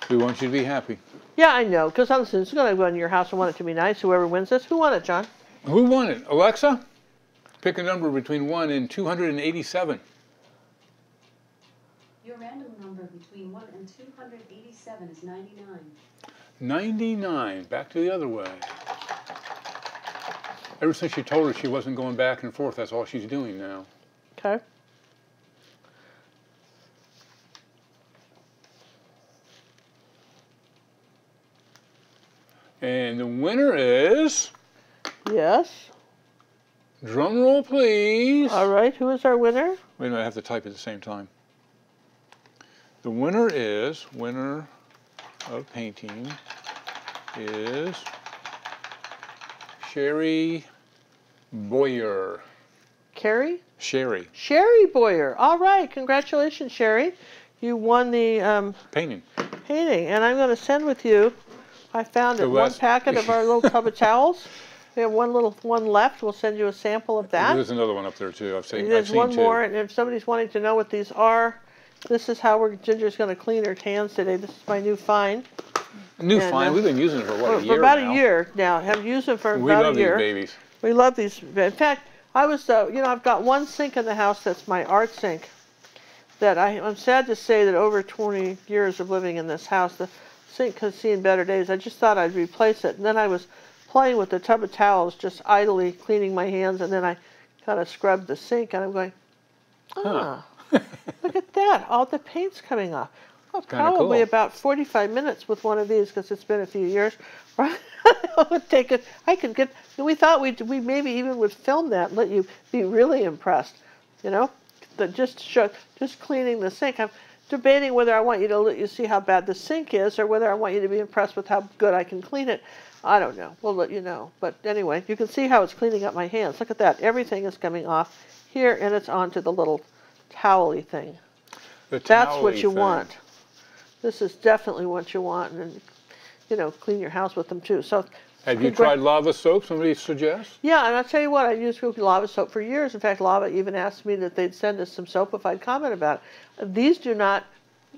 We want you to be happy. Yeah, I know, because I'm going to go into your house and want it to be nice. Whoever wins this, who won it, John? Who won it? Alexa, pick a number between 1 and 287. Your random number between 1 and 287 is 99. 99. Back to the other way. Ever since you told her she wasn't going back and forth, that's all she's doing now. Okay. And the winner is... Yes. Drum roll, please. All right, who is our winner? Wait a minute, I have to type at the same time. The winner of painting is Sherry Boyer. Carrie? Sherry. Sherry Boyer. All right, congratulations, Sherry. You won the painting. And I'm going to send with you, I found it, one packet of our little tub of towels. We have one left. We'll send you a sample of that. There's another one up there, too. I've seen There's one two. more, and if somebody's wanting to know what these are, this is how Ginger's going to clean her hands today. This is my new find. We've been using it for what, a year for about now? A year now. Have used them for about a year. We love these babies. We love these. In fact, I was, I've got one sink in the house that's my art sink. That I'm sad to say that over 20 years of living in this house, the sink has seen better days. I just thought I'd replace it, and then I was playing with the tub of towels, just idly cleaning my hands, and then I kind of scrubbed the sink, and I'm going, look at that! All the paint's coming off. Well, probably cool. About 45 minutes with one of these, because it's been a few years. Right? I would take it. I could get. We thought we maybe even would film that and let you be really impressed. Just cleaning the sink. I'm debating whether I want you to let you see how bad the sink is, or whether I want you to be impressed with how good I can clean it. I don't know. We'll let you know. But anyway, you can see how it's cleaning up my hands. Look at that. Everything is coming off here, and it's onto the little towel-y thing. That's what you want. This is definitely what you want, and clean your house with them too. So, have you tried lava soap? Somebody suggests? Yeah, and I'll tell you what, I've used lava soap for years. In fact, Lava even asked me that they'd send us some soap if I'd comment about it. These do not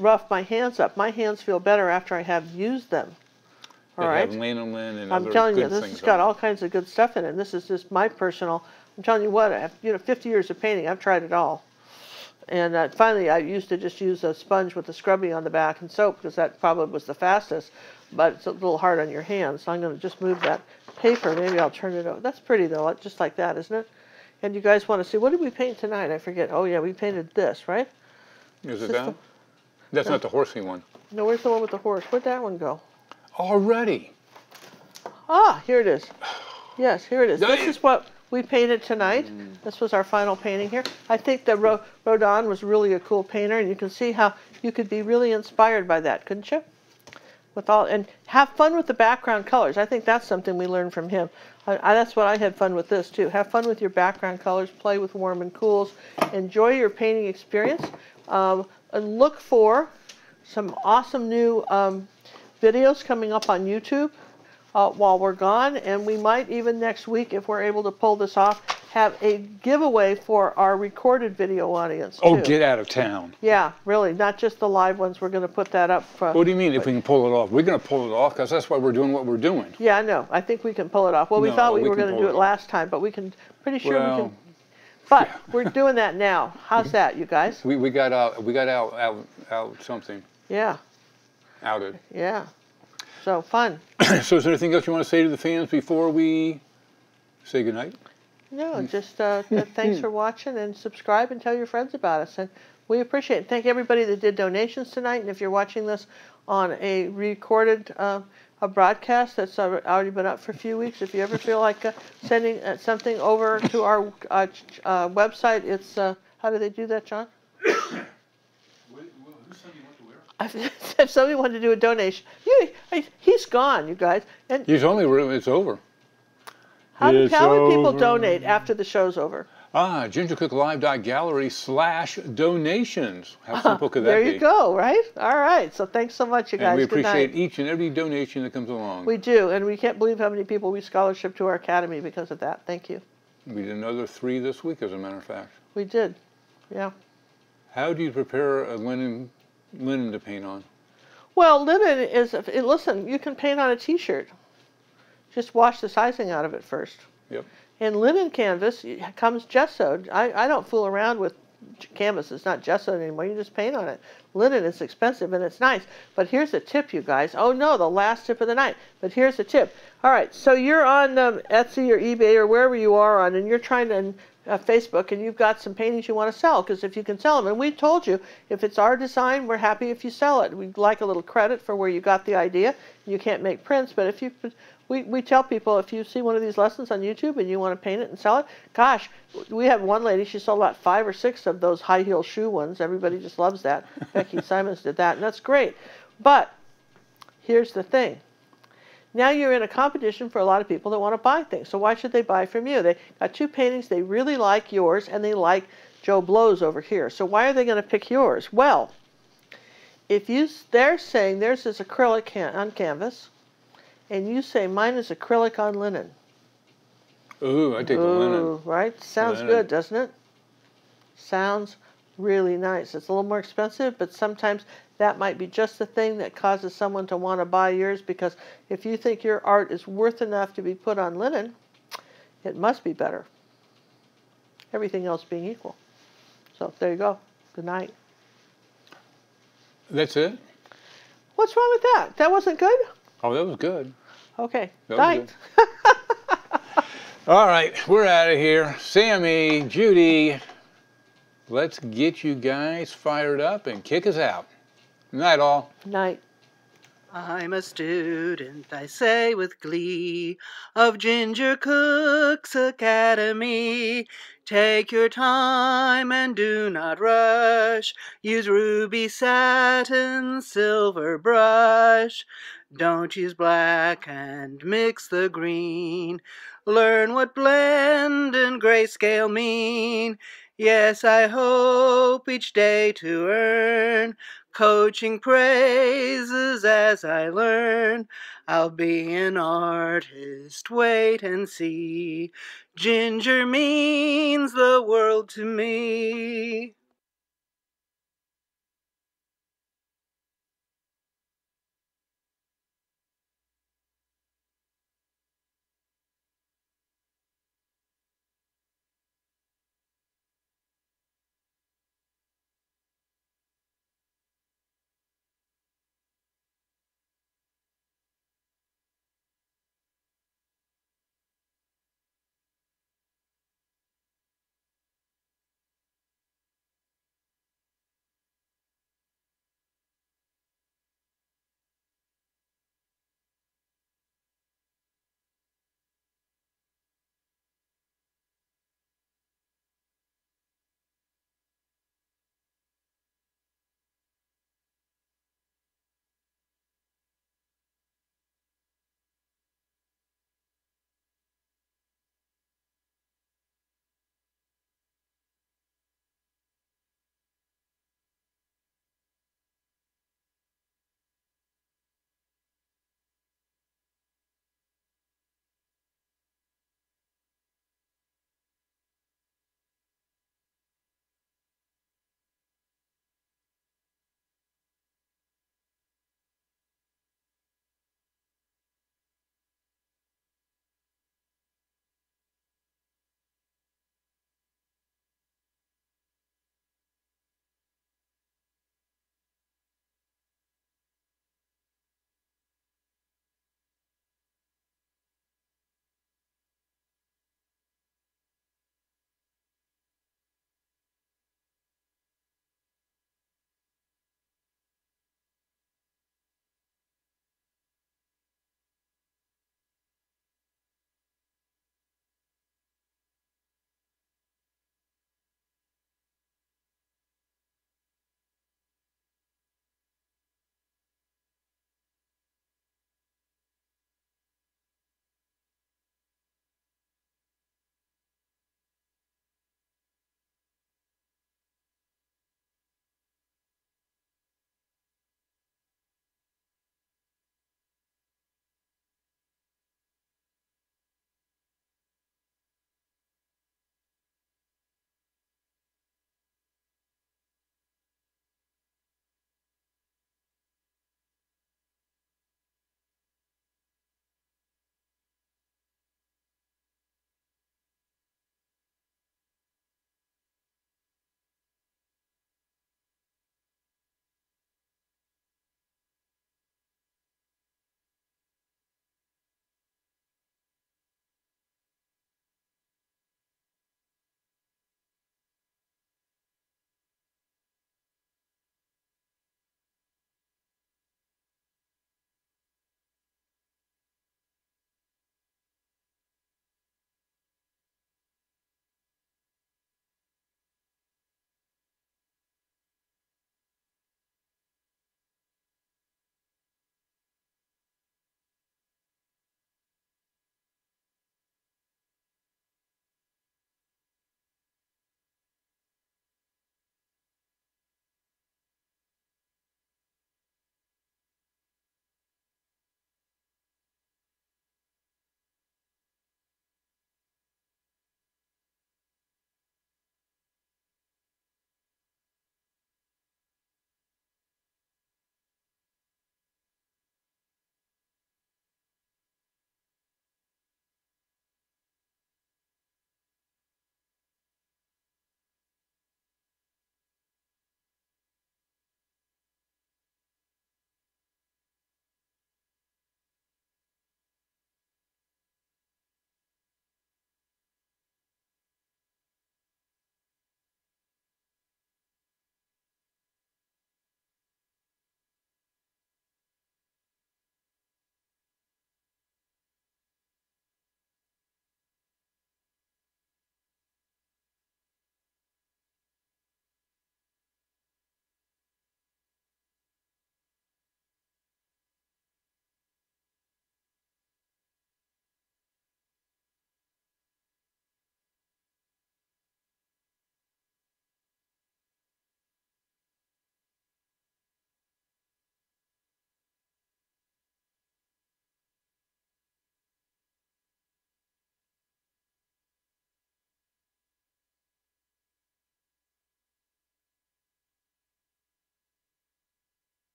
rough my hands up. My hands feel better after I have used them. All right. Have lanolin and I'm telling you, this has got all kinds of good stuff in it. And this is just my personal. I'm telling you what, 50 years of painting, I've tried it all. And finally, I used to just use a sponge with the scrubbing on the back and soap, because that probably was the fastest. But it's a little hard on your hands, so I'm going to just move that paper. Maybe I'll turn it over. That's pretty, though, just like that, isn't it? And you guys want to see, what did we paint tonight? I forget. Oh, yeah, we painted this, right? Is it that? That's not the horsey one. No, where's the one with the horse? Where'd that one go? Already. Ah, here it is. Yes, here it is. This is what we painted tonight. This was our final painting here. I think that Redon was really a cool painter, and you can see how you could be really inspired by that, couldn't you? And have fun with the background colors. I think that's something we learned from him. That's what I had fun with this too. Have fun with your background colors. Play with warm and cools. Enjoy your painting experience. And look for some awesome new videos coming up on YouTube while we're gone. And we might even next week, if we're able to pull this off, have a giveaway for our recorded video audience, too. Oh, get out of town. Yeah, really. Not just the live ones. We're going to put that up. What do you mean if we can pull it off? We're going to pull it off because that's why we're doing what we're doing. Yeah, I know. I think we can pull it off. Well, we thought we were going to do it last time, but we can, pretty sure we can. But we're doing that now. How's that, you guys? We got out something. Yeah. Outed. Yeah. So, fun. So is there anything else you want to say to the fans before we say goodnight? No, just thanks for watching, and subscribe and tell your friends about us. And we appreciate it. Thank everybody that did donations tonight. And if you're watching this on a recorded a broadcast that's already been up for a few weeks, if you ever feel like sending something over to our website, it's, how do they do that, John? If somebody wanted to do a donation, he's gone, you guys. And he's only, it's over. How do people donate after the show's over? gingercooklive.gallery/donations. How simple could that there be? There you go, right? All right. So thanks so much, you guys. And we Good appreciate night. each and every donation that comes along. We do, and we can't believe how many people we scholarship to our academy because of that. Thank you. We did another 3 this week, as a matter of fact. We did, yeah. How do you prepare a linen to paint on? Well, linen is, listen, you can paint on a t-shirt. Just wash the sizing out of it first. Yep. And linen canvas comes gessoed. I don't fool around with canvas. It's not gessoed anymore. You just paint on it. Linen is expensive and it's nice. But here's a tip, you guys. Oh no, the last tip of the night. But here's the tip. All right, so you're on Etsy or eBay or wherever you are on, and you're trying to Facebook, and you've got some paintings you want to sell, because if you can sell them, and we told you, if it's our design, we're happy if you sell it. We'd like a little credit for where you got the idea. You can't make prints, but if you, we tell people, if you see one of these lessons on YouTube and you want to paint it and sell it, gosh, we have one lady, she sold about 5 or 6 of those high heel shoe ones. Everybody just loves that. Becky Simons did that, and that's great. But here's the thing. Now you're in a competition for a lot of people that want to buy things. So why should they buy from you? They got 2 paintings. They really like yours, and they like Joe Blow's over here. So why are they going to pick yours? Well, if they're saying theirs is acrylic on canvas, and you say mine is acrylic on linen. Ooh, I take the linen. Right? Sounds good, doesn't it? Sounds really nice. It's a little more expensive, but sometimes that might be just the thing that causes someone to want to buy yours, because if you think your art is worth enough to be put on linen, it must be better. Everything else being equal. So there you go. Good night. That's it? What's wrong with that? That wasn't good? Oh, that was good. Okay. Night. All right, we're out of here. Sammy, Judy, let's get you guys fired up and kick us out. Night, all. Night. I'm a student, I say with glee, of Ginger Cook's Academy. Take your time and do not rush. Use ruby satin, silver brush. Don't use black and mix the green. Learn what blend and grayscale mean. Yes, I hope each day to earn coaching praises as I learn. I'll be an artist, wait and see. Ginger means the world to me.